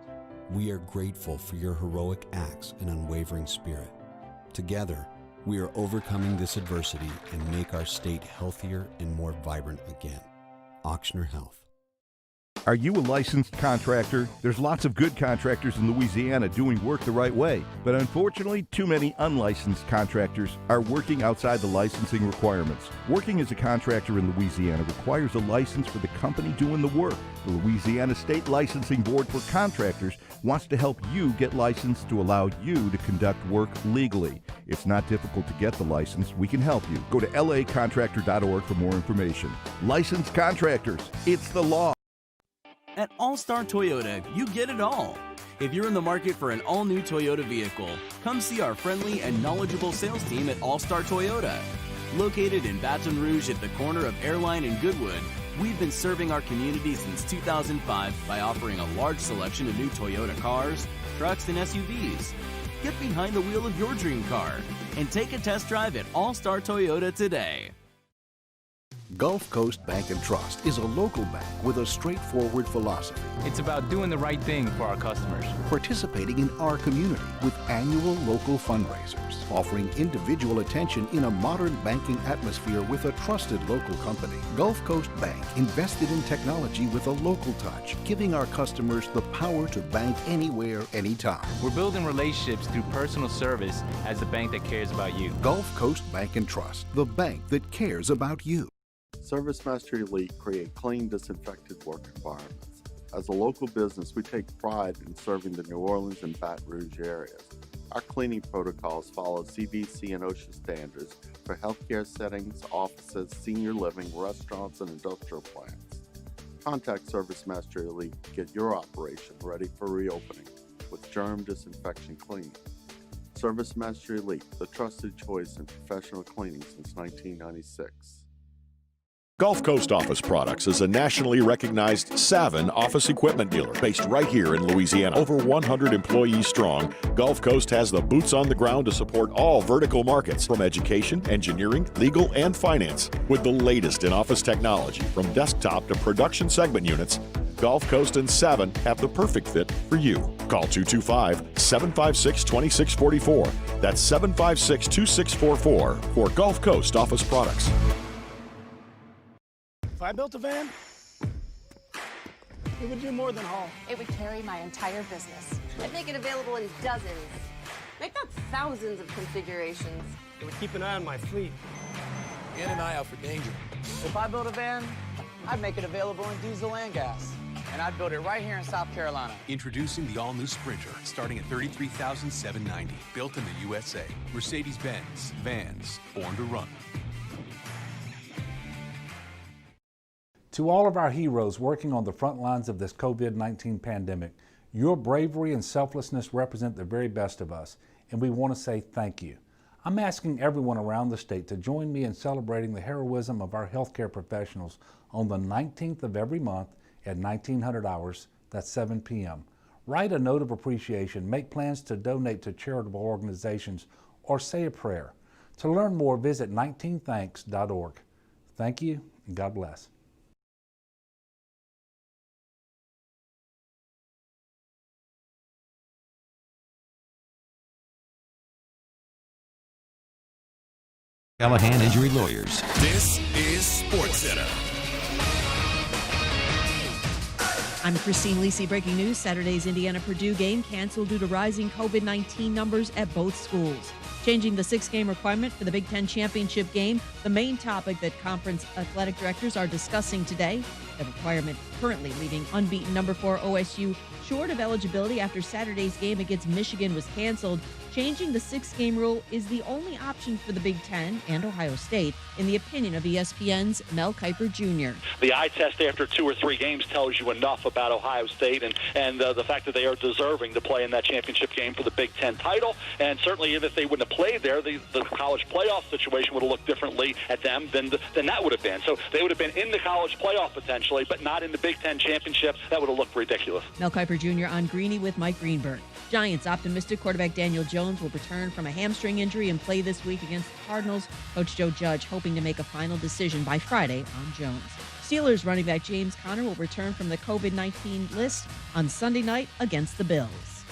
We are grateful for your heroic acts and unwavering spirit. Together, we are overcoming this adversity and make our state healthier and more vibrant again. Auctioner Health. Are you a licensed contractor? There's lots of good contractors in Louisiana doing work the right way, but unfortunately, too many unlicensed contractors are working outside the licensing requirements. Working as a contractor in Louisiana requires a license for the company doing the work. The Louisiana State Licensing Board for Contractors wants to help you get licensed to allow you to conduct work legally. It's not difficult to get the license. We can help you. Go to lacontractor.org for more information. Licensed contractors, it's the law. At All-Star Toyota, you get it all. If you're in the market for an all-new Toyota vehicle, come see our friendly and knowledgeable sales team at All-Star Toyota. Located in Baton Rouge at the corner of Airline and Goodwood, we've been serving our community since 2005 by offering a large selection of new Toyota cars, trucks, and SUVs. Get behind the wheel of your dream car and take a test drive at All-Star Toyota today. Gulf Coast Bank and Trust is a local bank with a straightforward philosophy. It's about doing the right thing for our customers. Participating in our community with annual local fundraisers. Offering individual attention in a modern banking atmosphere with a trusted local company. Gulf Coast Bank invested in technology with a local touch, giving our customers the power to bank anywhere, anytime. We're building relationships through personal service as the bank that cares about you. Gulf Coast Bank and Trust, the bank that cares about you. ServiceMaster Elite create clean, disinfected work environments. As a local business, we take pride in serving the New Orleans and Baton Rouge areas. Our cleaning protocols follow CDC and OSHA standards for healthcare settings, offices, senior living, restaurants, and industrial plants. Contact ServiceMaster Elite to get your operation ready for reopening with germ disinfection cleaning. ServiceMaster Elite, the trusted choice in professional cleaning since 1996. Gulf Coast Office Products is a nationally recognized Savin office equipment dealer based right here in Louisiana. Over 100 employees strong, Gulf Coast has the boots on the ground to support all vertical markets from education, engineering, legal, and finance. With the latest in office technology from desktop to production segment units, Gulf Coast and Savin have the perfect fit for you. Call 225-756-2644. That's 756-2644 for Gulf Coast Office Products. If I built a van, it would do more than haul. It would carry my entire business. I'd make it available in dozens, make not thousands of configurations. It would keep an eye on my fleet. And an eye out for danger. If I built a van, I'd make it available in diesel and gas. And I'd build it right here in South Carolina. Introducing the all-new Sprinter, starting at $33,790. Built in the USA. Mercedes-Benz. Vans. Born to run. To all of our heroes working on the front lines of this COVID-19 pandemic, your bravery and selflessness represent the very best of us, and we want to say thank you. I'm asking everyone around the state to join me in celebrating the heroism of our healthcare professionals on the 19th of every month at 1900 hours, that's 7 p.m. Write a note of appreciation, make plans to donate to charitable organizations, or say a prayer. To learn more, visit 19thanks.org. Thank you, and God bless. Callahan Injury Lawyers. This is Sportscenter. I'm Christine Lisi. Breaking news: Saturday's Indiana-Purdue game canceled due to rising COVID-19 numbers at both schools. Changing the 6-game requirement for the Big Ten championship game, the main topic that conference athletic directors are discussing today. The requirement currently leaving unbeaten number 4 OSU short of eligibility after Saturday's game against Michigan was canceled. Changing the 6-game rule is the only option for the Big Ten and Ohio State, in the opinion of ESPN's Mel Kiper Jr. The eye test after 2 or 3 games tells you enough about Ohio State and the fact that they are deserving to play in that championship game for the Big Ten title. And certainly even if they wouldn't have played there, the college playoff situation would have looked differently at them than that would have been. So they would have been in the college playoff potentially, but not in the Big Ten championship. That would have looked ridiculous. Mel Kiper Jr. on Greeny with Mike Greenberg. Giants optimistic quarterback Daniel Jones will return from a hamstring injury and play this week against the Cardinals. Coach Joe Judge hoping to make a final decision by Friday on Jones. Steelers running back James Conner will return from the COVID-19 list on Sunday night against the Bills.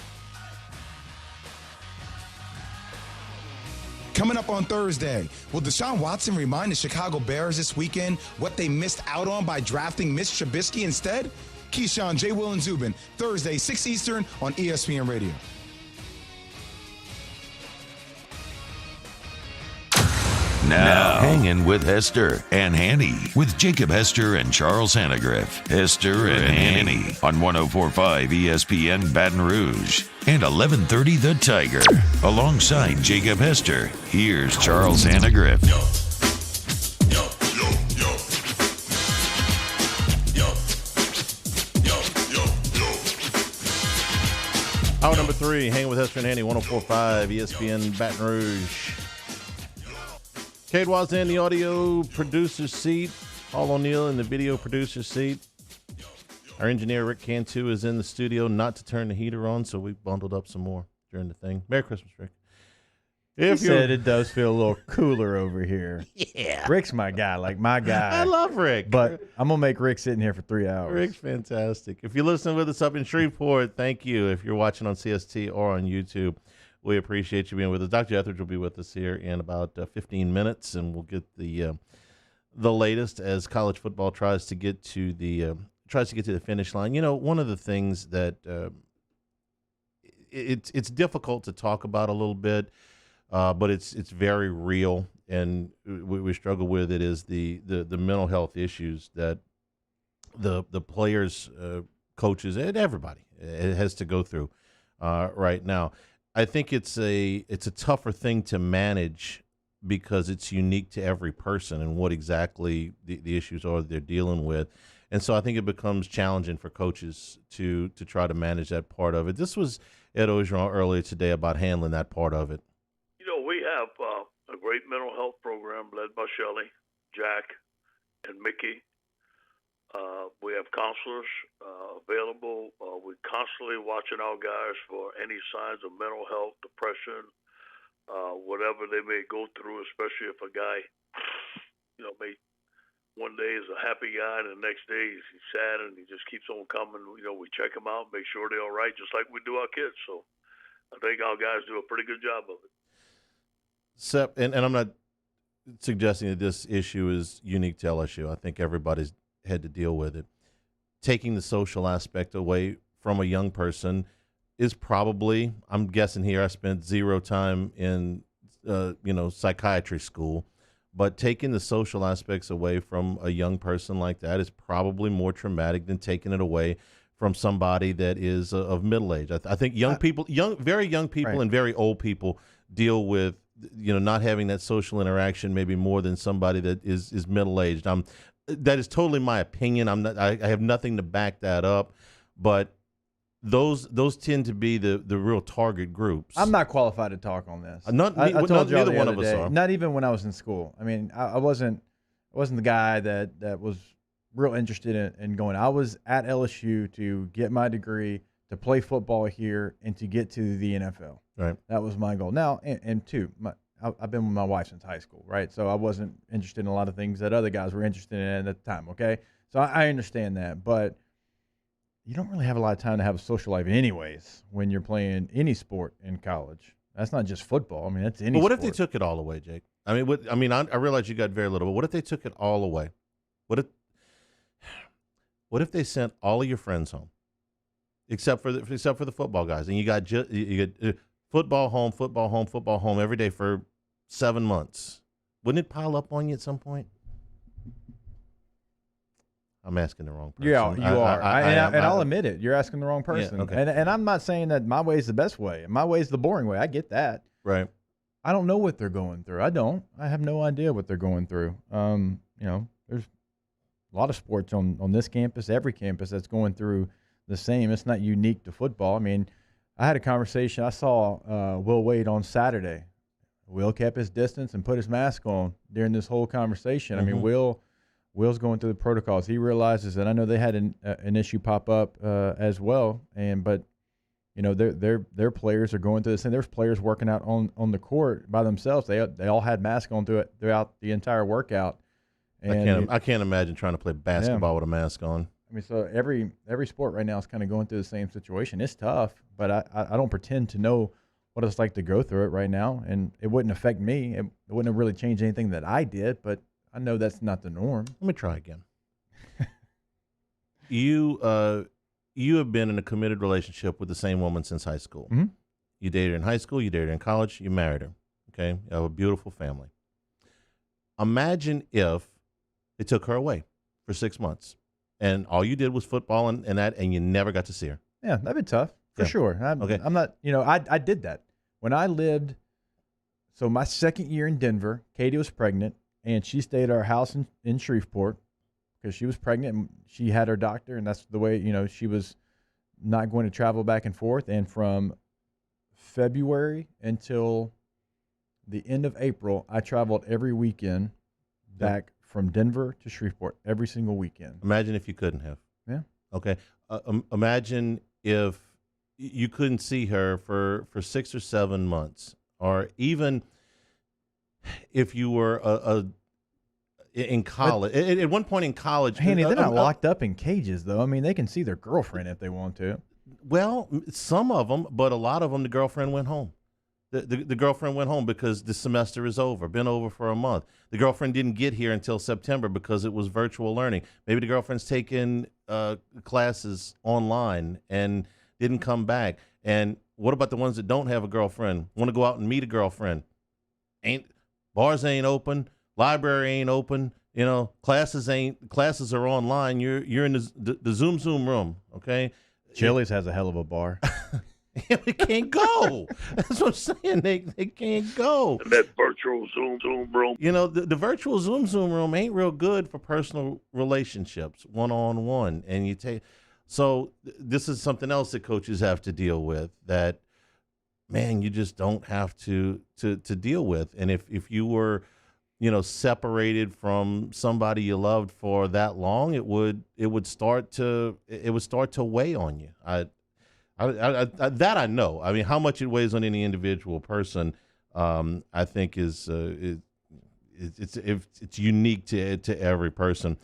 Coming up on Thursday, will Deshaun Watson remind the Chicago Bears this weekend what they missed out on by drafting Mitch Trubisky instead? Keyshawn, J. Will, and Zubin, Thursday, 6 Eastern on ESPN Radio. Now, Hangin with Hester and Hanny with Jacob Hester and Charles Hanagriff. Hester and Hanny on 104.5 ESPN Baton Rouge and 1130 The Tiger. Alongside Jacob Hester, here's Charles Hanagriff. Hour number 3, Hanging with Hester and Hanny, 104.5 ESPN Baton Rouge. Cade Wazan in the audio producer seat. Paul O'Neill in the video producer seat. Our engineer, Rick Cantu, is in the studio not to turn the heater on, so we bundled up some more during the thing. Merry Christmas, Rick. He said it does feel a little cooler over here. Yeah. Rick's my guy, like my guy. I love Rick. But I'm going to make Rick sit in here for 3 hours. Rick's fantastic. If you're listening with us up in Shreveport, thank you. If you're watching on CST or on YouTube, we appreciate you being with us. Dr. Etheridge will be with us here in about 15 minutes, and we'll get the latest as college football tries to get to the finish line. You know, one of the things that it's difficult to talk about a little bit, but it's very real, and we struggle with it, is the mental health issues that the players, coaches, and everybody has to go through right now. I think it's a tougher thing to manage because it's unique to every person and what exactly the issues are they're dealing with. And so I think it becomes challenging for coaches to try to manage that part of it. This was Ed Ogeron earlier today about handling that part of it. You know, we have a great mental health program led by Shelley, Jack, and Mickey. We have counselors available. We're constantly watching our guys for any signs of mental health, depression, whatever they may go through, especially if a guy, you know, may one day is a happy guy and the next day he's sad and he just keeps on coming. You know, we check him out, make sure they're all right, just like we do our kids. So I think our guys do a pretty good job of it. And I'm not suggesting that this issue is unique to LSU. I think everybody's had to deal with it. Taking the social aspect away from a young person is probably, I'm guessing here, I spent 0 time in, psychiatry school, but taking the social aspects away from a young person like that is probably more traumatic than taking it away from somebody that is of middle age. I think young people, very young people Right. and very old people deal with, not having that social interaction maybe more than somebody that is middle aged. That is totally my opinion. I have nothing to back that up, but those tend to be the real target groups. I'm not qualified to talk on this. I told you neither one of us are. Not even when I was in school. I mean, I wasn't the guy that was real interested in going. I was at LSU to get my degree, to play football here, and to get to the NFL. Right. That was my goal. Now, and two, I've been with my wife since high school, right? So I wasn't interested in a lot of things that other guys were interested in at the time, okay? So I understand that, but you don't really have a lot of time to have a social life anyways when you're playing any sport in college. That's not just football. I mean, that's any But what sport. if they took it all away, Jake? I mean, I realize you got very little, but what if they took it all away? What if they sent all of your friends home, except for the football guys, and you got football home every day for 7 months? Wouldn't it pile up on you at some point? I'm asking the wrong person. Yeah, you are. I'll admit it. You're asking the wrong person. Yeah, okay. And I'm not saying that my way is the best way. My way is the boring way. I get that. Right. I don't know what they're going through. I have no idea what they're going through. There's a lot of sports on this campus, every campus that's going through the same. It's not unique to football. I mean, I had a conversation. I saw Will Wade on Saturday. Will kept his distance and put his mask on during this whole conversation. I mean, Will's going through the protocols. He realizes that I know they had an issue pop up as well, but their players are going through this, and there's players working out on the court by themselves. They all had masks on throughout the entire workout. And I can't imagine trying to play basketball with a mask on. I mean, so every sport right now is kind of going through the same situation. It's tough, but I don't pretend to know what it's like to go through it right now, and it wouldn't affect me. It wouldn't have really changed anything that I did, but I know that's not the norm. Let me try again. You have been in a committed relationship with the same woman since high school. Mm-hmm. You dated her in high school, you dated her in college, you married her. Okay? You have a beautiful family. Imagine if they took her away for 6 months and all you did was football and you never got to see her. Yeah, that'd be tough for sure. Okay. I'm not, I did that. When I lived, so my second year in Denver, Katie was pregnant, and she stayed at our house in Shreveport because she was pregnant and she had her doctor, and that's the way, she was not going to travel back and forth. And from February until the end of April, I traveled every weekend back from Denver to Shreveport every single weekend. Imagine if you couldn't have. Yeah. Okay. Imagine if you couldn't see her for 6 or 7 months, or even if you were in college. At one point in college, Hanny, they're not locked up in cages, though. I mean, they can see their girlfriend if they want to. Well, some of them, but a lot of them, the girlfriend went home. The girlfriend went home because the semester is over, been over for a month. The girlfriend didn't get here until September because it was virtual learning. Maybe the girlfriend's taken classes online and didn't come back. And what about the ones that don't have a girlfriend, want to go out and meet a girlfriend? Bars ain't open, library ain't open, classes are online. You're in the Zoom room, okay? Chili's has a hell of a bar. They can't go. That's what I'm saying. They can't go. That virtual Zoom room. The virtual Zoom room ain't real good for personal relationships, one-on-one. And so this is something else that coaches have to deal with that, man, you just don't have to deal with. And if you were, separated from somebody you loved for that long, it would start to weigh on you. That I know. I mean, how much it weighs on any individual person, I think it's unique to every person.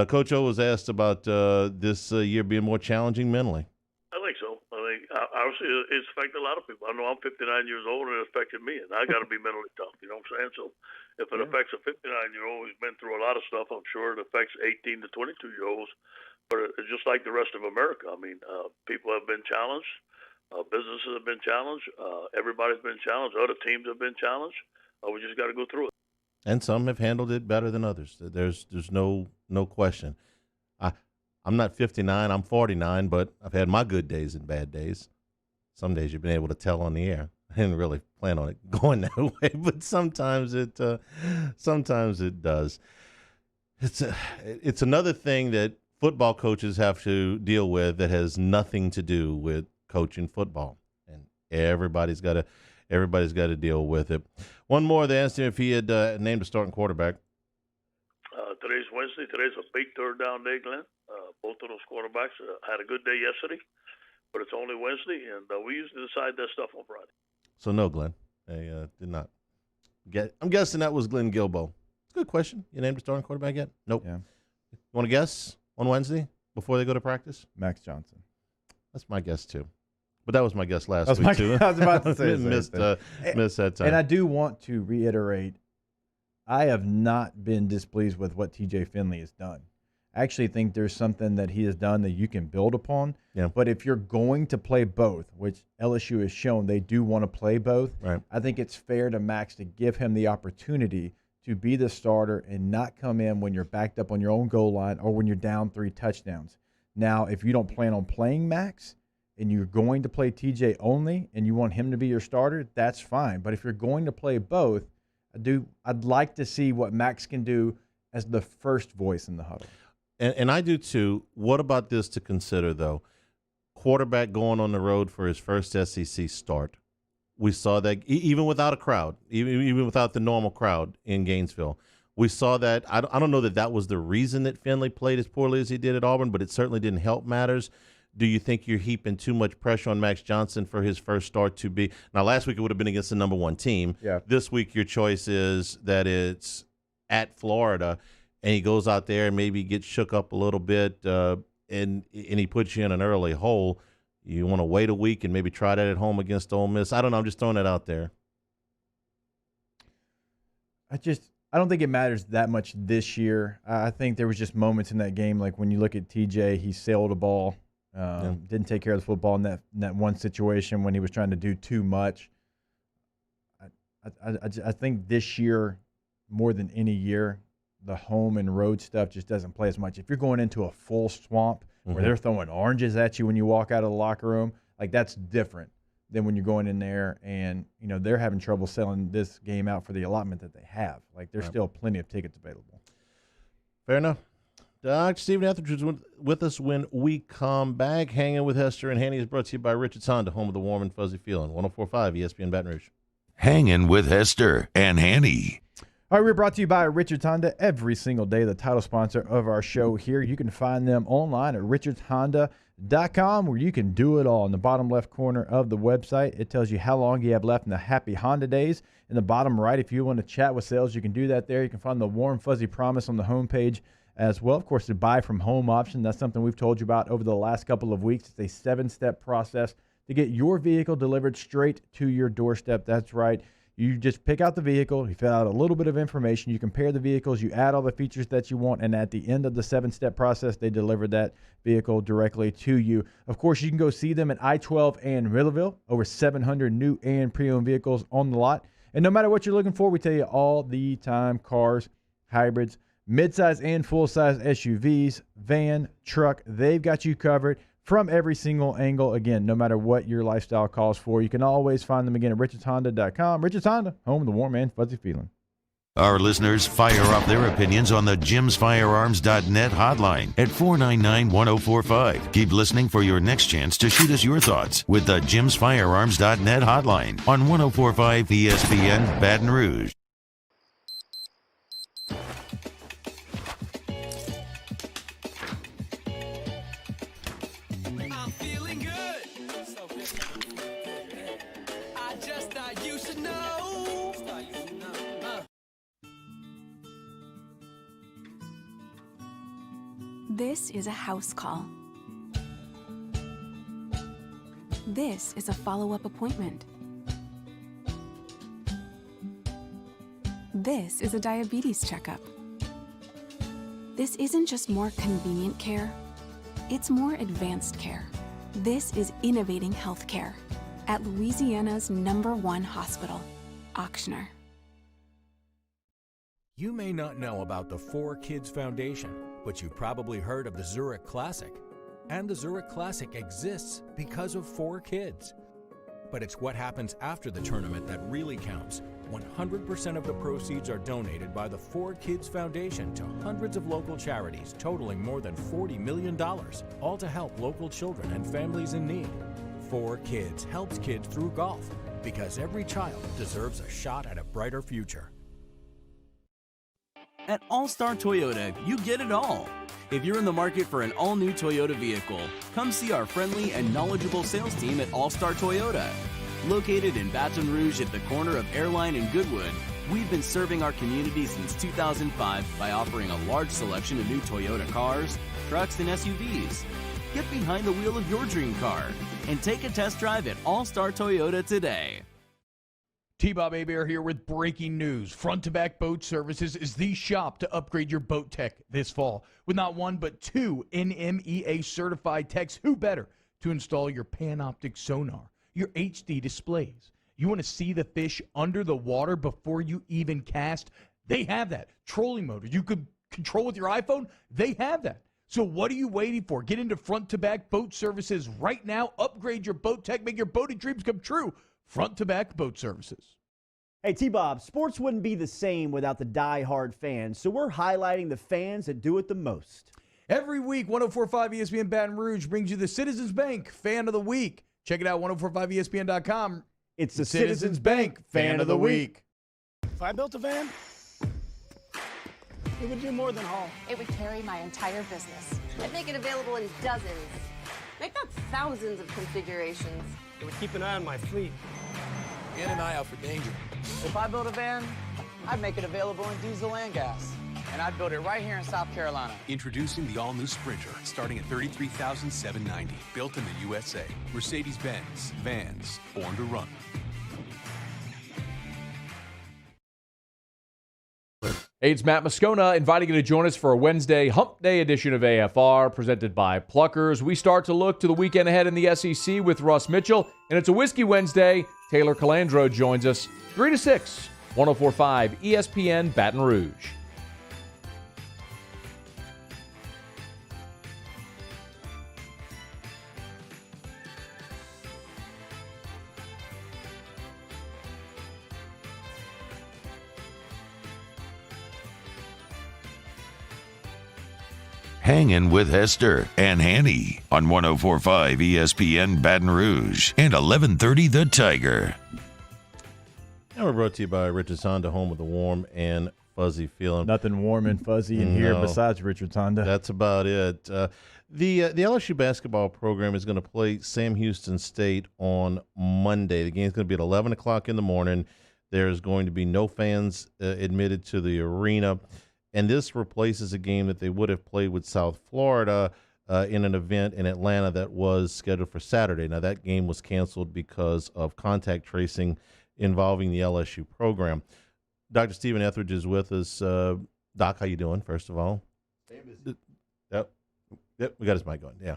Coach O was asked about this year being more challenging mentally. I think so. I think our honestly, it's affected a lot of people. I know I'm 59 years old, and it affected me, and I got to be mentally tough. You know what I'm saying? So if it affects a 59-year-old who's been through a lot of stuff, I'm sure it affects 18 to 22-year-olds. But it's just like the rest of America. I mean, people have been challenged. Businesses have been challenged. Everybody's been challenged. Other teams have been challenged. We just got to go through it. And some have handled it better than others. There's no question. I'm not 59, I'm 49, but I've had my good days and bad days. Some days you've been able to tell on the air. I didn't really plan on it going that way, but sometimes it does. It's another thing that football coaches have to deal with that has nothing to do with coaching football, and everybody's got to deal with it. One more, they asked him if he had named a starting quarterback. Today's Wednesday. Today's a big third down day, Glenn. Both of those quarterbacks had a good day yesterday, but it's only Wednesday, and we usually decide that stuff on Friday. So no, Glenn. I did not get. I'm guessing that was Glenn Guilbeau. It's a good question. You named a starting quarterback yet? Nope. Yeah. You want to guess on Wednesday before they go to practice? Max Johnson. That's my guess too. But that was my guess last week too. I was about to say missed that time. And I do want to reiterate, I have not been displeased with what TJ Finley has done. I actually think there's something that he has done that you can build upon. Yeah. But if you're going to play both, which LSU has shown they do want to play both, right. I think it's fair to Max to give him the opportunity to be the starter and not come in when you're backed up on your own goal line or when you're down 3 touchdowns. Now, if you don't plan on playing Max and you're going to play TJ only and you want him to be your starter, that's fine. But if you're going to play both, I'd like to see what Max can do as the first voice in the huddle. And I do too. What about this to consider, though? Quarterback going on the road for his first SEC start. We saw that even without a crowd, even without the normal crowd in Gainesville. We saw that. I don't know that was the reason that Finley played as poorly as he did at Auburn, but it certainly didn't help matters. Do you think you're heaping too much pressure on Max Johnson for his first start to be? Now, last week it would have been against the number 1 team. Yeah. This week your choice is that it's at Florida, and he goes out there and maybe gets shook up a little bit, and he puts you in an early hole. You want to wait a week and maybe try that at home against Ole Miss? I don't know. I'm just throwing that out there. I don't think it matters that much this year. I think there was just moments in that game, like when you look at TJ, he sailed a ball, didn't take care of the football in that one situation when he was trying to do too much. I think this year, more than any year, the home and road stuff just doesn't play as much. If you're going into a full swamp where they're throwing oranges at you when you walk out of the locker room, like that's different than when you're going in there and, they're having trouble selling this game out for the allotment that they have. Like there's still plenty of tickets available. Fair enough. Dr. Stephen Etheridge is with us when we come back. Hanging with Hester and Hanny is brought to you by Richard's Honda, home of the warm and fuzzy feeling. 104.5 ESPN Baton Rouge. Hanging with Hester and Hanny. All right, we're brought to you by Richard's Honda every single day, the title sponsor of our show here. You can find them online at richardshonda.com, where you can do it all. In the bottom left corner of the website, it tells you how long you have left in the Happy Honda Days. In the bottom right, if you want to chat with sales, you can do that there. You can find the Warm Fuzzy Promise on the homepage as well. Of course, the buy from home option, that's something we've told you about over the last couple of weeks. It's a 7-step process to get your vehicle delivered straight to your doorstep. That's right. You just pick out the vehicle, you fill out a little bit of information, you compare the vehicles, you add all the features that you want, and at the end of the 7-step process, they deliver that vehicle directly to you. Of course, you can go see them at I-12 and Riddleville, over 700 new and pre-owned vehicles on the lot. And no matter what you're looking for, we tell you all the time, cars, hybrids, midsize and full-size SUVs, van, truck, they've got you covered from every single angle. Again, no matter what your lifestyle calls for, you can always find them again at richardshonda.com. Richards Honda, home of the warm and fuzzy feeling. Our listeners fire up their opinions on the jimsfirearms.net hotline at 499-1045. Keep listening for your next chance to shoot us your thoughts with the jimsfirearms.net hotline on 104.5 ESPN Baton Rouge. This is a house call. This is a follow-up appointment. This is a diabetes checkup. This isn't just more convenient care, it's more advanced care. This is innovating healthcare at Louisiana's #1 hospital, Ochsner. You may not know about the 4Kids Foundation, but you've probably heard of the Zurich Classic. And the Zurich Classic exists because of 4Kids. But it's what happens after the tournament that really counts. 100% of the proceeds are donated by the 4Kids Foundation to hundreds of local charities, totaling more than $40 million, all to help local children and families in need. 4Kids helps kids through golf, because every child deserves a shot at a brighter future. At All-Star Toyota, you get it all. If you're in the market for an all-new Toyota vehicle, come see our friendly and knowledgeable sales team at All-Star Toyota. Located in Baton Rouge at the corner of Airline and Goodwood, we've been serving our community since 2005 by offering a large selection of new Toyota cars, trucks, and SUVs. Get behind the wheel of your dream car and take a test drive at All-Star Toyota today. T-Bob Hebert here with breaking news. Front to Back Boat Services is the shop to upgrade your boat tech this fall. With not one but two NMEA certified techs, who better to install your Panoptic sonar, your HD displays. You want to see the fish under the water before you even cast? They have that. Trolling motor you could control with your iPhone? They have that. So what are you waiting for? Get into Front to Back Boat Services right now. Upgrade your boat tech. Make your boating dreams come true. Front to Back Boat Services. Hey, T-Bob, sports wouldn't be the same without the die-hard fans, so we're highlighting the fans that do it the most. Every week, 104.5 ESPN Baton Rouge brings you the Citizens Bank Fan of the Week. Check it out, 1045ESPN.com. It's the Citizens Bank Fan of the Week. If I built a van, it would do more than haul. It would carry my entire business. I'd make it available in dozens. Make that thousands of configurations. It would keep an eye on my fleet. And an eye out for danger. If I built a van, I'd make it available in diesel and gas. And I'd build it right here in South Carolina. Introducing the all-new Sprinter, starting at $33,790. Built in the USA. Mercedes-Benz. Vans. Born to run. Hey, it's Matt Moscona inviting you to join us for a Wednesday Hump Day edition of AFR presented by Pluckers. We start to look to the weekend ahead in the SEC with Russ Mitchell, and it's a Whiskey Wednesday. Taylor Calandro joins us 3 to 6, 104.5 ESPN Baton Rouge. Hangin with Hester and Hanny on 104.5 ESPN Baton Rouge and 1130 The Tiger. And we're brought to you by Richard's Honda, home with a warm and fuzzy feeling. Nothing warm and fuzzy in here besides Richard's Honda. That's about it. The LSU basketball program is going to play Sam Houston State on Monday. The game is going to be at 11 o'clock in the morning. There's going to be no fans admitted to the arena. And this replaces a game that they would have played with South Florida in an event in Atlanta that was scheduled for Saturday. Now, that game was canceled because of contact tracing involving the LSU program. Dr. Stephen Etheridge is with us. Doc, how you doing, first of all? Yep, we got his mic going, yeah.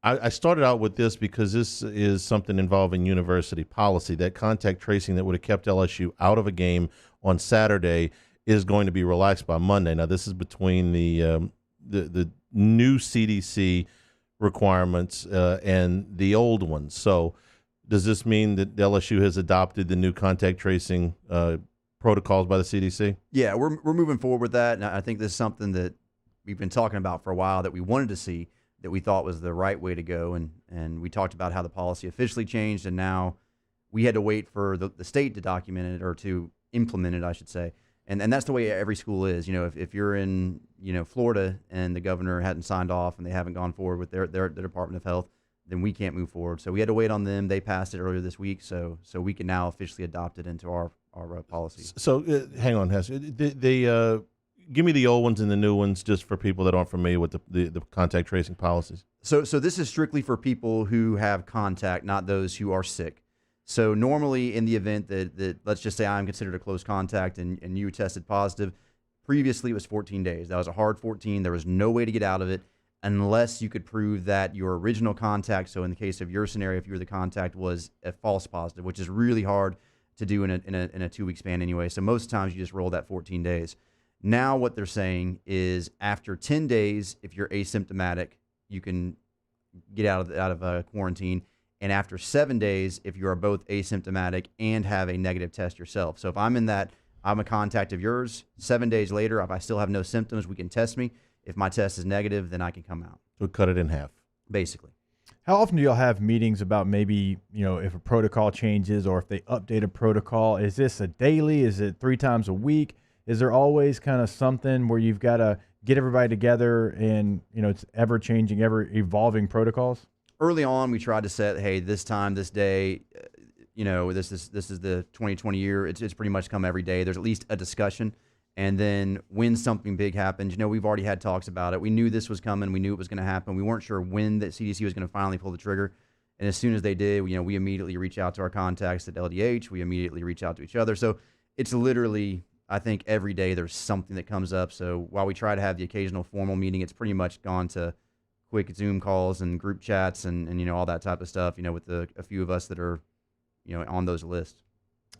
I started out with this because this is something involving university policy, that contact tracing that would have kept LSU out of a game on Saturday is going to be relaxed by Monday. Now, this is between the new CDC requirements and the old ones. So does this mean that LSU has adopted the new contact tracing protocols by the CDC? Yeah, we're moving forward with that, and I think this is something that we've been talking about for a while that we wanted to see, that we thought was the right way to go, and we talked about how the policy officially changed, and now we had to wait for the state to document it, or to implement it, I should say. And that's the way every school is. You know, if you're in, Florida and the governor hadn't signed off and they haven't gone forward with their Department of Health, then we can't move forward. So we had to wait on them. They passed it earlier this week, so we can now officially adopt it into our policies. So hang on, Hester. give me the old ones and the new ones, just for people that aren't familiar with the contact tracing policies. So this is strictly for people who have contact, not those who are sick. So normally in the event that let's just say I'm considered a close contact and you tested positive, previously it was 14 days. That was a hard 14. There was no way to get out of it unless you could prove that your original contact, so in the case of your scenario, if you were the contact, was a false positive, which is really hard to do in a 2-week span anyway. So most times you just roll that 14 days. Now what they're saying is after 10 days, if you're asymptomatic, you can get out of quarantine. And after 7 days, if you are both asymptomatic and have a negative test yourself. So if I'm a contact of yours, 7 days later, if I still have no symptoms, we can test me. If my test is negative, then I can come out. So cut it in half. Basically. How often do y'all have meetings about maybe, if a protocol changes or if they update a protocol? Is this a daily? Is it 3 times a week? Is there always kind of something where you've got to get everybody together and, it's ever-changing, ever-evolving protocols? Early on, we tried to set, hey, this time, this day, this is the 2020 year. It's pretty much come every day. There's at least a discussion. And then when something big happens, we've already had talks about it. We knew this was coming. We knew it was going to happen. We weren't sure when the CDC was going to finally pull the trigger. And as soon as they did, we immediately reach out to our contacts at LDH. We immediately reach out to each other. So it's literally, I think, every day there's something that comes up. So while we try to have the occasional formal meeting, it's pretty much gone to quick Zoom calls and group chats and all that type of stuff, with a few of us that are, on those lists.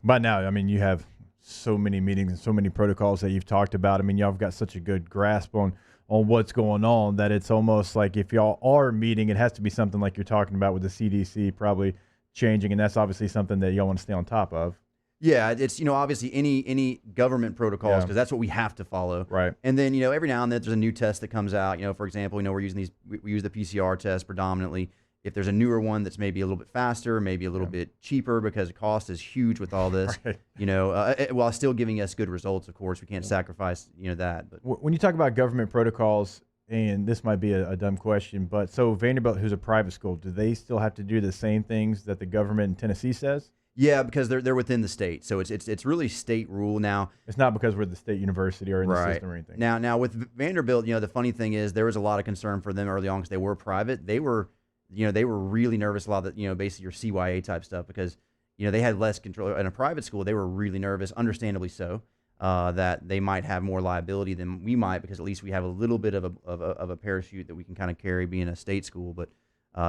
By now, you have so many meetings and so many protocols that you've talked about. Y'all have got such a good grasp on what's going on that it's almost like if y'all are meeting, it has to be something like you're talking about with the CDC probably changing, and that's obviously something that y'all want to stay on top of. Yeah, it's obviously any government protocols, because that's what we have to follow. Right. And then every now and then there's a new test that comes out. For example, we're using we use the PCR test predominantly. If there's a newer one that's maybe a little bit faster, maybe a little bit cheaper, because the cost is huge with all this. Right. While still giving us good results, of course, we can't sacrifice that. But when you talk about government protocols, and this might be a dumb question, but so Vanderbilt, who's a private school, do they still have to do the same things that the government in Tennessee says? Yeah, because they're within the state, so it's really state rule now. It's not because we're the state university or in the system or anything. Now with Vanderbilt, the funny thing is there was a lot of concern for them early on because they were private. They were really nervous a lot of basically your CYA type stuff because they had less control. In a private school, they were really nervous, understandably so, that they might have more liability than we might because at least we have a little bit of a parachute that we can kind of carry being a state school. But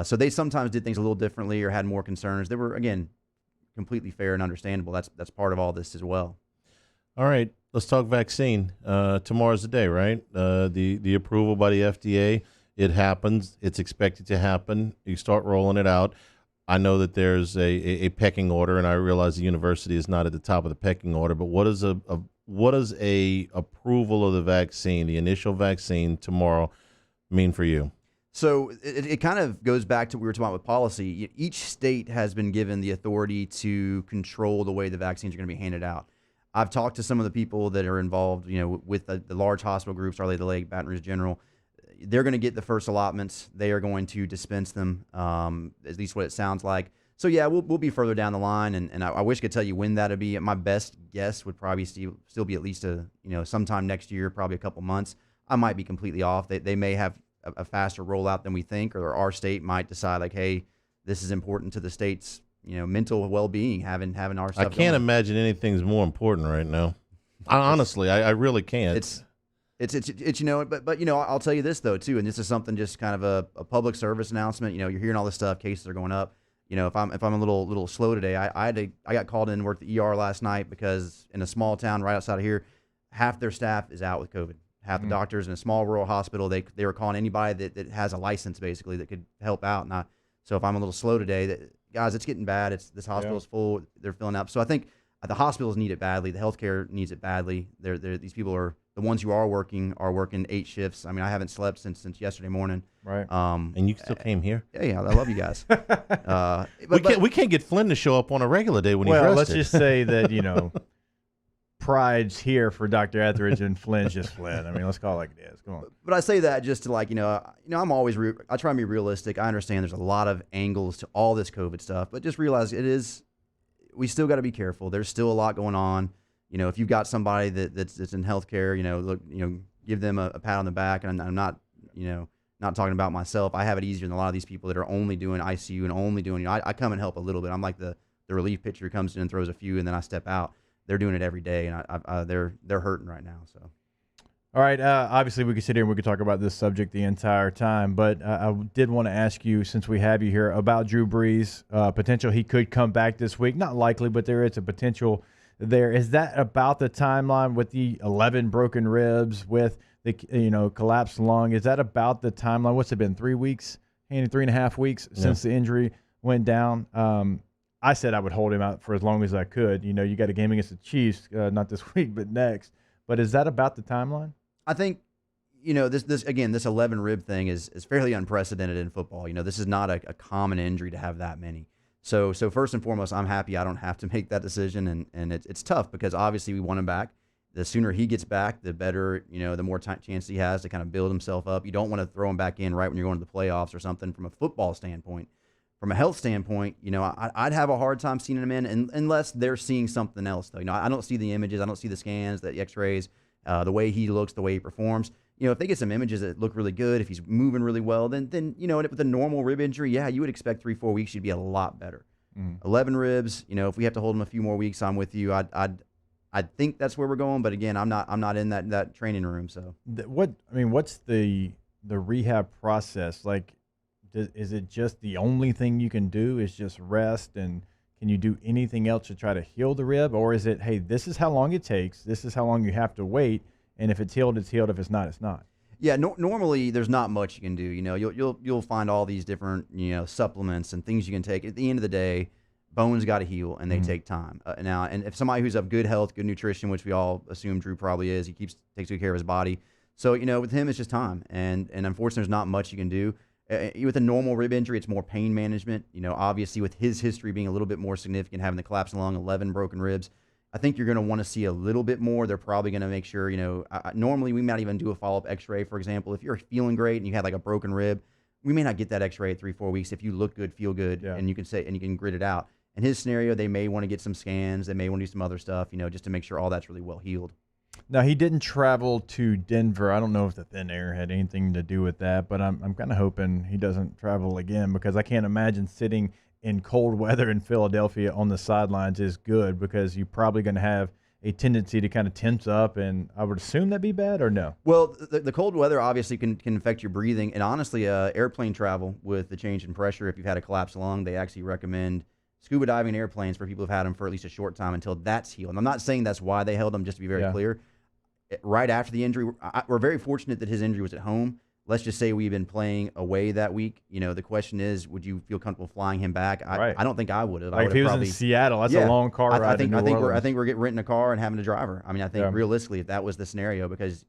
so they sometimes did things a little differently or had more concerns. They were again completely fair and understandable. That's part of all this as well. All right, let's talk vaccine. Tomorrow's the day, right? The approval by the FDA. It happens. It's expected to happen. You start rolling it out. I know that there's a pecking order, and I realize the university is not at the top of the pecking order. But what is a approval of the vaccine, the initial vaccine tomorrow, mean for you? So it kind of goes back to what we were talking about with policy. Each state has been given the authority to control the way the vaccines are going to be handed out. I've talked to some of the people that are involved, with the large hospital groups, Our Lady of the Lake, Baton Rouge General. They're going to get the first allotments. They are going to dispense them, at least what it sounds like. So, yeah, we'll be further down the line, and I wish I could tell you when that'll be. My best guess would probably still be at least sometime next year, probably a couple months. I might be completely off. They may have a faster rollout than we think, or our state might decide like, hey, this is important to the state's mental well-being, having our stuff. I can't imagine anything's more important right now. Honestly, I really can't. It's but I'll tell you this though too, and this is something just kind of a public service announcement. You're hearing all this stuff, cases are going up. If I'm a little slow today, I got called in to work the ER last night because in a small town right outside of here, half their staff is out with COVID. Half the doctors in a small rural hospital, they were calling anybody that has a license basically that could help out. So if I'm a little slow today, guys, it's getting bad. This hospital's full. They're filling up. So I think the hospitals need it badly. The healthcare needs it badly. These people are the ones who are working 8 shifts. I haven't slept since yesterday morning. Right. And you still came here? Yeah, I love you guys. We can't get Flynn to show up on a regular day when he's rested. Well, let's just say that pride's here for Dr. Etheridge and Flynn's just Flynn. Let's call it like it is. Come on. But I say that just to I'm always I try and be realistic. I understand there's a lot of angles to all this COVID stuff, but just realize we still got to be careful. There's still a lot going on. if you've got somebody that's in healthcare, give them a pat on the back. And I'm not, not talking about myself. I have it easier than a lot of these people that are only doing ICU and only doing, I come and help a little bit. I'm like the relief pitcher who comes in and throws a few, and then I step out. They're doing it every day, and they're hurting right now. So. All right. Obviously, we could sit here and we could talk about this subject the entire time, but I did want to ask you, since we have you here, about Drew Brees. Potential he could come back this week. Not likely, but there is a potential there. Is that about the timeline with the 11 broken ribs, with the collapsed lung? Is that about the timeline? What's it been? 3 weeks? 3.5 weeks since the injury went down. I said I would hold him out for as long as I could. You got a game against the Chiefs, not this week, but next. But is that about the timeline? I think, this 11 rib thing is fairly unprecedented in football. This is not a common injury to have that many. So first and foremost, I'm happy I don't have to make that decision, and it's tough because obviously we want him back. The sooner he gets back, the better, the more chance he has to kind of build himself up. You don't want to throw him back in right when you're going to the playoffs or something from a football standpoint. From a health standpoint, I'd have a hard time seeing him in unless they're seeing something else, though. I don't see the images. I don't see the scans, the x-rays, the way he looks, the way he performs. If they get some images that look really good, if he's moving really well, then with a normal rib injury, you would expect 3-4 weeks you'd be a lot better. 11 ribs, if we have to hold him a few more weeks, I'm with you. I think that's where we're going, but again, I'm not in that training room. So what's the rehab process like? Is it just the only thing you can do is just rest, and can you do anything else to try to heal the rib, or is it, hey, this is how long it takes, this is how long you have to wait, and if it's healed, it's healed. If it's not, it's not. Yeah, normally there's not much you can do. You'll find all these different supplements and things you can take. At the end of the day, bones got to heal, and they take time. Now, and if somebody who's of good health, good nutrition, which we all assume Drew probably is, he takes good care of his body. So with him, it's just time, and unfortunately, there's not much you can do. With a normal rib injury, it's more pain management. Obviously with his history being a little bit more significant, having the collapsed lung, 11 broken ribs, I think you're going to want to see a little bit more. They're probably going to make sure, normally we might even do a follow-up x-ray, for example. If you're feeling great and you had like a broken rib, we may not get that x-ray at 3-4 weeks. If you look good, feel good, and you can grit it out. In his scenario, they may want to get some scans. They may want to do some other stuff, just to make sure all that's really well healed. Now, he didn't travel to Denver. I don't know if the thin air had anything to do with that, but I'm kind of hoping he doesn't travel again, because I can't imagine sitting in cold weather in Philadelphia on the sidelines is good, because you're probably going to have a tendency to kind of tense up, and I would assume that'd be bad, or no? Well, the cold weather obviously can affect your breathing, and honestly, airplane travel with the change in pressure, if you've had a collapsed lung, they actually recommend scuba diving airplanes for people who've had them for at least a short time until that's healed. And I'm not saying that's why they held them, just to be very clear. Right after the injury, we're very fortunate that his injury was at home. Let's just say we've been playing away that week. The question is, would you feel comfortable flying him back? I don't think I would have. Like if he was in Seattle, that's a long car ride. I think we're renting a car and having a driver. I mean, I think realistically, if that was the scenario, because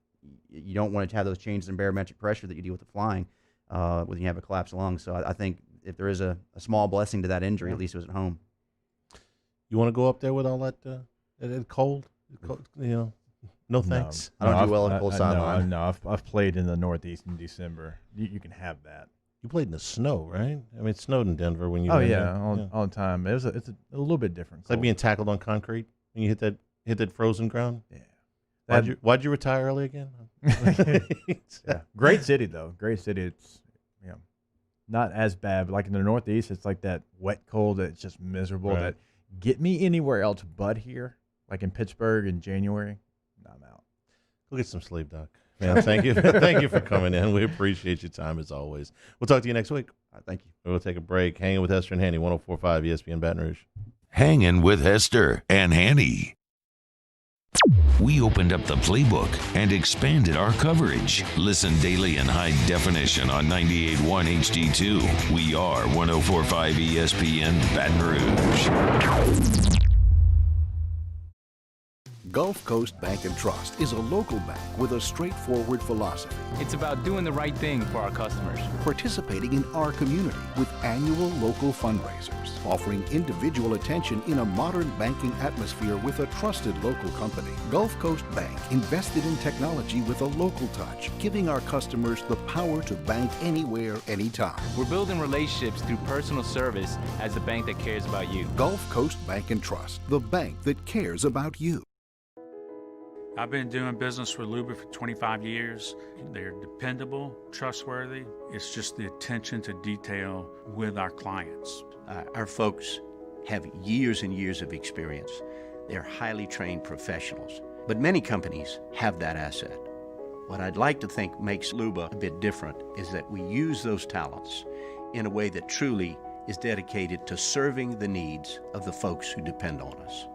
you don't want to have those changes in barometric pressure that you deal with the flying when you have a collapsed lung. So I think if there is a small blessing to that injury, at least it was at home. You want to go up there with all that cold? No thanks. I don't do well on a cold sideline. No, I've played in the Northeast in December. You can have that. You played in the snow, right? I mean, it snowed in Denver when you. Oh yeah, all the time. It's a little bit different. It's like being tackled on concrete when you hit that frozen ground. Yeah. Why'd you retire early again? Yeah. Great city though. Great city. It's not as bad, but like in the Northeast, it's like that wet cold that's just miserable. Right. That get me anywhere else but here, like in Pittsburgh in January. I'm out. Go get some sleep, Doc. Man, thank you. Thank you for coming in. We appreciate your time as always. We'll talk to you next week. All right, thank you. We'll take a break. Hanging with Hester and Hanny, 104.5 ESPN Baton Rouge. Hanging with Hester and Hanny. We opened up the playbook and expanded our coverage. Listen daily in high definition on 98.1 HD2. We are 104.5 ESPN Baton Rouge. Gulf Coast Bank and Trust is a local bank with a straightforward philosophy. It's about doing the right thing for our customers. Participating in our community with annual local fundraisers. Offering individual attention in a modern banking atmosphere with a trusted local company. Gulf Coast Bank invested in technology with a local touch, giving our customers the power to bank anywhere, anytime. We're building relationships through personal service as a bank that cares about you. Gulf Coast Bank and Trust, the bank that cares about you. I've been doing business with Luba for 25 years. They're dependable, trustworthy. It's just the attention to detail with our clients. Our folks have years and years of experience. They're highly trained professionals. But many companies have that asset. What I'd like to think makes Luba a bit different is that we use those talents in a way that truly is dedicated to serving the needs of the folks who depend on us.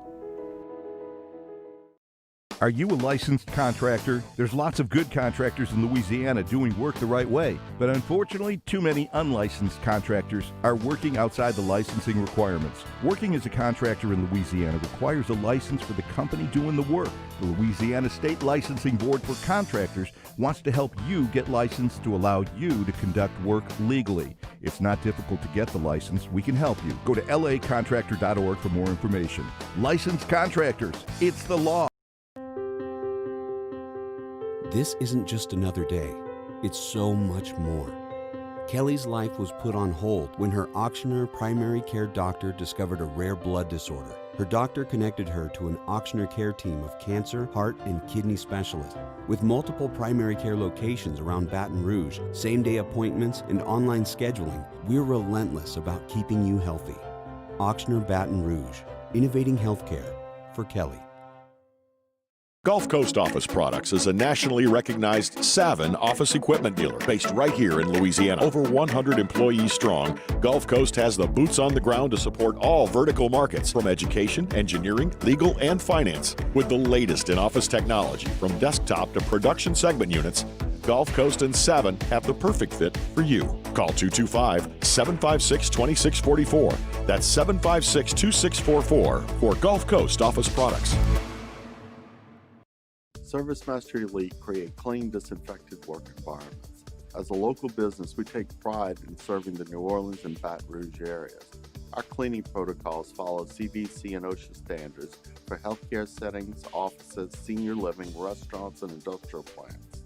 Are you a licensed contractor? There's lots of good contractors in Louisiana doing work the right way, but unfortunately, too many unlicensed contractors are working outside the licensing requirements. Working as a contractor in Louisiana requires a license for the company doing the work. The Louisiana State Licensing Board for Contractors wants to help you get licensed to allow you to conduct work legally. It's not difficult to get the license. We can help you. Go to lacontractor.org for more information. Licensed contractors, it's the law. This isn't just another day. It's so much more. Kelly's life was put on hold when her auctioneer primary care doctor discovered a rare blood disorder. Her doctor connected her to an auctioneer care team of cancer, heart, and kidney specialists. With multiple primary care locations around Baton Rouge, same-day appointments, and online scheduling, we're relentless about keeping you healthy. Auctioneer Baton Rouge, innovating healthcare for Kelly. Gulf Coast Office Products is a nationally recognized Savin office equipment dealer based right here in Louisiana. Over 100 employees strong, Gulf Coast has the boots on the ground to support all vertical markets, from education, engineering, legal, and finance. With the latest in office technology, from desktop to production segment units, Gulf Coast and Savin have the perfect fit for you. Call 225-756-2644. That's 756-2644 for Gulf Coast Office Products. ServiceMaster Elite create clean, disinfected work environments. As a local business, we take pride in serving the New Orleans and Baton Rouge areas. Our cleaning protocols follow CDC and OSHA standards for healthcare settings, offices, senior living, restaurants, and industrial plants.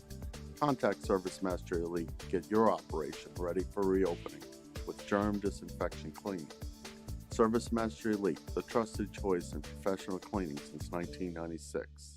Contact ServiceMaster Elite to get your operation ready for reopening with germ disinfection cleaning. ServiceMaster Elite, the trusted choice in professional cleaning since 1996.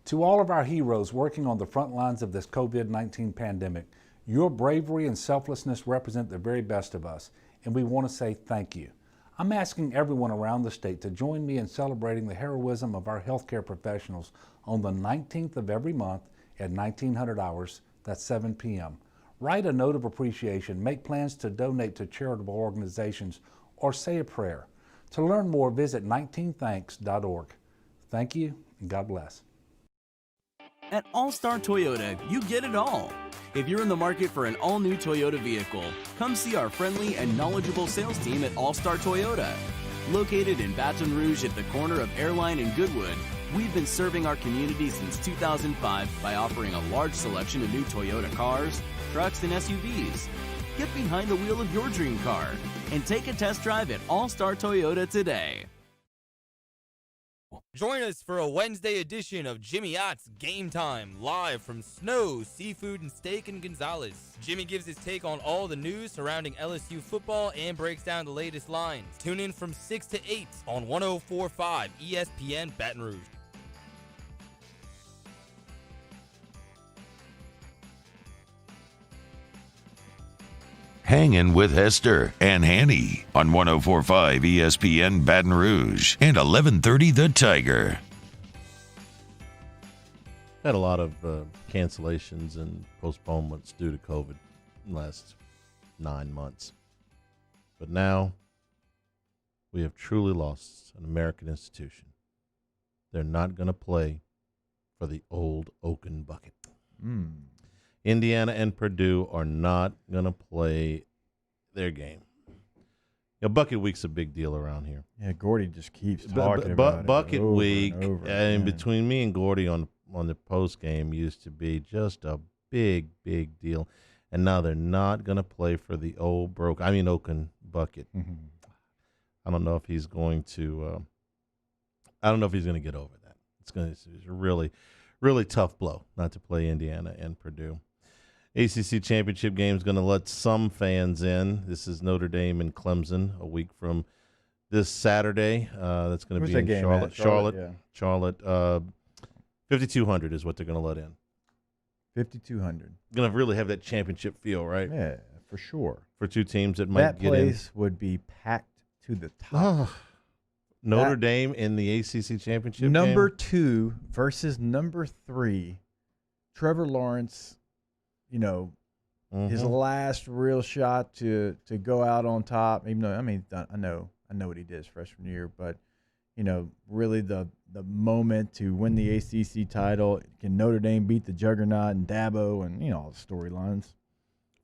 To all of our heroes working on the front lines of this COVID-19 pandemic, your bravery and selflessness represent the very best of us, and we want to say thank you. I'm asking everyone around the state to join me in celebrating the heroism of our healthcare professionals on the 19th of every month at 1900 hours, that's 7 p.m. Write a note of appreciation, make plans to donate to charitable organizations, or say a prayer. To learn more, visit 19thanks.org. Thank you, and God bless. At All-Star Toyota, you get it all. If you're in the market for an all-new Toyota vehicle, come see our friendly and knowledgeable sales team at All-Star Toyota. Located in Baton Rouge at the corner of Airline and Goodwood, we've been serving our community since 2005 by offering a large selection of new Toyota cars, trucks, and SUVs. Get behind the wheel of your dream car and take a test drive at All-Star Toyota today. Join us for a Wednesday edition of Jimmy Ott's Game Time, live from Snow Seafood and Steak in Gonzales. Jimmy gives his take on all the news surrounding LSU football and breaks down the latest lines. Tune in from 6 to 8 on 104.5 ESPN Baton Rouge. Hangin' with Hester and Hanny on 104.5 ESPN Baton Rouge and 1130 The Tiger. Had a lot of cancellations and postponements due to COVID in the last 9 months. But now we have truly lost an American institution. They're not going to play for the old Oaken bucket. Indiana and Purdue are not going to play their game. Bucket Week's a big deal around here. Yeah, Gordy just keeps talking about Bucket it over Week, and over. and between me and Gordy on the post game used to be just a big deal. And now they're not going to play for the Oaken bucket. I don't know if he's going to. I don't know if he's going to get over that. It's a really tough blow not to play Indiana and Purdue. ACC championship game is going to let some fans in. This is Notre Dame and Clemson a week from this Saturday. That's going to be in Charlotte. 5,200 is what they're going to let in. 5,200. Going to really have that championship feel, right? Yeah, for sure. For two teams that might get in. That place would be packed to the top. Notre Dame in the ACC championship Number game? 2 versus number 3. Trevor Lawrence, his last real shot to go out on top. Even though, I know what he did his freshman year, but really the moment to win the ACC title. Can Notre Dame beat the juggernaut and Dabo and all the storylines?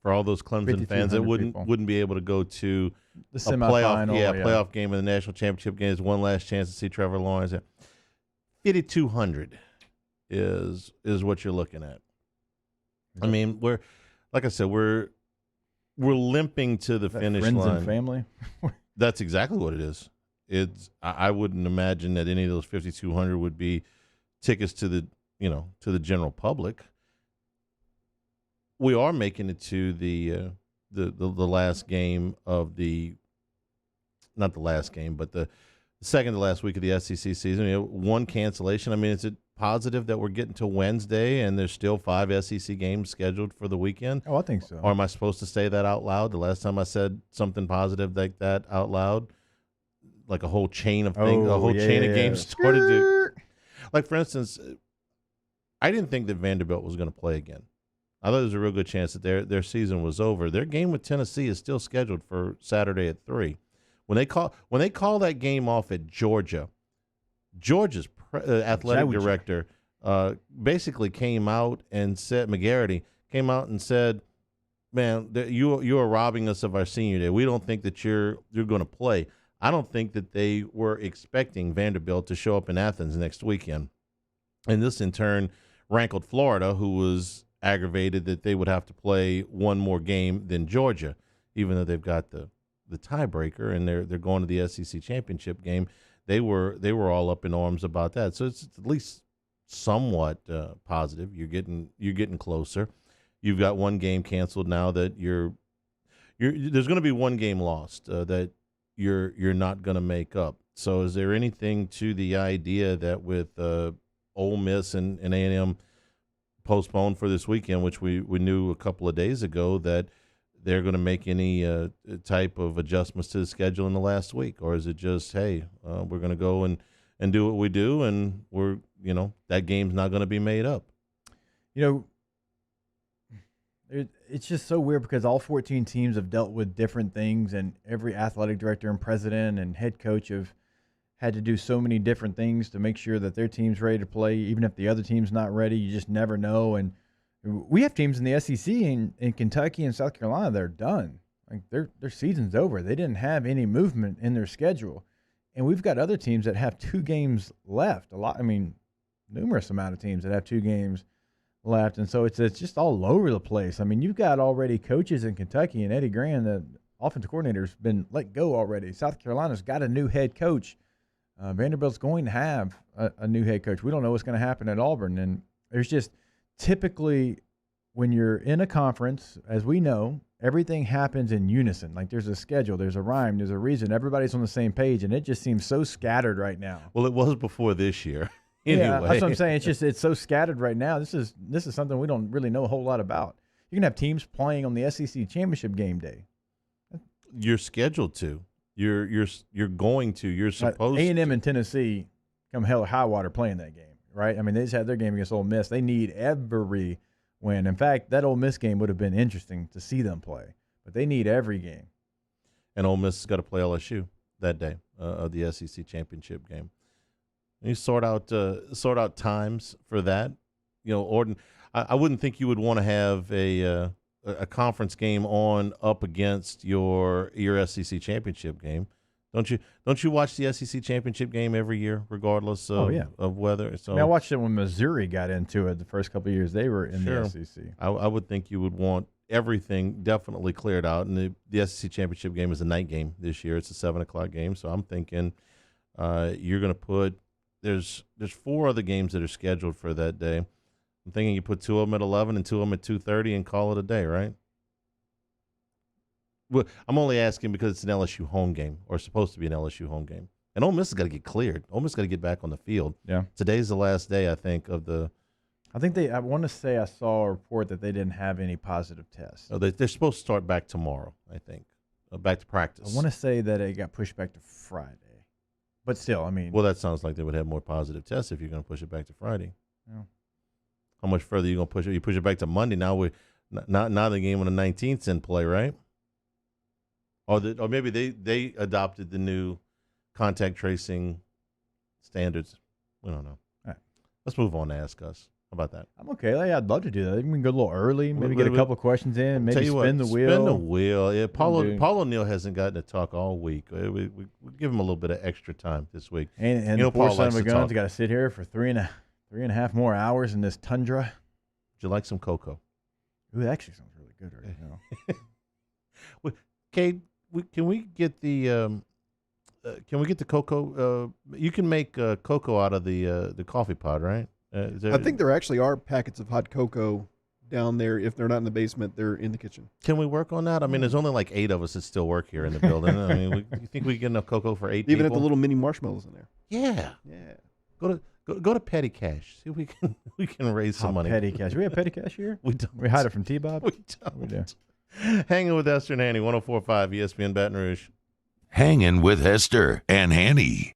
For all those Clemson fans that wouldn't be able to go to the semifinal, playoff game of the national championship game, is one last chance to see Trevor Lawrence. 5,200 is what you're looking at. I mean, we're limping to the finish line. Friends and family. That's exactly what it is. I wouldn't imagine that any of those 5,200 would be tickets to the general public. We are making it to the last game of not the last game, but the second to last week of the SEC season. One cancellation. I mean, is it positive that we're getting to Wednesday and there's still 5 SEC games scheduled for the weekend? Oh, I think so. Or am I supposed to say that out loud? The last time I said something positive like that out loud, like a whole chain of things, chain of games started to. Like, for instance, I didn't think that Vanderbilt was going to play again. I thought there was a real good chance that their season was over. Their game with Tennessee is still scheduled for Saturday at 3. When they call that game off at Georgia's athletic director basically came out and said, McGarity came out and said, "Man, you are robbing us of our senior day. We don't think that you're going to play." I don't think that they were expecting Vanderbilt to show up in Athens next weekend, and this in turn rankled Florida, who was aggravated that they would have to play one more game than Georgia, even though they've got the tiebreaker and they're going to the SEC championship game. They were all up in arms about that. So it's at least somewhat positive. You're getting closer. You've got one game canceled now that there's going to be one game lost that you're not going to make up. So is there anything to the idea that with Ole Miss and A&M postponed for this weekend, which we knew a couple of days ago, that they're going to make any type of adjustments to the schedule in the last week? Or is it just, hey, we're going to go and do what we do, and that game's not going to be made up? It's just so weird because all 14 teams have dealt with different things, and every athletic director and president and head coach have had to do so many different things to make sure that their team's ready to play, even if the other team's not ready. You just never know. And we have teams in the SEC in Kentucky and South Carolina that are done. Like their season's over. They didn't have any movement in their schedule. And we've got other teams that have 2 games left. Numerous amount of teams that have 2 games left. And so it's just all over the place. I mean, you've got already coaches in Kentucky, and Eddie Gran, the offensive coordinator's been let go already. South Carolina's got a new head coach. Vanderbilt's going to have a new head coach. We don't know what's going to happen at Auburn. And there's just typically when you're in a conference, as we know, everything happens in unison. Like there's a schedule, there's a rhyme, there's a reason. Everybody's on the same page, and it just seems so scattered right now. Well, it was before this year. Anyway. Yeah, that's what I'm saying. It's so scattered right now. This is something we don't really know a whole lot about. You can have teams playing on the SEC championship game day. You're scheduled to. You're going to. You're supposed. A&M and Tennessee come hell or high water playing that game, right? I mean, they just had their game against Ole Miss. They need every win. In fact, that Ole Miss game would have been interesting to see them play, but they need every game. And Ole Miss has got to play LSU that day of the SEC championship game. You sort out times for that. I wouldn't think you would want to have a conference game up against your SEC championship game. Don't you watch the SEC championship game every year, regardless of weather? So I watched it when Missouri got into it the first couple of years they were in the SEC. I would think you would want everything definitely cleared out, and the SEC championship game is a night game this year. It's a 7:00 game, so I'm thinking you're going to put. There's 4 other games that are scheduled for that day. I'm thinking you put 2 of them at 11 and 2 of them at 2:30 and call it a day, right? Well, I'm only asking because it's an LSU home game, or supposed to be an LSU home game. And Ole Miss has got to get cleared. Ole Miss got to get back on the field. Yeah. Today's the last day, I think, of the. I want to say I saw a report that they didn't have any positive tests. Oh, they're supposed to start back tomorrow, I think. Back to practice. I want to say that it got pushed back to Friday. But still, I mean. Well, that sounds like they would have more positive tests if you're going to push it back to Friday. Yeah. How much further are you going to push it? You push it back to Monday. Now now the game on the 19th's in play, right? Or maybe they adopted the new contact tracing standards. We don't know. All right. Let's move on to Ask Us. How about that? I'm okay. I'd love to do that. We can go a little early, maybe get a couple of questions in, maybe spin the wheel. Spin the wheel. Yeah, Paul O'Neill hasn't gotten to talk all week. We give him a little bit of extra time this week. And the poor son of a gun's got to sit here for three and a half more hours in this tundra. Would you like some cocoa? Ooh, that actually sounds really good right now. Cade, can we get the cocoa? You can make cocoa out of the coffee pod, right? I think there actually are packets of hot cocoa down there. If they're not in the basement, they're in the kitchen. Can we work on that? I mean, there's only like 8 of us that still work here in the building. I mean, you think we can get enough cocoa for 8 people? Even at the little mini marshmallows in there. Yeah. Go to Petty Cash. See if we can raise some money. Petty Cash. We have Petty Cash here? We don't. We hide it from T-Bob? We don't. We do. Hanging with Hester and Hanny, 104.5 ESPN Baton Rouge. Hanging with Hester and Hanny.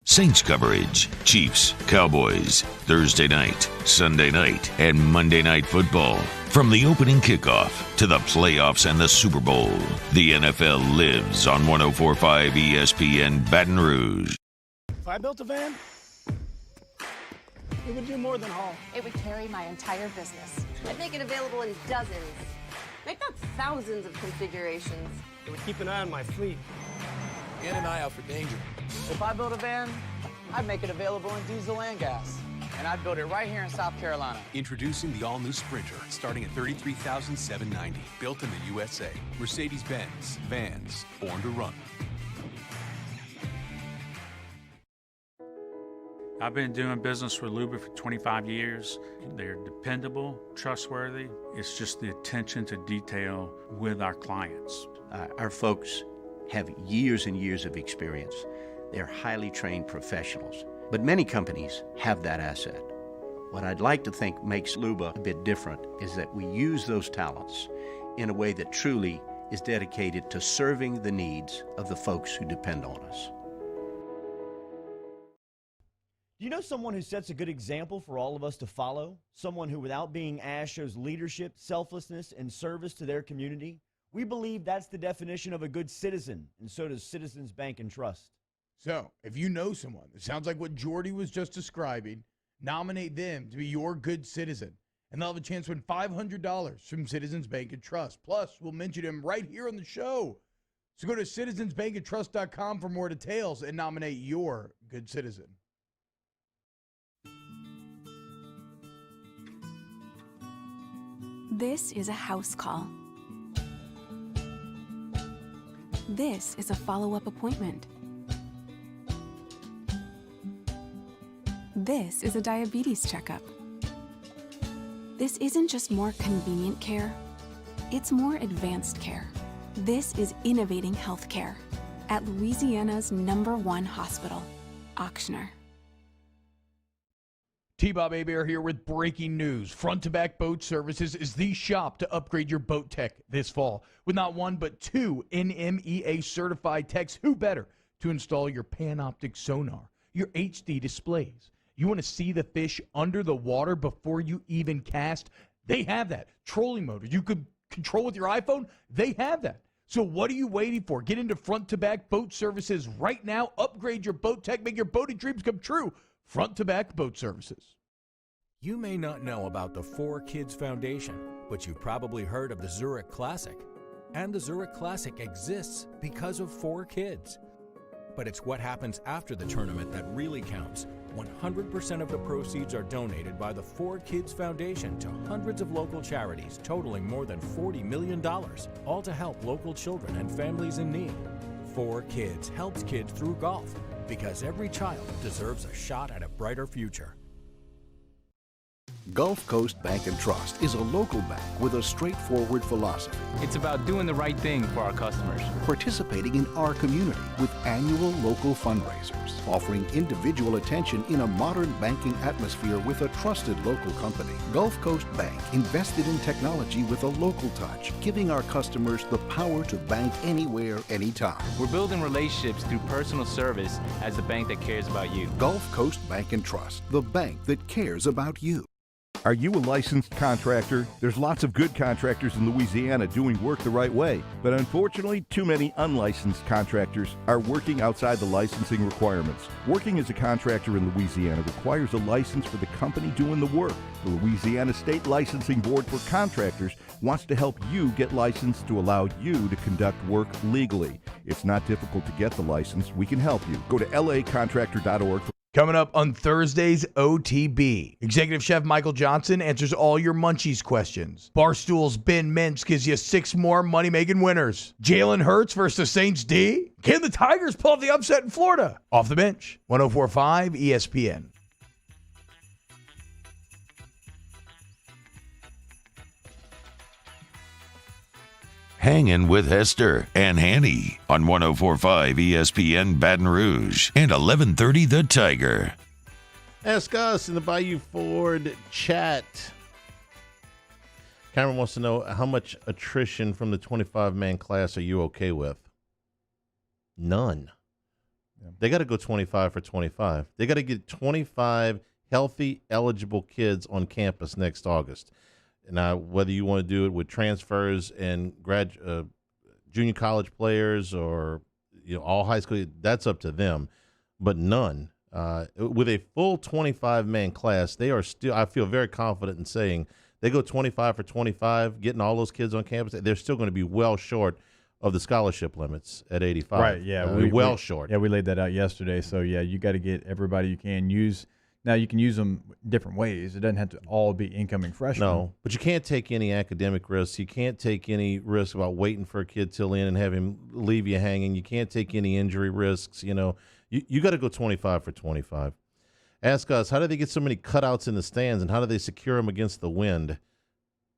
Saints coverage, Chiefs, Cowboys, Thursday night, Sunday night, and Monday Night Football. From the opening kickoff to the playoffs and the Super Bowl, the NFL lives on 104.5 ESPN Baton Rouge. If I built a van, it would do more than haul. It would carry my entire business. I'd make it available in dozens, if not thousands of configurations. It would keep an eye on my fleet. And an eye out for danger. If I built a van, I'd make it available in diesel and gas. And I'd build it right here in South Carolina. Introducing the all-new Sprinter, starting at $33,790. Built in the USA. Mercedes-Benz. Vans. Born to run. I've been doing business with Lowe for 25 years. They're dependable, trustworthy. It's just the attention to detail with our clients. Our folks have years and years of experience. They're highly trained professionals. But many companies have that asset. What I'd like to think makes Luba a bit different is that we use those talents in a way that truly is dedicated to serving the needs of the folks who depend on us. Do you know someone who sets a good example for all of us to follow? Someone who, without being asked, shows leadership, selflessness, and service to their community? We believe that's the definition of a good citizen, and so does Citizens Bank and Trust. So, if you know someone that sounds like what Jordy was just describing, nominate them to be your good citizen, and they'll have a chance to win $500 from Citizens Bank and Trust. Plus, we'll mention him right here on the show. So go to citizensbankandtrust.com for more details and nominate your good citizen. This is a house call. This is a follow-up appointment. This is a diabetes checkup. This isn't just more convenient care, it's more advanced care. This is innovating healthcare at Louisiana's #1 hospital, Auctioner. T-Bob Hebert here with breaking news. Front to Back Boat Services is the shop to upgrade your boat tech this fall. With not one, but 2 NMEA certified techs, who better to install your Panoptic sonar, your HD displays. You want to see the fish under the water before you even cast? They have that. Trolling motor you could control with your iPhone? They have that. So what are you waiting for? Get into Front to Back Boat Services right now. Upgrade your boat tech. Make your boating dreams come true. Front to Back Boat Services. You may not know about the 4Kids Foundation, but you've probably heard of the Zurich Classic. And the Zurich Classic exists because of 4 kids. But it's what happens after the tournament that really counts. 100% of the proceeds are donated by the 4Kids Foundation to hundreds of local charities, totaling more than $40 million, all to help local children and families in need. 4Kids helps kids through golf, because every child deserves a shot at a brighter future. Gulf Coast Bank and Trust is a local bank with a straightforward philosophy. It's about doing the right thing for our customers. Participating in our community with annual local fundraisers. Offering individual attention in a modern banking atmosphere with a trusted local company. Gulf Coast Bank invested in technology with a local touch, giving our customers the power to bank anywhere, anytime. We're building relationships through personal service as the bank that cares about you. Gulf Coast Bank and Trust, the bank that cares about you. Are you a licensed contractor? There's lots of good contractors in Louisiana doing work the right way, but unfortunately, too many unlicensed contractors are working outside the licensing requirements. Working as a contractor in Louisiana requires a license for the company doing the work. The Louisiana State Licensing Board for Contractors wants to help you get licensed to allow you to conduct work legally. It's not difficult to get the license. We can help you. Go to lacontractor.org. Coming up on Thursday's OTB, Executive Chef Michael Johnson answers all your Munchies questions. Barstool's Ben Mintz gives you 6 more money-making winners. Jalen Hurts versus the Saints D? Can the Tigers pull off the upset in Florida? Off the bench, 104.5 ESPN. Hangin' with Hester and Hanny on 104.5 ESPN Baton Rouge and 1130 The Tiger. Ask us in the Bayou Ford chat. Cameron wants to know how much attrition from the 25-man class are you okay with? None. Yeah. They got to go 25 for 25. They got to get 25 healthy, eligible kids on campus next August. Now, whether you want to do it with transfers and junior college players or all high school, that's up to them. But none. With a full 25-man class, they are still. I feel very confident in saying they go 25 for 25, getting all those kids on campus. They're still going to be well short of the scholarship limits at 85. Right? Yeah, well short. Yeah, we laid that out yesterday. So yeah, you got to get everybody you can use. Now, you can use them different ways. It doesn't have to all be incoming freshmen. No, but you can't take any academic risks. You can't take any risk about waiting for a kid till in and have him leave you hanging. You can't take any injury risks. You got to go 25 for 25. Ask us, how do they get so many cutouts in the stands, and how do they secure them against the wind? It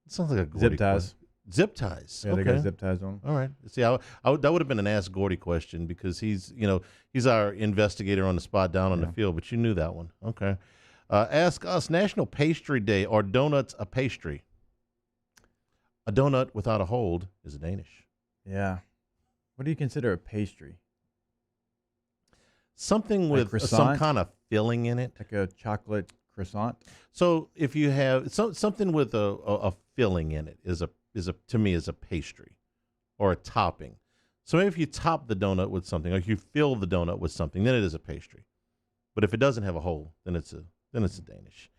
sounds like a zip ties. Zip ties. Yeah, okay. They got zip ties on them. All right. See, that would have been an Ask Gordy question because he's our investigator on the spot down on the field, but you knew that one. Okay. Ask us, National Pastry Day. Are donuts a pastry? A donut without a hold is a Danish. Yeah. What do you consider a pastry? Something with some kind of filling in it. Like a chocolate croissant? So if you have something with a filling in it is to me is a pastry or a topping. So maybe if you top the donut with something, or if you fill the donut with something, then it is a pastry. But if it doesn't have a hole, then it's a Danish.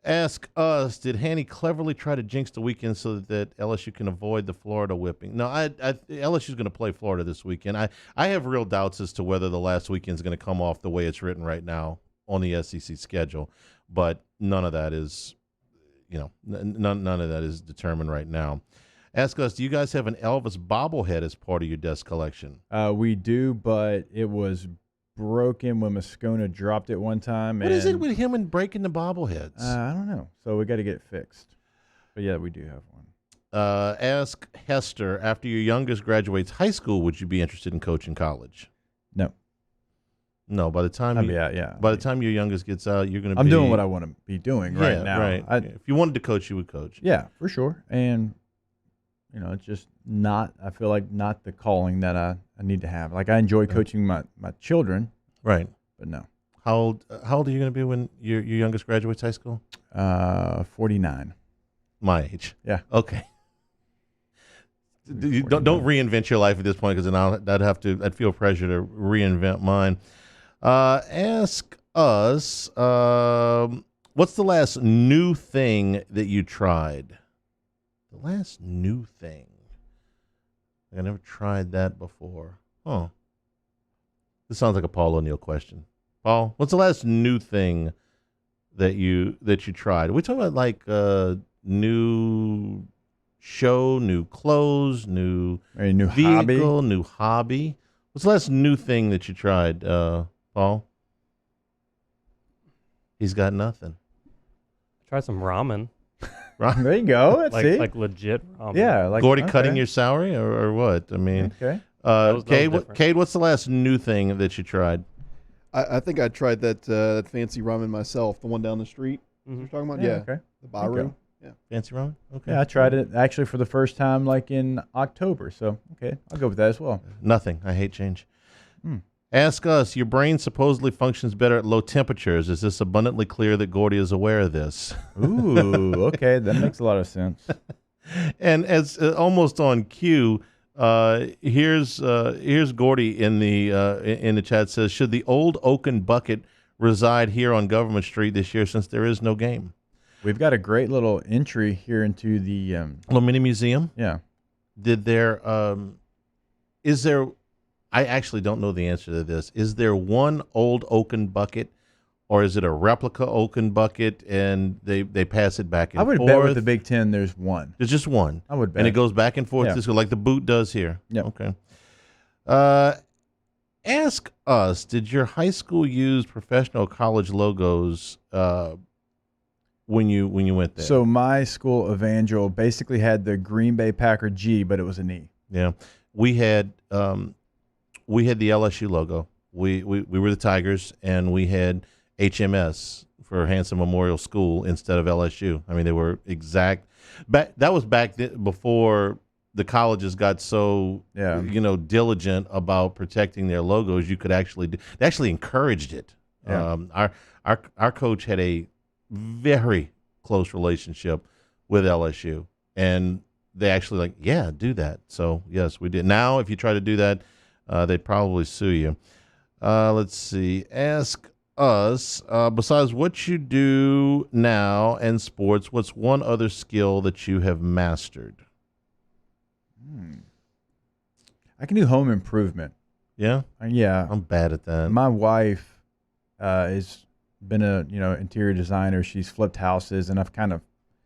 Ask us, did Hanny cleverly try to jinx the weekend so that LSU can avoid the Florida whipping? No, LSU's going to play Florida this weekend. I have real doubts as to whether the last weekend's going to come off the way it's written right now on the SEC schedule, but none of that is, none of that is determined right now. Ask us, do you guys have an Elvis bobblehead as part of your desk collection? We do, but it was broken when Moscona dropped it one time. What is it with him and breaking the bobbleheads? I don't know. So we got to get it fixed. But yeah, we do have one. Ask Hester, after your youngest graduates high school, would you be interested in coaching college? No. No, by the time the time your youngest gets out, you're going to be... I'm doing what I want to be doing right now. Right. If you wanted to coach, you would coach. Yeah, for sure. And it's just I feel like not the calling that I need to have. Like I enjoy coaching my children. Right. But no. How old are you going to be when your youngest graduates high school? 49. My age. Yeah. Okay. Don't reinvent your life at this point, because then I'd feel pressure to reinvent mine. Ask us, what's the last new thing that you tried? The last new thing. I never tried that before. Oh. This sounds like a Paul O'Neill question. Paul, what's the last new thing that you tried? Are we talking about like new show, new clothes, new vehicle, new hobby? What's the last new thing that you tried, Paul? He's got nothing. Try some ramen. There you go. Let's see. Like legit ramen. Yeah. Like Gordy cutting your salary or what? I mean, okay. Cade, what's the last new thing that you tried? I think I tried that fancy ramen myself, the one down the street. You're talking about? Yeah. Okay. The Baru. Okay. Yeah. Fancy ramen? Okay. Yeah, I tried it actually for the first time like in October. So, okay, I'll go with that as well. Nothing. I hate change. Ask us. Your brain supposedly functions better at low temperatures. Is this abundantly clear that Gordy is aware of this? Ooh, okay. That makes a lot of sense. And as almost on cue, here's Gordy in the chat says, should the old oaken bucket reside here on Government Street this year since there is no game? We've got a great little entry here into the little mini museum. Yeah. Did there is there? I actually don't know the answer to this. Is there one old oaken bucket, or is it a replica oaken bucket and they pass it back and forth? I would bet with the Big Ten there's one. There's just one. I would bet. And it goes back and forth, Yeah. like the boot does here. Yeah. Okay. Ask us, did your high school use professional college logos when you went there? So my school, Evangel, basically had the Green Bay Packer G, but it was an E. Yeah. We had the LSU logo. We were the Tigers, and we had HMS for Hanson Memorial School instead of LSU. I mean, they were exact. That was back before the colleges got so diligent about protecting their logos. You could actually they actually encouraged it. Yeah. Our coach had a very close relationship with LSU, and they actually do that. So yes, we did. Now, if you try to do that, they'd probably sue you. Let's see. Ask us, besides what you do now and sports, what's one other skill that you have mastered? I can do home improvement. Yeah? Yeah. I'm bad at that. My wife has been a interior designer. She's flipped houses, and I've kind of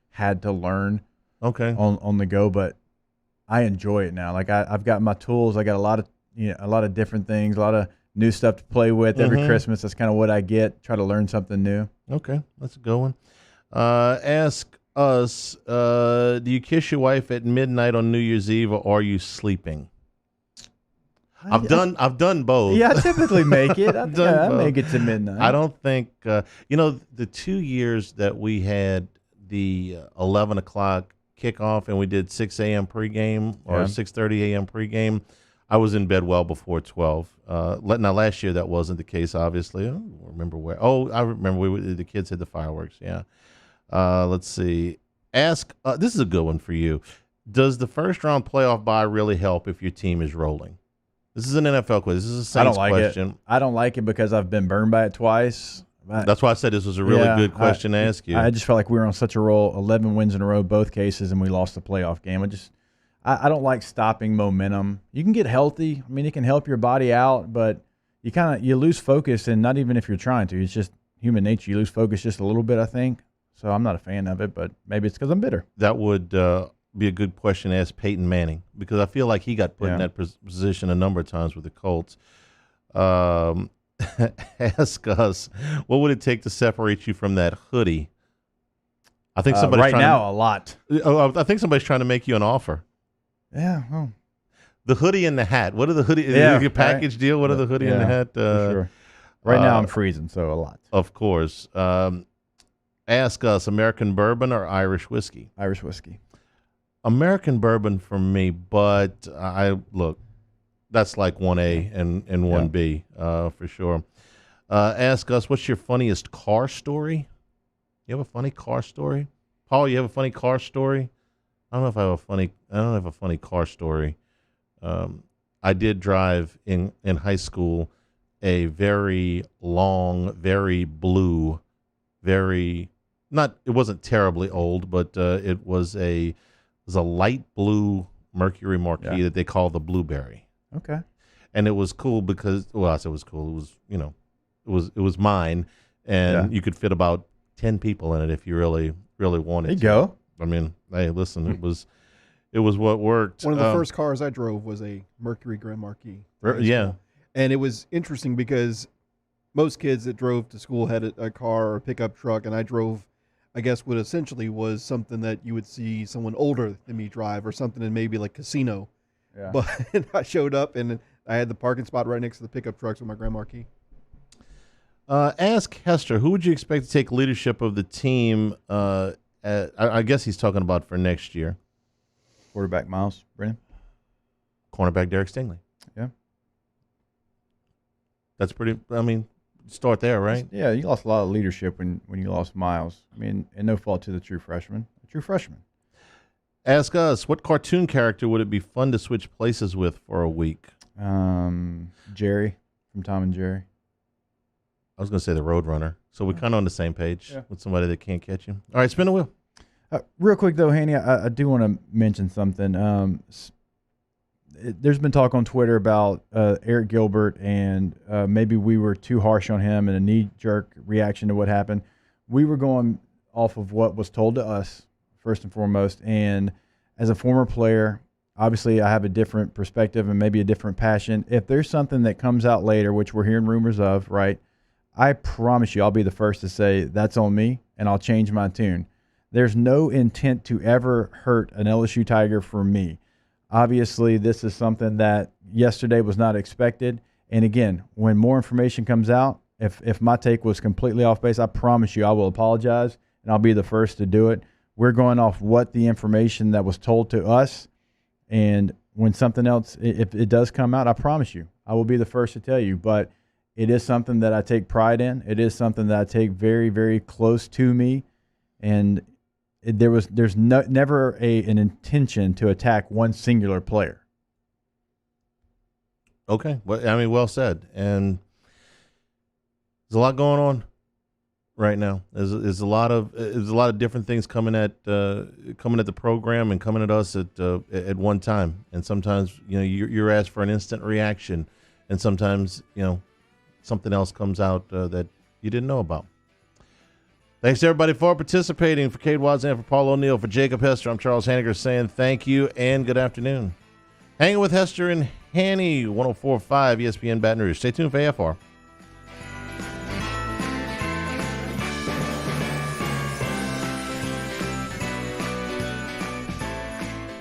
had to learn on the go, but I enjoy it now. Like I've got my tools. I got a lot of different things, a lot of new stuff to play with every Christmas. That's kind of what I get. Try to learn something new. Okay, that's a good one. Ask us, do you kiss your wife at midnight on New Year's Eve, or are you sleeping? I've done both. Yeah, I typically make it. I make it to midnight. I don't think the 2 years that we had the 11 o'clock kickoff and we did 6 a.m. pregame or 6:30 a.m. pregame, I was in bed well before 12. Now last year that wasn't the case, obviously. I don't remember where. Oh, I remember the kids had the fireworks. Yeah. Let's see. Ask. This is a good one for you. Does the first round playoff bye really help if your team is rolling? This is an NFL quiz. This is a Saints question. I don't like it because I've been burned by it twice. That's why I said this was a really good question to ask you. I just felt like we were on such a roll, 11 wins in a row, both cases, and we lost the playoff game. I don't like stopping momentum. You can get healthy. I mean, it can help your body out, but you lose focus, and not even if you're trying to. It's just human nature. You lose focus just a little bit, I think. So I'm not a fan of it, but maybe it's because I'm bitter. That would be a good question to ask Peyton Manning, because I feel like he got put in that position a number of times with the Colts. Ask us, what would it take to separate you from that hoodie? I think somebody's a lot. I think somebody's trying to make you an offer. Yeah. Oh. The hoodie and the hat. What are the hoodie? Your package deal? What are the hoodie and the hat? For sure. Right now I'm freezing, so a lot. Of course. Ask us, American bourbon or Irish whiskey? Irish whiskey. American bourbon for me, but that's like 1A and 1B for sure. Ask us, what's your funniest car story? You have a funny car story? Paul, you have a funny car story? I don't don't have a funny car story. I did drive in high school a very long, very blue, it wasn't terribly old, but it was a light blue Mercury Marquis that they call the Blueberry. Okay. And it was cool because, I said it was cool. It was mine, and you could fit about 10 people in it if you really, really wanted to. There you go. I mean, hey, listen, it was what worked. One of the first cars I drove was a Mercury Grand Marquis. Yeah. And it was interesting because most kids that drove to school had a car or a pickup truck, and I drove I guess what essentially was something that you would see someone older than me drive, or something in maybe like casino. Yeah. But I showed up and I had the parking spot right next to the pickup trucks with my Grand Marquis. Ask Hester, who would you expect to take leadership of the team? I guess he's talking about for next year. Quarterback Miles Brennan. Cornerback Derek Stingley. Yeah. That's pretty, I mean, start there, right? Yeah, you lost a lot of leadership when you lost Miles. I mean, and no fault to the true freshman. Ask us, what cartoon character would it be fun to switch places with for a week? Jerry from Tom and Jerry. I was going to say the Roadrunner. So we're kind of on the same page with somebody that can't catch you. All right, spin the wheel. Real quick, though, Hanny, I do want to mention something. There's been talk on Twitter about Arik Gilbert, and maybe we were too harsh on him and a knee-jerk reaction to what happened. We were going off of what was told to us, first and foremost. And as a former player, obviously I have a different perspective and maybe a different passion. If there's something that comes out later, which we're hearing rumors of, right, I promise you I'll be the first to say that's on me, and I'll change my tune. There's no intent to ever hurt an LSU Tiger for me. Obviously, this is something that yesterday was not expected. And again, when more information comes out, if my take was completely off base, I promise you I will apologize, and I'll be the first to do it. We're going off what the information that was told to us. And when something else, if it does come out, I promise you, I will be the first to tell you. But it is something that I take pride in. It is something that I take very, very close to me. And there's never an intention to attack one singular player. Okay. Well, I mean, well said. And there's a lot going on right now. There's a lot of different things coming at the program and coming at us at one time. And sometimes, you're asked for an instant reaction, and sometimes, something else comes out that you didn't know about. Thanks to everybody for participating. For Cade Watson, for Paul O'Neill, for Jacob Hester, I'm Charles Hanagriff saying thank you and good afternoon. Hanging with Hester and Hanny, 104.5 ESPN Baton Rouge. Stay tuned for AFR.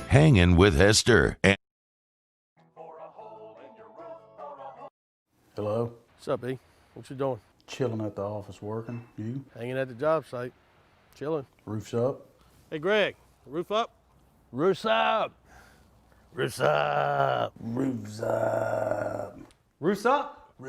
Hanging with Hester. Hello. What's up, E? What you doing? Chilling at the office working. You? Hanging at the job site. Chilling. Roof's up? Hey, Greg. Roof up? Roof's up. Roof's up. Roof's up. Roof's up?